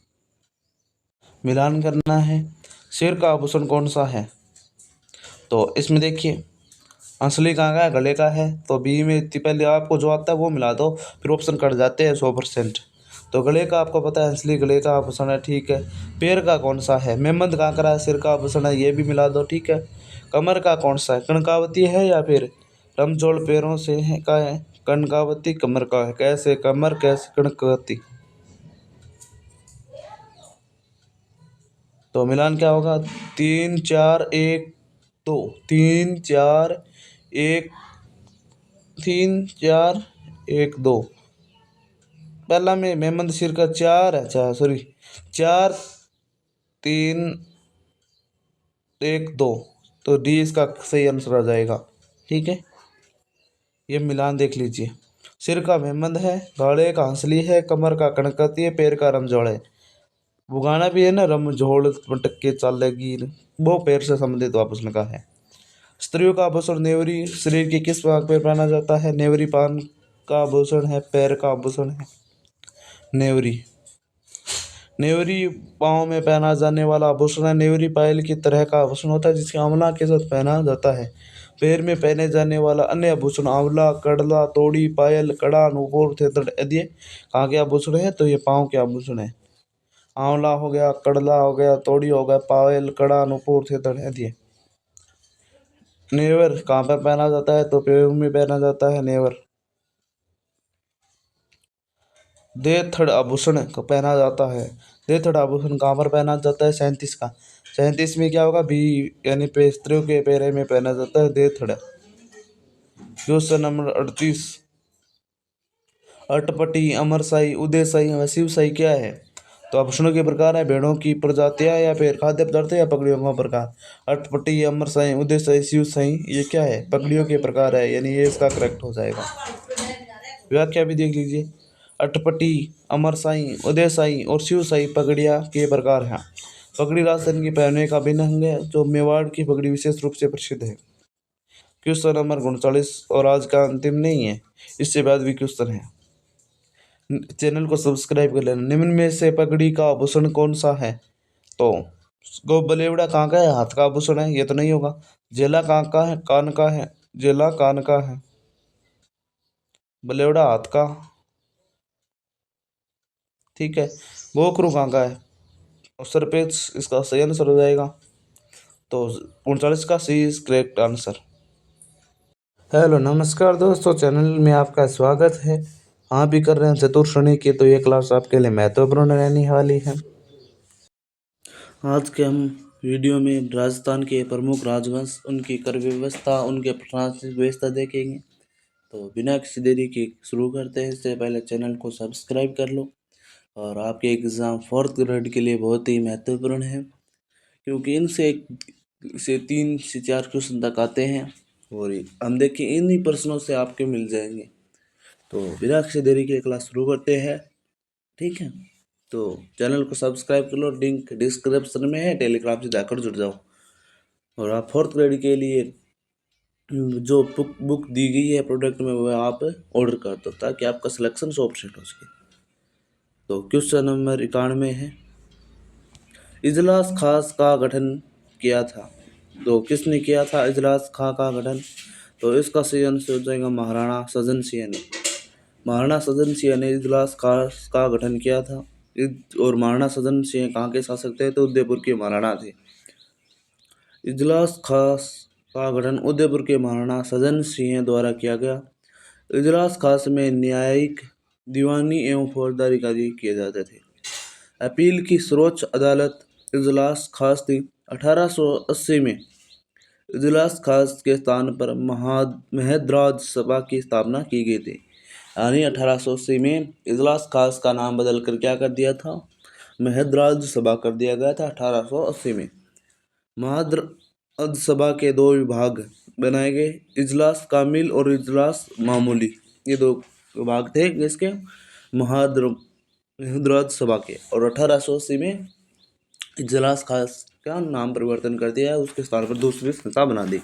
मिलान करना है। सिर का आभूषण कौन सा है? तो इसमें देखिए, असली कहाँ का है? गले का है। तो बी में इतनी पहले आपको जो आता है वो मिला दो, फिर ऑप्शन कट जाते हैं 100%। तो गले का आपको पता है, असली गले का आभूषण है। ठीक है। पैर का कौन सा है? मेहमद कहाँ का है? सिर का आभूषण है, ये भी मिला दो। ठीक है। कमर का कौन सा है? कनकावती है या फिर रमजोड़ पैरों से है का है? कनकावती कमर का है। कैसे कमर, कैसे कनकावती? तो मिलान क्या होगा? 3 4 1 2, 3 4 1, 3 4 1 2। पहला में मेहमद सिर का 4 है, अच्छा सॉरी, 4 3 1 2। तो डी इसका सही आंसर आ जाएगा। ठीक है, ये मिलान देख लीजिए। सिर का मेहमद है, गाड़े का हंसली है, कमर का कनकती है, पैर का रमजोड़ है। वो गाना भी है ना, रमझोड़ मटक के चालेगी, वो पैर से संबंधित आभूषण का है। स्त्रियों का आभूषण नेवरी शरीर के किस भाग पर पहना जाता है? नेवरी पान का आभूषण है, पैर का आभूषण है नेवरी। नेवरी पाँव में पहना जाने वाला आभूषण है। नेवरी पायल की तरह का आभूषण होता है जिसे आंवला के साथ पहना जाता है। पैर में पहने जाने वाला अन्य आभूषण आंवला, कड़ला, तोड़ी, पायल, कड़ा, नूपुर, थेथड़ आदि कहाँ के आभूषण है? तो ये पाँव के आभूषण है। आंवला हो गया, कड़ला हो गया, तोड़ी हो गया, पायल, कड़ा, नूपुर, थेथड़ आदि। नेवर कहाँ पर पहना जाता है? तो पैर में पहना जाता है नेवर। देथड़ आभूषण को पहना जाता है। देथड़ आभूषण कहाँ पर पहना जाता है? 37 का। 37 में क्या होगा? बी, यानी स्त्रियों के पैर में पहना जाता है देथड़। Question number 38। अटपटी, अमरसाई, उदयसाई व शिवसाई क्या है? तो आभूषणों के प्रकार है, भेड़ों की प्रजातियां या फिर खाद्य पदार्थ या पगड़ियों का प्रकार। अटपटी, अमरसाई, उदयसाई, शिवसाई ये क्या है? पगड़ियों के प्रकार है, यानी ये इसका करेक्ट हो जाएगा। व्याख्या भी देख लीजिए। अटपटी, अमरसाई, उदयसाई और शिवसाई पगड़िया के प्रकार हैं। पगड़ी राजस्थान की पहनने का भिन्न अंग है, जो मेवाड़ की पगड़ी विशेष रूप से प्रसिद्ध है। क्वेश्चन नंबर 39 और आज का अंतिम नहीं है, इससे बाद भी क्वेश्चन है। चैनल को सब्सक्राइब कर लेना। निम्न में से पगड़ी का आभूषण कौन सा है? तो बलेवड़ा कहाँ का है? हाथ का आभूषण है, ये तो नहीं होगा। जेला कहाँ का है? कान का है। जेला कान का है, बलेवड़ा हाथ का। ठीक है। गोखरू कहाँ का है? और सरपेच इसका सही आंसर हो जाएगा। तो 39 का सी इज करेक्ट आंसर। हेलो नमस्कार दोस्तों, चैनल में आपका स्वागत है। हाँ भी कर रहे हैं चतुर्थ श्रेणी की, तो ये क्लास आपके लिए महत्वपूर्ण रहने वाली है। आज के हम वीडियो में राजस्थान के प्रमुख राजवंश, उनकी कर व्यवस्था, उनके प्रशासनिक व्यवस्था देखेंगे। तो बिना किसी देरी के शुरू करते हैं। इससे पहले चैनल को सब्सक्राइब कर लो। और आपके एग्ज़ाम 4th ग्रेड के लिए बहुत ही महत्वपूर्ण है, क्योंकि इनसे से 3 से 4 क्वेश्चन तक आते हैं। और हम देखिए इन्हीं प्रश्नों से आपके मिल जाएंगे। तो बिना किसी देरी के क्लास शुरू करते हैं। ठीक है, तो चैनल को सब्सक्राइब कर लो, लिंक डिस्क्रिप्शन में है, टेलीग्राम से जाकर जुड़ जाओ। और आप 4th ग्रेड के लिए जो बुक दी गई है प्रोडक्ट में वो आप ऑर्डर कर दो ताकि आपका सिलेक्शन 100% हो सके। तो क्वेश्चन नंबर 91 है, इजलास खास का गठन किया था। तो किसने किया था इजलास खास का गठन? तो इसका सही आंसर हो जाएगा महाराणा सजन सिंह ने। महाराणा सजन सिंह ने इजलास खास का गठन किया था। और महाराणा सजन सिंह कहाँ के शासक थे? तो उदयपुर के महाराणा थे। इजलास खास का गठन उदयपुर के महाराणा सजन सिंह द्वारा किया गया। इजलास खास में न्यायिक, दीवानी एवं फौजदारी कार्य किए जाते थे। अपील की सर्वोच्च अदालत इजलास खास थी। 1880 में इजलास खास के स्थान पर महदराज सभा की स्थापना की गई थी। यानी 1880 में इजलास खास का नाम बदल कर क्या कर दिया था? महदराज सभा कर दिया गया था 1880 में। महदराज सभा के दो विभाग बनाए गए, इजलास कामिल और इजलास मामूली। ये दो विभाग थे किसके? महदराज सभा के। और 1880 में इजलास खास का नाम परिवर्तन कर दिया है, उसके स्थान पर दूसरी संस्था बना दी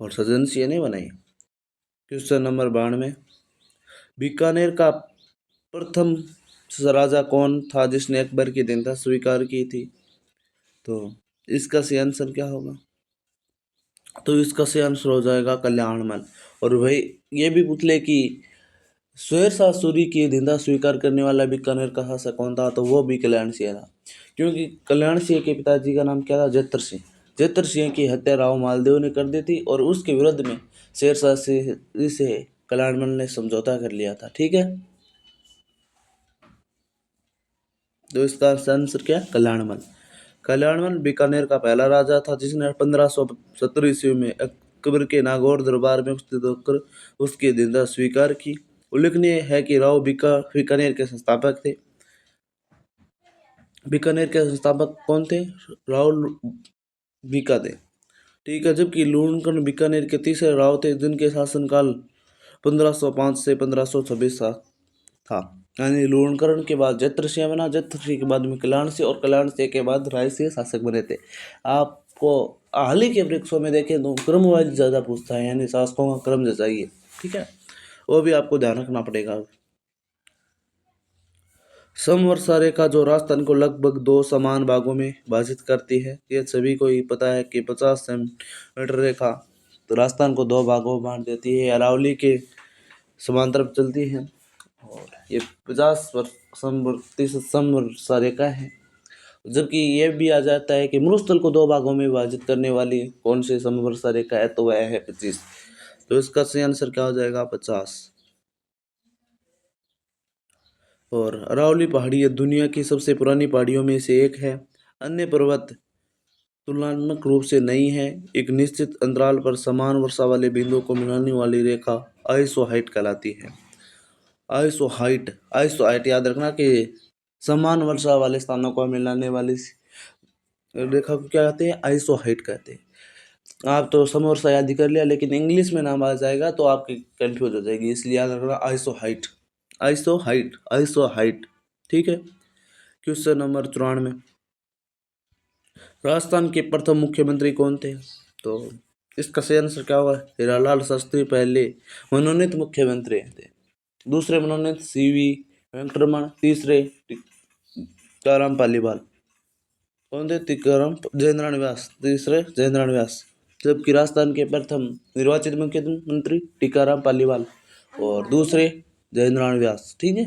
और सजन सिंह ने बनाई। क्वेश्चन नंबर 92, बीकानेर का प्रथम राजा कौन था जिसने अकबर की दीनता स्वीकार की थी? तो इसका सही आंसर क्या होगा? तो इसका सही आंसर हो जाएगा कल्याणमल। और भाई ये भी पूछ ले कि शेर शाह सूरी की दीनता स्वीकार करने वाला बीकानेर का शासक कौन था? तो वो भी कल्याण सिंह था, क्योंकि कल्याण सिंह के पिताजी का नाम क्या था? जैतर सिंह। जैतर सिंह की हत्या राव मालदेव ने कर दी थी और उसके विरुद्ध में शेर शाह से कल्याणमल ने समझौता कर लिया था। ठीक है, तो इसका आंसर क्या? कल्याणमल। कल्याणमल बीकानेर का पहला राजा था जिसने 1570 ईस्वी में अकबर के नागौर दरबार में उपस्थित होकर उसकी दीनता स्वीकार की। उल्लेखनीय है कि राव बीकानेर के संस्थापक थे। बीकानेर के संस्थापक कौन थे? राव बीका थे। ठीक है, जबकि लूणकरण बीकानेर के तीसरे राव थे जिनके शासनकाल 1505 से 1526 था। यानी लूणकरण के बाद जत्र सिंह बना, जत्र सिंह के बाद में कल्याण सिंह और कल्याण सिंह के बाद राय सिंह शासक बने थे। आपको हाल ही के वृक्षों में देखें तो क्रम वाइज ज़्यादा पूछता है, यानी शासकों का क्रम जैसा ही है। ठीक है, वो भी आपको ध्यान रखना पड़ेगा। समवर्षा रेखा जो राजस्थान को लगभग दो समान भागों में विभाजित करती है, ये सभी को ही पता है कि 50 सेंटीमीटर रेखा तो राजस्थान को दो भागों में बांट देती है, अरावली के समांतर चलती है और ये 50% समवर्षा रेखा है। जबकि ये भी आ जाता है कि मरुस्थल को दो भागों में विभाजित करने वाली कौन सी समवर्षा रेखा है? तो वह है 25। तो इसका सही आंसर क्या हो जाएगा? 50। और अरावली पहाड़ी दुनिया की सबसे पुरानी पहाड़ियों में से एक है। अन्य पर्वत तुलनात्मक रूप से नई है। एक निश्चित अंतराल पर समान वर्षा वाले बिंदुओं को मिलाने वाली रेखा आइसोहाइट कहलाती है। आइसोहाइट याद रखना कि समान वर्षा वाले स्थानों को मिलाने वाली रेखा को क्या कहते हैं? आइसोहाइट कहते हैं। आप तो समवर्षा याद ही कर लिया, लेकिन इंग्लिश में नाम आ जाएगा तो आपकी कंफ्यूज हो जाएगी, इसलिए याद रखना आइसोहाइट। Isohyet, isohyet. ठीक है, क्वेश्चन नंबर 94, राजस्थान के प्रथम मुख्यमंत्री कौन थे? तो इसका सही आंसर क्या होगा? हीरालाल शास्त्री पहले मनोनीत मुख्यमंत्री थे। दूसरे मनोनीत CV वेंकटरमण, तीसरे टीकाराम पालीवाल। कौन थे? टीकाराम जयेंद्र व्यास, तीसरे जयेंद्र व्यास। जबकि राजस्थान के प्रथम निर्वाचित मुख्यमंत्री टीकाराम पालीवाल और दूसरे जयेंद्र व्यास। ठीक है,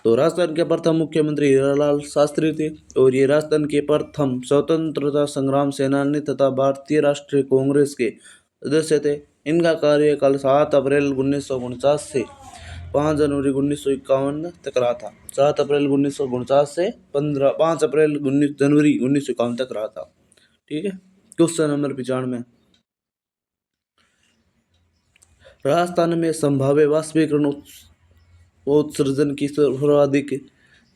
तो राजस्थान के प्रथम मुख्यमंत्री हीरालाल शास्त्री थे और ये राजस्थान के प्रथम स्वतंत्रता संग्राम सेनानी तथा भारतीय राष्ट्रीय कांग्रेस के सदस्य थे। इनका कार्यकाल 7 अप्रैल 1949 से 5 जनवरी 1951 तक रहा था। 7 अप्रैल 1949 से 5 अप्रैल जनवरी 1951 तक रहा था। ठीक है, क्वेश्चन नंबर 95, राजस्थान में संभाव्य वाष्पीकरण उत्सर्जन की सर्वाधिक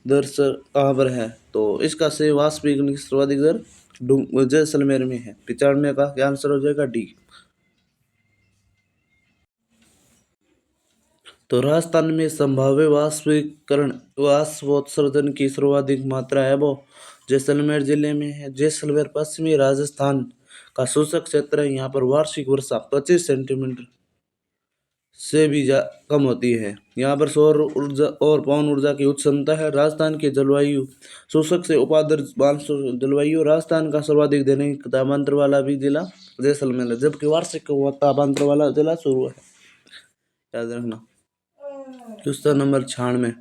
दर कहाँ पर है? तो इसका से वाष्पीकरण की सर्वाधिक दर जैसलमेर में है। 95 का क्या आंसर हो जाएगा? डी। तो राजस्थान में संभाव्य वाष्पोत्सर्जन की सर्वाधिक मात्रा है वो जैसलमेर जिले में है। जैसलमेर पश्चिमी राजस्थान का शुष्क क्षेत्र है। यहाँ पर वार्षिक वर्षा 25 सेंटीमीटर से भी कम होती है। यहाँ पर सौर ऊर्जा और पवन ऊर्जा की उच्च क्षमता है। राजस्थान की जलवायु शुष्क से उपाद्र मानसून जलवायु। राजस्थान का सर्वाधिक दैनिक तापांतर वाला भी जिला जैसलमेर है, जबकि वार्षिक तापांतर वाला जिला चूरू है। याद रखना। क्वेश्चन नंबर 96,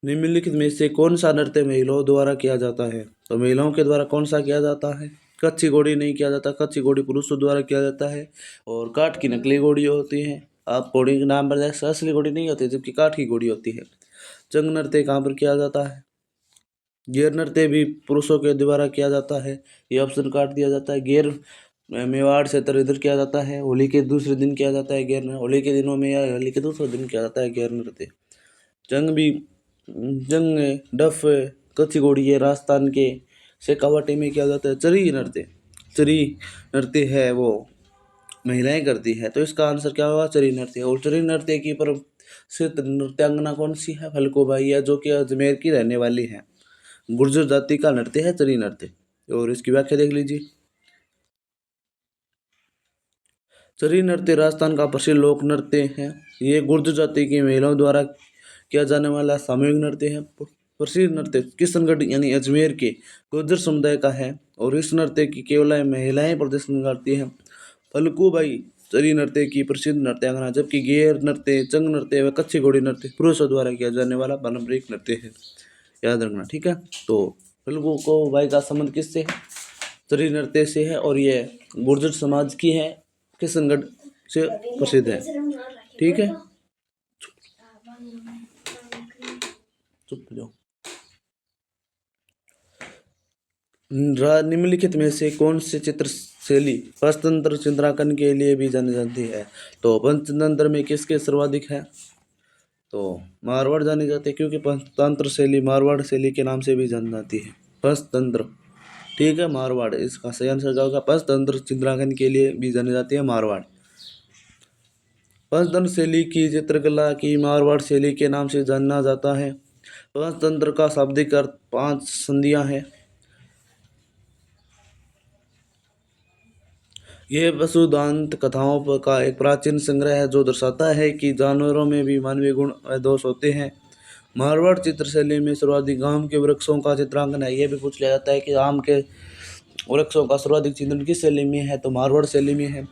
निम्नलिखित में से कौन सा नृत्य महिलाओं द्वारा किया जाता है? तो महिलाओं के द्वारा कौन सा किया जाता है? कच्ची घोड़ी नहीं किया जाता, कच्ची घोड़ी पुरुषों द्वारा किया जाता है। और काठ की नकली घोड़ी होती है। आप घोड़ी के नाम पर जैसे असली घोड़ी नहीं होती, जबकि काठ की घोड़ी होती है। जंग नृत्य कहाँ पर किया जाता है? गेर नृत्य भी पुरुषों के द्वारा किया जाता है। ये ऑप्शन काट दिया जाता है। गेर मेवाड़ क्षेत्र इधर किया जाता है। होली के दूसरे दिन किया जाता है गेर नृत्य। होली के दिनों में या होली के दूसरे दिन किया जाता है गेर नृत्य। जंग डफ कच्ची घोड़ी है राजस्थान के शेखावाटी में किया जाता है। चरी नृत्य है वो महिलाएं करती है, तो इसका आंसर क्या होगा? चरी नृत्य। और चरी नृत्य की प्रसिद्ध नृत्यांगना कौन सी है? फलकूबाई है, जो कि अजमेर की रहने वाली है। गुर्जर जाति का नृत्य है चरी नृत्य। और इसकी व्याख्या देख लीजिए। चरी नृत्य राजस्थान का प्रसिद्ध लोक नृत्य है। ये गुर्जर जाति की महिलाओं द्वारा किया जाने वाला सामूहिक नृत्य है। प्रसिद्ध नृत्य किशनगढ़ यानी अजमेर के गुर्जर समुदाय का है। और इस नृत्य की केवल महिलाएं प्रदर्शन करती हैं। फलकूबाई चरी नृत्य की प्रसिद्ध नृत्यांगना, जबकि गेर नृत्य, चंग नृत्य व कच्ची घोड़ी नृत्य पुरुषों द्वारा किया जाने वाला पारंपरिक नृत्य है। याद रखना, ठीक है। तो फलकूबाई का संबंध किससे है? चरी नृत्य से है। और ये गुर्जर समाज की है, किशनगढ़ से प्रसिद्ध है, ठीक है। चुप जाओ। निम्नलिखित में से कौन सी चित्र शैली पंचतंत्र चित्रांकन के लिए भी जानी जाती है? तो पंचतंत्र में किसके सर्वाधिक है? तो मारवाड़ जानी जाती है, क्योंकि पंचतंत्र शैली मारवाड़ शैली के नाम से भी जानी जाती है। पंचतंत्र, ठीक है, मारवाड़ इसका सही आंसर क्या होगा? पंचतंत्र चित्रांकन के लिए भी जानी जाती है मारवाड़। पंचतंत्र शैली की चित्रकला की मारवाड़ शैली के नाम से जाना जाता है। पंचतंत्र का शाब्दिक अर्थ 5 संधियां हैं। यह वसुदांत कथाओं का एक प्राचीन संग्रह है, जो दर्शाता है कि जानवरों में भी मानवीय गुण व दोष होते हैं। मारवाड़ चित्रशैली में सर्वाधिक आम के वृक्षों का चित्रांकन है। यह भी पूछ लिया जाता है कि आम के वृक्षों का सर्वाधिक चित्रण किस शैली में है? तो मारवाड़ शैली में है।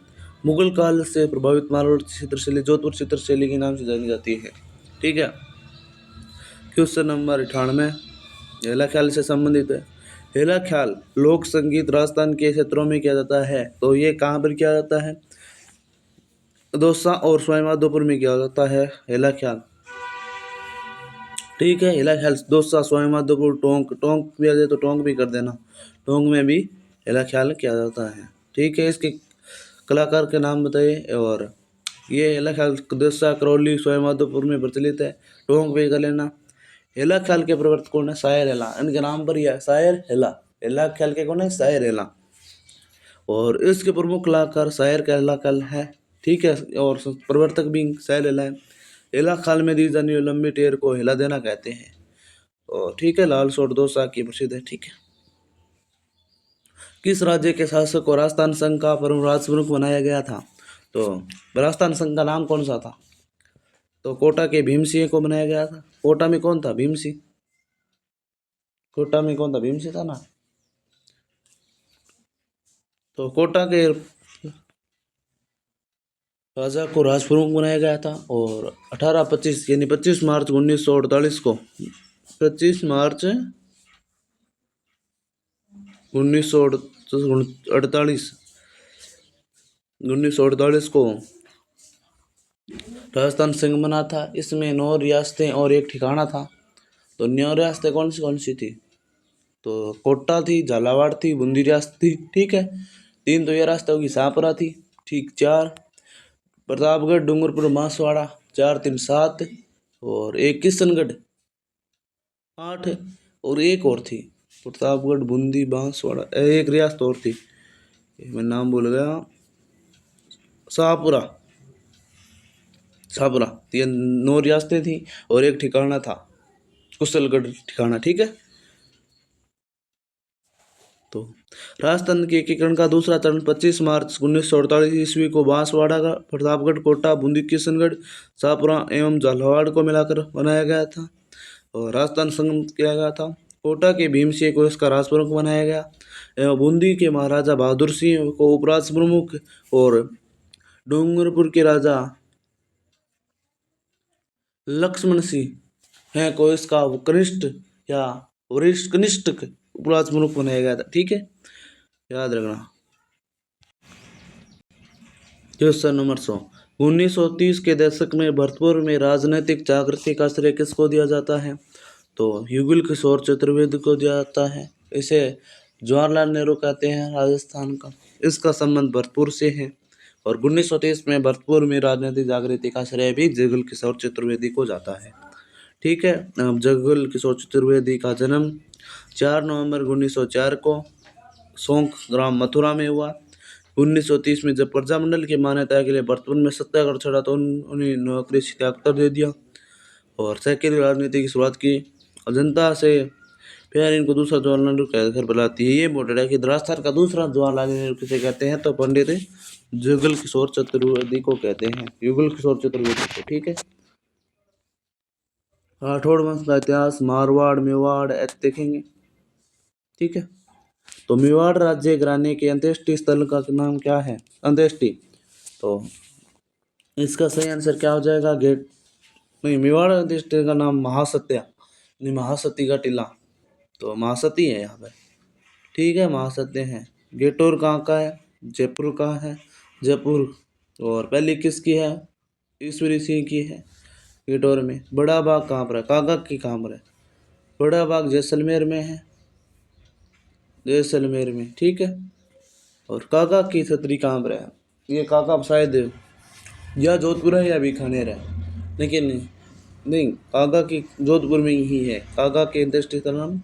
मुगल काल से प्रभावित मारवाड़ चित्रशैली जोधपुर चित्रशैली के नाम से जानी जाती है, ठीक है। क्वेश्चन नंबर 98 हेला ख्याल से संबंधित है। हेला ख्याल लोक संगीत राजस्थान के क्षेत्रों में किया जाता है। तो ये कहाँ पर किया जाता है? दौसा और सवाईमाधोपुर में किया जाता है हेला ख्याल, ठीक है। हेला ख्याल दौसा, सवाईमाधोपुर, टोंक भी आ जाए तो टोंक भी कर देना। टोंक में भी हेला ख्याल किया जाता है, ठीक है। इसके कलाकार के नाम बताइए। और ये हेला ख्याल दौसा, करौली, सवाईमाधोपुर में प्रचलित है। टोंक भी कर लेना। हेला ख्याल के प्रवर्तक कौन है? शायर हेला। इनके नाम पर ही है शायर हेला। हेला ख्याल के कौन है? शायर हेला। और इसके प्रमुख कलाकार शायर का हेला ख्याल है, ठीक है। और प्रवर्तक भी शायर हेला है। हेला ख्याल में दी जाने वाली लंबी टेर को हेला देना कहते हैं। और ठीक है, लाल सोट दौसा की प्रसिद्ध है, ठीक है। किस राज्य के शासक को राजस्थान संघ का राज प्रमुख बनाया गया था? तो राजस्थान संघ का नाम कौन सा था? तो कोटा के भीम सिंह को बनाया गया था। कोटा में कौन था? भीम सिंह। कोटा में कौन था? भीम सिंह था ना। तो कोटा के राजा को राज प्रमुख बनाया गया था। और 1825 यानी 25 मार्च 1948 को 25 मार्च 1948 को राजस्थान संघ बना था। इसमें 9 रियासतें और एक ठिकाना था। तो 9 रियासतें कौन सी थी? तो कोटा थी, झालावाड़ थी, बूंदी रियासत थी, ठीक है। 3 तो ये रियासतें होगी। शाहपुरा थी, ठीक। 4 प्रतापगढ़, डूंगरपुर, बांसवाड़ा, 4 3 7। और एक किशनगढ़ 8। और एक और थी प्रतापगढ़, बूंदी, बांसवाड़ा, एक रियासत और थी, मैं नाम भूल गया। शाहपुरा। ये 9 रियासतें थी और एक ठिकाना था कुशलगढ़ ठिकाना, ठीक है। तो राजस्थान के एकीकरण का दूसरा चरण 25 मार्च 1948 ईस्वी को बांसवाड़ा का प्रतापगढ़, कोटा, बूंदी, किशनगढ़, शाहपुरा एवं झालावाड़ को मिलाकर बनाया गया था और राजस्थान संघ किया गया था। कोटा के भीम सिंह को इसका राज प्रमुख बनाया गया एवं बूंदी के महाराजा बहादुर सिंह को उपराष्ट्र प्रमुख और डूंगरपुर के राजा लक्ष्मण सिंह हैं को इसका कनिष्ठ या वरिष्ठ कनिष्ठ उपराष्ट्र प्रमुख बनाया गया था। ठीक है, याद रखना। क्वेश्चन नंबर 100, 1930 के दशक में भरतपुर में राजनीतिक जागृति का श्रेय किसको दिया जाता है? तो युगल किशोर चतुर्वेदी को दिया जाता है। इसे जवाहरलाल नेहरू कहते हैं राजस्थान का। इसका संबंध भरतपुर से है और 1930 में भरतपुर में राजनीतिक जागृति का श्रेय भी जुगल किशोर चतुर्वेदी को जाता है। ठीक है, अब जुगल किशोर चतुर्वेदी का जन्म 4 नवंबर 1904 को सोंक ग्राम मथुरा में हुआ। 1930 में जब प्रजामंडल की मान्यता के लिए भरतपुर में सत्याग्रह चढ़ा तो उन्हें नौकरी से त्याग कर दे दिया और सहकारी राजनीति की शुरुआत की। जनता से फिर इनको दूसरा जवाहरलाल नेहरू कहकर बुलाती है। ये इम्पोर्टेंट है कि राजस्थान का दूसरा जवाहरलाल नेहरू किसे कहते हैं? तो पंडित जुगल किशोर चतुर्वेदी को कहते हैं, युगल किशोर चतुर्वेदी को। ठीक है, राठौड़ वंश का इतिहास, मारवाड़, मेवाड़ देखेंगे। ठीक है, तो मेवाड़ राज्य घराने के अंत्येष्टि स्थल का नाम क्या है? अंत्येष्टि। तो इसका सही आंसर क्या हो जाएगा? गेट नहीं, मेवाड़ अंत्येष्टि का नाम महासत्या, नहीं महासती का टीला, तो महासती है यहाँ पे। ठीक है, महासत्य है। गेटोर कहाँ का है? जयपुर का है, जयपुर। और पहली किसकी है? ईश्वरी सिंह की है गेटोर में। बड़ा बाग कहाँ पर है? काका की कहाँ पर है? बड़ा बाग जैसलमेर में है, जैसलमेर में। ठीक है, और काका की छतरी कहाँ पर है? ये काका शायद या जोधपुर है या बीकानेर है, लेकिन नहीं, काका की जोधपुर में ही है। काका के अंत्येष्टि का नाम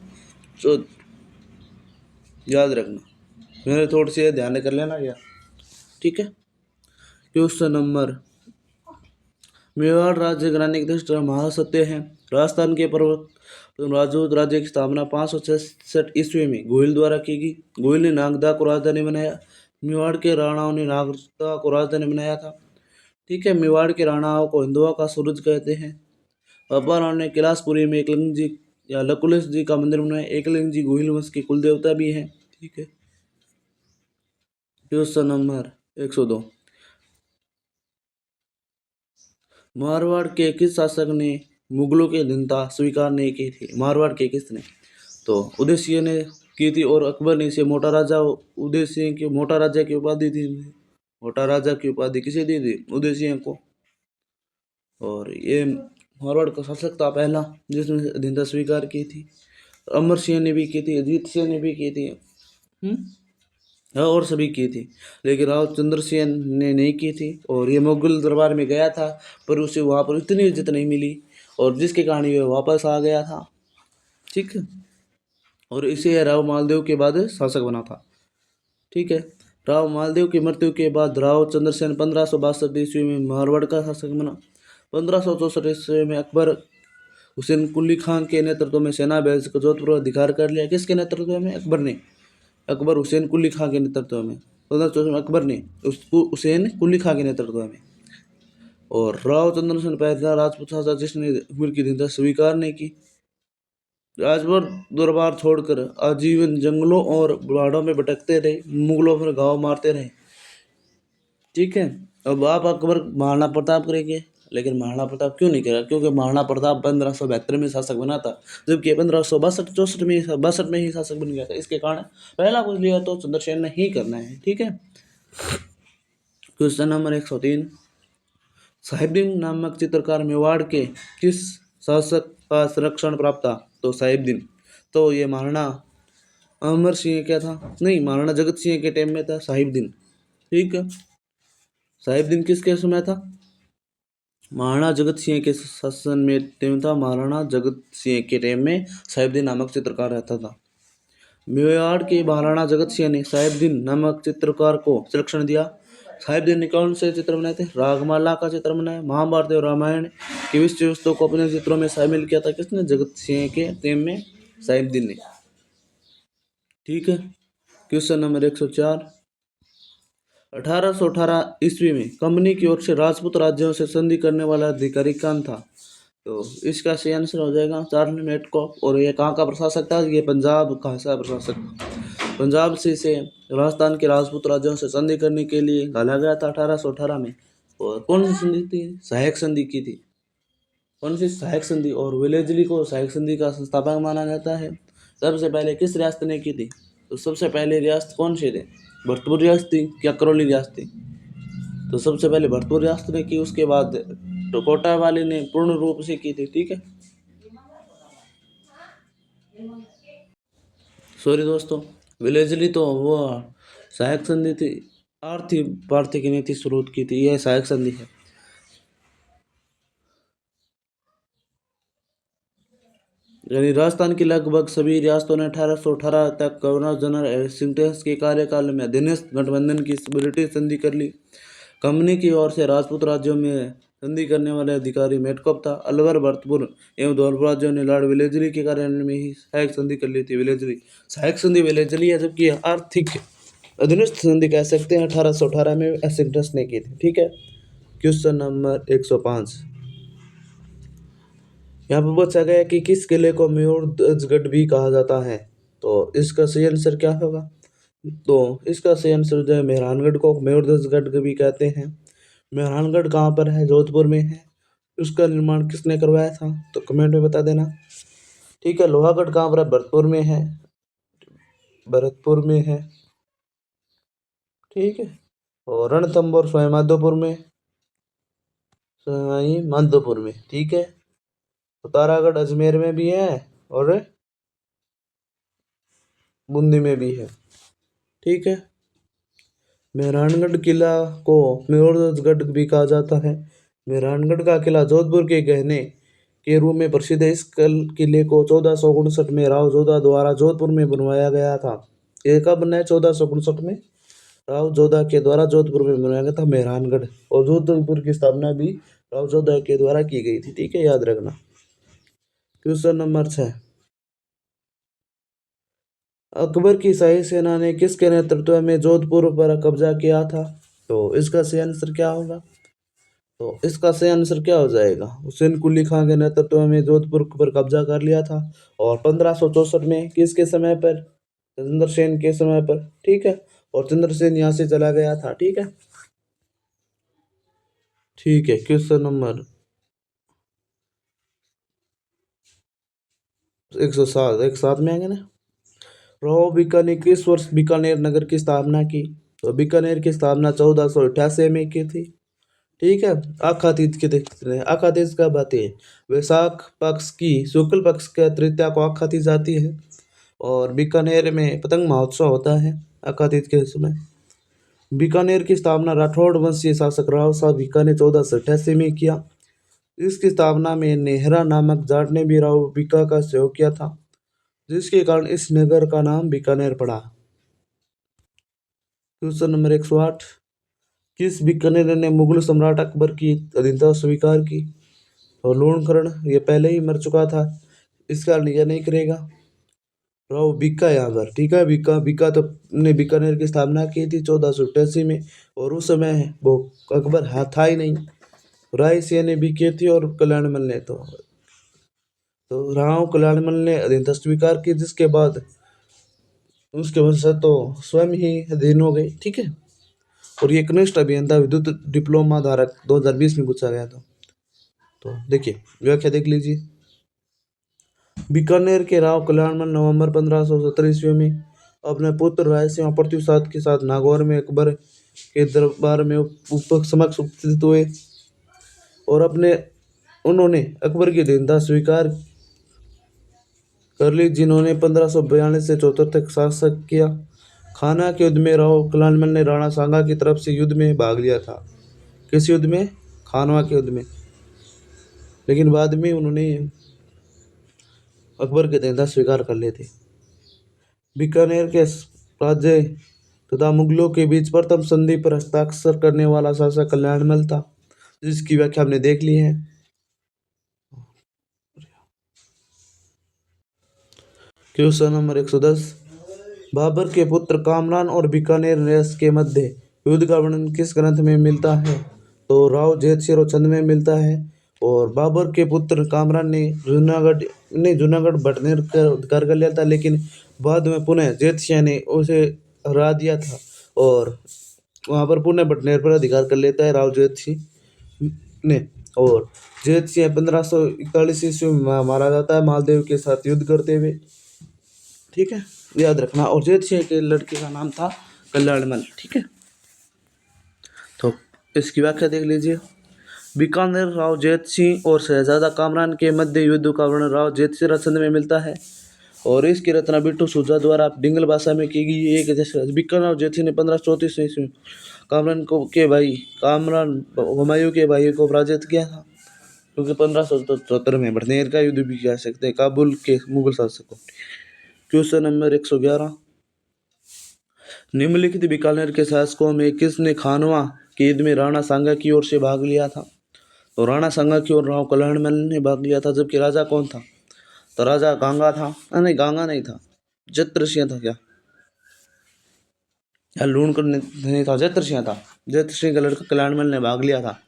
याद रखना, मेरे थोड़ी सी ध्यान कर लेना क्या। ठीक है, क्वेश्चन नंबर, मेवाड़ राज्य घराने के दृष्टि महासत्य है। राजस्थान के पर्वत राजपूत राज्य की स्थापना 566 ईस्वी में गोहिल द्वारा की गई। गोहिल ने नागदा को राजधानी बनाया। मेवाड़ के राणाओं ने नागदा को राजधानी बनाया था। ठीक है, मेवाड़ के राणाओं को हिंदुओं का सूरज कहते हैं। बाबा ने कैलाशपुरी में एकलिंग जी या लकुलेश जी का मंदिर बनाया। एकलिंग जी गोहिल वंश के कुल देवता भी हैं। ठीक है, क्वेश्चन नंबर 102, मारवाड़ के किस शासक ने मुगलों की अधीनता स्वीकार नहीं की थी? मारवाड़ के किसने? तो उदय सिंह ने की थी और अकबर ने इसे मोटा राजा, उदय सिंह की मोटा राजा की उपाधि थी। मोटा राजा की उपाधि किसे दी थी? उदय सिंह को। और ये मारवाड़ का शासक था पहला जिसने अधीनता स्वीकार की थी। अमर सिंह ने भी की थी, अजीत सिंह ने भी की थी, और सभी की थी, लेकिन राव चंद्र सिंह ने नहीं की थी। और ये मुगल दरबार में गया था पर उसे वहाँ पर इतनी इज्जत नहीं मिली और जिसके कारण ये वापस आ गया था। ठीक है, और इसे राव मालदेव के बाद शासक बना था। ठीक है, राव मालदेव की मृत्यु के बाद राव चंद्रसेन 1562 ईस्वी में मारवाड़ का शासक बना। 1564 ईस्वी में अकबर हुसैन कुली खान के नेतृत्व में सेना भेजकर जोधपुर अधिकार कर लिया। किसके नेतृत्व में? अकबर ने। अकबर हुसैन कुली खां के नेतृत्व में 1564 में अकबर ने उसको हुसैन कुली खां के नेतृत्व में। और राव चंद्रसेन पहला राजपूत शासक जिसने मुगल की अधीनता स्वीकार नहीं की। राजभर दरबार छोड़कर आजीवन जंगलों और पहाड़ों में भटकते रहे, मुगलों पर घाव मारते रहे। ठीक है, अब आप अकबर महाराणा प्रताप करेंगे, लेकिन महाराणा प्रताप क्यों नहीं करा? क्योंकि महाराणा प्रताप 1572 में शासक बना था, जबकि 1562 में ही शासक बन गया था। इसके कारण पहला कुछ लिया तो चंद्रसेन ने ही करना है। ठीक है, क्वेश्चन नंबर 103, साहिबदीन नामक चित्रकार मेवाड़ के किस शासक का संरक्षण प्राप्त था? तो साहिबदीन, तो ये महाराणा अमर सिंह क्या था? नहीं, महाराणा जगत सिंह के टाइम में था साहिबदीन। ठीक है, साहिबदीन किसके समय था? महाराणा जगत सिंह के शासन में टाइम था। महाराणा जगत सिंह के टाइम में साहिबदीन नामक चित्रकार रहता था। मेवाड़ के महाराणा जगत सिंह ने साहिबदीन नामक चित्रकार को संरक्षण दिया। साहिबदीन ने कौन से चित्र बनाए थे? रागमाला का चित्र बनाया। महाभारत और रामायण की विषय वस्तु को अपने चित्रों में शामिल किया था। किसने? जगत सिंह के टाइम में साहिबदीन ने। ठीक है, क्वेश्चन नंबर 104, 1818 ईस्वी में कंपनी की ओर से राजपूत राज्यों से संधि करने वाला अधिकारी कौन था? तो इसका सही आंसर हो जाएगा चार्ल्स मेटकॉफ। और ये कहाँ का प्रशासक था? ये पंजाब का सा प्रशासक था। पंजाब से इसे राजस्थान के राजपूत राज्यों से संधि करने के लिए घाला गया था 1818 में। और कौन सी संधि थी? सहायक संधि की थी। कौन सी? सहायक संधि। और वेलेजली को सहायक संधि का संस्थापक माना जाता है। सबसे पहले किस रियासत ने की थी? तो सबसे पहले रियासत कौन सी थी? भरतपुर रियासत थी या करौली रियासत थी? तो सबसे पहले भरतपुर रियासत ने की, उसके बाद तो कोटा वाले ने पूर्ण रूप से की थी। ठीक है, सॉरी दोस्तों, विलेजली तो वो सहायक संधि थी, आर्थिक पार्थी की नीति शुरू की थी, यह सहायक संधि है। यानी राजस्थान की लगभग सभी रियासतों ने 1818 तक गवर्नर जनरल हेस्टिंग्स के कार्यकाल में अधीनस्थ गठबंधन की ब्रिटिश संधि कर ली। कंपनी की ओर से राजपूत राज्यों में संधि करने वाले अधिकारी मेटकॉफ था। अलवर, भरतपुर एवं धौलपुर राज्यों ने लॉर्ड वेलेजली के कार्यालय में ही सहायक संधि कर ली थी। वेलेजली सहायक संधि वेलेजली है, जबकि आर्थिक अधीनस्थ संधि कह सकते हैं 1818 में हेस्टिंग्स ने की थी। ठीक है, क्वेश्चन नंबर 105, यहाँ पर पूछा गया कि किस किले को मयूरध्वजगढ़ भी कहा जाता है? तो इसका सही आंसर क्या होगा? तो इसका सही आंसर जो है मेहरानगढ़ को मयूरध्वजगढ़ भी कहते हैं। मेहरानगढ़ कहाँ पर है? जोधपुर में है। उसका निर्माण किसने करवाया था? तो कमेंट में बता देना। ठीक है, लोहागढ़ कहाँ पर है? भरतपुर में है। भरतपुर में है। ठीक है, और रणथंभौर सवाई माधोपुर में, सवाई माधोपुर में। ठीक है, तो तारागढ़ अजमेर में भी है और बूंदी में भी है। ठीक है, मेहरानगढ़ किला को मयूरध्वजगढ़ भी कहा जाता है। मेहरानगढ़ का किला जोधपुर के गहने के रूप में प्रसिद्ध है। इस किले को 1459 में राव जोधा द्वारा जोधपुर में बनवाया गया था। ये कब बना है? 1459 में राव जोधा के द्वारा जोधपुर में बनाया गया था मेहरानगढ़। और जोधपुर की स्थापना भी राव जोधा के द्वारा की गई थी। ठीक है, याद रखना। क्वेश्चन नंबर 6, अकबर की शाही सेना ने किसके नेतृत्व में जोधपुर पर कब्जा किया था? तो इसका सही आंसर क्या होगा? तो इसका सही आंसर क्या हो जाएगा? हुसैन कुली खां के नेतृत्व में जोधपुर पर कब्जा कर लिया था। और 1564 में किसके समय पर? चंद्रसेन के समय पर। ठीक है, और चंद्रसेन यहाँ से चला गया था। ठीक है, ठीक है, क्वेश्चन नंबर 107, 107 में आएंगे ना। राव बीकानेर ने किस वर्ष बीकानेर नगर की स्थापना की? तो बीकानेर की स्थापना 1488 में की थी। ठीक है, आखातीज के देखते हैं। आखातीज कब आती है? वैशाख पक्ष की शुक्ल पक्ष का तृतीया को आखातीज आती है। और बीकानेर में पतंग महोत्सव होता है आखातीज के समय। बीकानेर की स्थापना राठौड़ वंशीय शासक राव साहब बीका ने 1488 में किया। इसकी स्थापना में नेहरा नामक जाट ने भी राव बीका का सहयोग किया था, जिसके कारण इस नगर का नाम बीकानेर पड़ा। क्वेश्चन नंबर 108, किस बीकानेर ने मुगल सम्राट अकबर की अधीनता स्वीकार की? और लूणकरण ये पहले ही मर चुका था, इसका यह नहीं करेगा। राव बीका यहाँ पर। ठीक है, बीका बीका तो ने बीकानेर की स्थापना की थी 1488 में। और उस समय वो अकबर था ही नहीं। राय सिंह ने भी की थी और कल्याणमल ने तो राव कल्याणमल ने अधीनता स्वीकार की, जिसके बाद उसके वंशज तो स्वयं ही अधीन हो गए। ठीक है, और ये कनिष्ठ अभियंता विद्युत डिप्लोमा धारक 2020 में पूछा गया था। तो देखिए व्याख्या देख लीजिए। बीकानेर के राव कल्याणमल नवंबर 1570 ईस्वी में अपने पुत्र राय सिंह प्रत्युषात के साथ नागौर में अकबर के दरबार में समक्ष उपस्थित हुए और उन्होंने अकबर की अधीनता स्वीकार कर ली, जिन्होंने 1542 से 74 तक शासन किया। खाना के युद्ध में राव कल्याणमल ने राणा सांगा की तरफ से युद्ध में भाग लिया था। किस युद्ध में? खानवा के युद्ध में। लेकिन बाद में उन्होंने अकबर के अधीनता स्वीकार कर लिए थे। बीकानेर के राज्य तथा मुगलों के बीच प्रथम संधि पर हस्ताक्षर करने वाला शासक कल्याणमल था, जिसकी व्याख्या हमने देख ली है। क्वेश्चन नंबर 110, बाबर के पुत्र कामरान और बीकानेर नरेश के मध्य युद्ध का वर्णन किस ग्रंथ में मिलता है? तो राव जेतसिंह रोचंद में मिलता है। और बाबर के पुत्र कामरान ने जूनागढ़ बटनेर कर लिया था, लेकिन बाद में पुनः जेतसिंह ने उसे हरा दिया था और वहां पर पुनः बटनेर पर अधिकार कर लेता है राव जेतसिंह ने। और जेतसिंह 1541 ईस्वी में मारा जाता है मालदेव के साथ युद्ध करते हुए। ठीक है, याद रखना। और जेतसिंह के लड़के का नाम था कल्याणमल। ठीक है, तो इसकी व्याख्या देख लीजिए। बीकानेर राव जेतसिंह और शहजादा कामरान के मध्य युद्ध का वर्णन राव जेतसिंह रचंद में मिलता है और इसकी रचना बिट्टू सूजा द्वारा डिंगल भाषा में की गई। एक जैसे बीकानेर राव जेतसिंह ने 1534 ईस्वी में कामरान के भाई कामरान हुमायूं के भाई को पराजित किया था, क्योंकि 1574 में बटनेर का युद्ध भी कह सकते हैं काबुल के मुगल शासकों। क्वेश्चन नंबर 111, निम्नलिखित बीकानेर के शासकों में किसने खानवा के युद्ध में राणा सांगा की ओर से भाग लिया था? तो राणा सांगा की ओर राव कल्याणमल ने भाग लिया था। जबकि राजा कौन था? तो राजा गांगा था। नहीं, गांगा नहीं था, जत्रसिंह था। क्या या लूणकर नहीं था, जत्रसिंह था। जत्रसिंह का लड़का कल्याणमल ने भाग लिया था।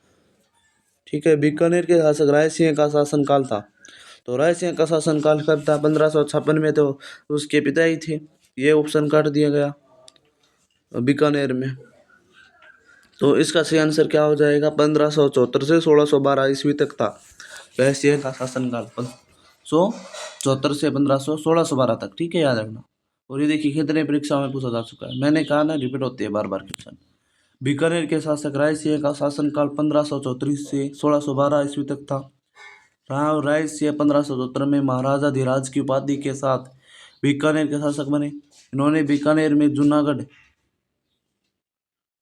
ठीक है, बीकानेर के शासक रायसिंह का शासनकाल था। तो रायसिंह का शासनकाल कब था? 1556 में। तो उसके पिता ही थे। ये ऑप्शन काट दिया गया बीकानेर में। तो इसका सही आंसर क्या हो जाएगा? 1574 से 1612 ईस्वी तक था रायसिंह का शासनकाल। 1574 से 1612 तक। ठीक है, याद रखना। और ये देखिए कितने परीक्षाओं में पूछा जा चुका है। मैंने कहा ना, रिपीट होती है बार बार क्वेश्चन। बीकानेर के शासक रायसिंह का शासनकाल 1534 से 1612 ईस्वी तक था। राव रायसिंह 1574 में महाराजा धीराज की उपाधि के साथ बीकानेर के शासक बने। इन्होंने बीकानेर में जूनागढ़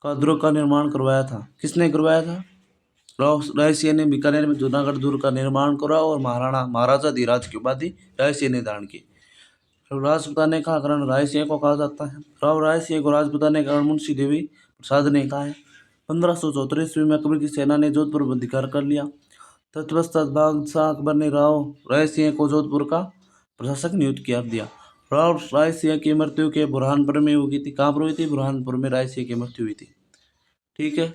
का दुर्ग का निर्माण करवाया था। किसने करवाया था? राव रायसिंह ने बीकानेर में जूनागढ़ दुर्ग का निर्माण करवाया और महाराजा धीराज की उपाधि रायसिंह ने धारण की। राजपुताने का कारण रायसिंह को कहा जाता है। राव रायसिंह को राजपुताने का कारण मुंशी देवी प्रसाद ने कहा है। 1574 ईस्वी में अकबर की सेना ने जोधपुर पर अधिकार कर लिया। तत्पश्चात बादशाह अकबर ने राव रायसिंह को जोधपुर का प्रशासक नियुक्त किया दिया। राव रायसिंह की मृत्यु के बुरहानपुर में हुई थी। कहाँ पर हुई थी? बुरहानपुर में रायसिंह की मृत्यु हुई थी। ठीक है,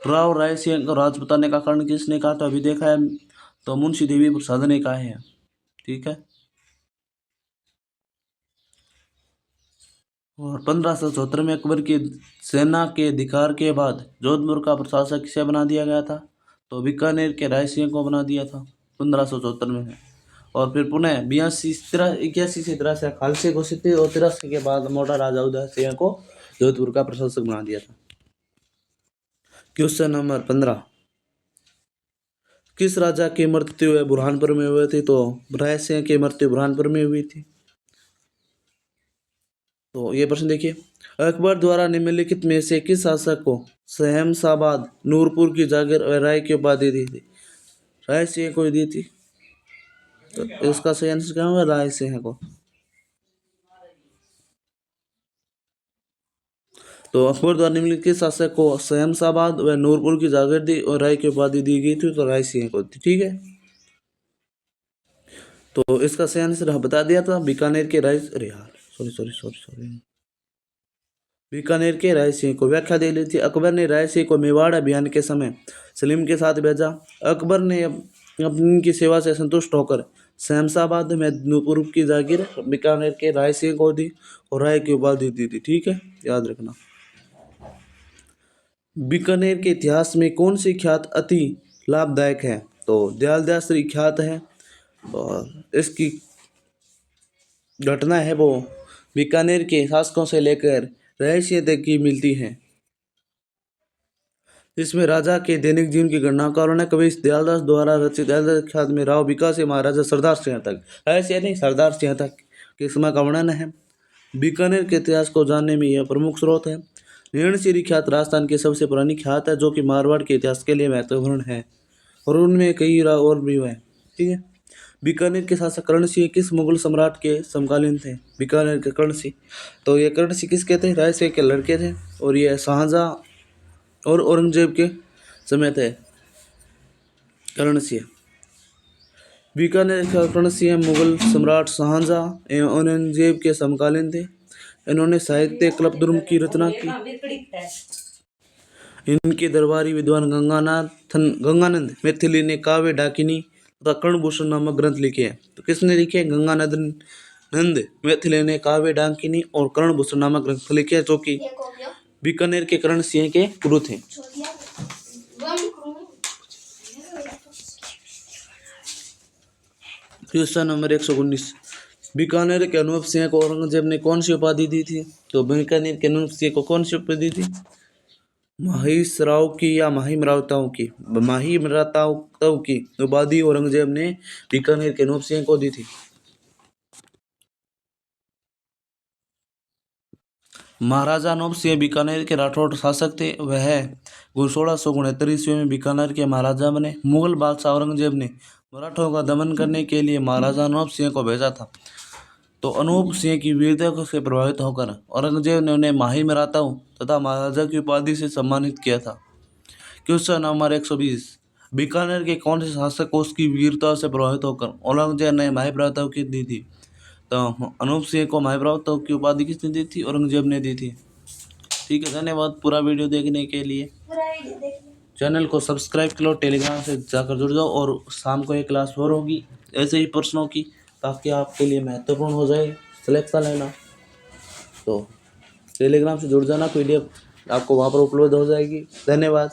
राव रायसिंह को राजपुताने का कारण किसने कहा? तो अभी देखा है, तो मुंशी देवी प्रसाद ने कहा है। ठीक है, और 1574 में अकबर की सेना के अधिकार के बाद जोधपुर का प्रशासक किसे बना दिया गया था? तो बीकानेर के रायसिंह को बना दिया था 1574 में। और फिर पुनः 81 से 83 खालसे घोषित थे और 83 के बाद मोटा राजा उदय सिंह को जोधपुर का प्रशासक बना दिया था। क्वेश्चन नंबर 15, किस राजा की मृत्यु बुरहानपुर में हुई थी? तो रायसिंह की मृत्यु बुरहानपुर में हुई थी। तो ये प्रश्न देखिए, अकबर द्वारा निम्नलिखित में से किस शासक को शहंशाबाद, नूरपुर की जागीर और राय की उपाधि दी थी? रायसिंह को दी थी। तो इसका सही आंसर क्या होगा? रायसिंह को। तो अकबर द्वारा निम्नलिखित शासक को शहंशाबाद व नूरपुर की जागीर दी और राय की उपाधि दी गई थी। तो रायसिंह को दी। ठीक है, तो इसका सही आंसर बता दिया था बीकानेर के राय। अरे यार, सॉरी बीकानेर के रायसिंह को। व्याख्या दे ली थी। अकबर ने रायसिंह को मेवाड़ अभियान के समय सलीम के साथ भेजा। अकबर ने अपनी की सेवा से संतुष्ट होकर शहंशाबाद में नूरपुर की जागीर बीकानेर के रायसिंह को दी और राय की उपाधि दी थी। ठीक है, याद रखना। बीकानेर के इतिहास में कौन सी ख्यात अति लाभदायक है? तो दयालदासरी ख्यात है और इसकी घटना है वो बीकानेर के शासकों से लेकर रायसिंह तक की मिलती है। इसमें राजा के दैनिक जीवन की गणना कारण है। कवि दयालदास द्वारा रचित दयालदास ख्यात में राव बीका से महाराजा सरदार सिंह तक, रायसिंह नहीं सरदार सिंह तक के समय का वर्णन है। बीकानेर के इतिहास को जानने में यह प्रमुख स्रोत है। नैणसीरी ख्यात राजस्थान की सबसे पुरानी ख्यात है, जो कि मारवाड़ के इतिहास के लिए महत्वपूर्ण है और उनमें कई और भी है। ठीक है, बीकानेर के शासक कर्ण सिंह किस मुगल सम्राट के समकालीन थे? बीकानेर के कर्ण सिंह। तो ये कर्ण सिंह किसके थे? रायसिंह के लड़के थे और ये शाहजहां और औरंगजेब के समय थे कर्ण सिंह। बीकानेर का कर्ण सिंह मुगल सम्राट शाहजहां एवं औरंगजेब के समकालीन थे। इन्होंने साहित्य कल्पद्रुम की रचना की। इनके दरबारी विद्वान गंगानंद मैथिली ने काव्य डाकिनी तथा कर्णभूषण नामक ग्रंथ लिखे हैं। तो किसने लिखे? गंगानंद मैथिली ने काव्य डाकिनी और कर्णभूषण नामक ग्रंथ लिखे, जो कि बीकानेर के कर्ण सिंह के गुरु थे। क्वेश्चन नंबर 119, बीकानेर के अनूप सिंह को औरंगजेब ने कौन सी उपाधि दी थी? तो बीकानेर के अनूप सिंह को कौन सी उपाधि दी? माहिमराव की या माहिमराव की उपाधि औरंगजेब ने बीकानेर के अनूप सिंह को दी थी। महाराजा अनूप सिंह बीकानेर के राठौड़ शासक थे। वह 1669 ईस्वी में बीकानेर के महाराजा बने। मुगल बादशाह औरंगजेब ने मराठों का दमन करने के लिए महाराजा अनूप सिंह को भेजा था। तो अनूप सिंह की वीरता से प्रभावित होकर औरंगजेब ने उन्हें माहिमराव तथा महाराजा की उपाधि से सम्मानित किया था। क्वेश्चन नंबर 120, बीकानेर के कौन से शासक को उसकी वीरता से प्रभावित होकर औरंगजेब ने माहिमराव की दी थी? तो अनूप सिंह को माहिमराव की उपाधि किसने दी थी? औरंगजेब ने दी थी। ठीक है, धन्यवाद पूरा वीडियो देखने के लिए। चैनल को सब्सक्राइब कर लो, टेलीग्राम से जाकर जुड़ जाओ और शाम को एक क्लास और होगी ऐसे ही प्रश्नों की, ताकि आपके लिए महत्वपूर्ण हो जाए सिलेक्शन लेना। तो टेलीग्राम से जुड़ जाना, PDF आपको वहाँ पर उपलब्ध हो जाएगी। धन्यवाद।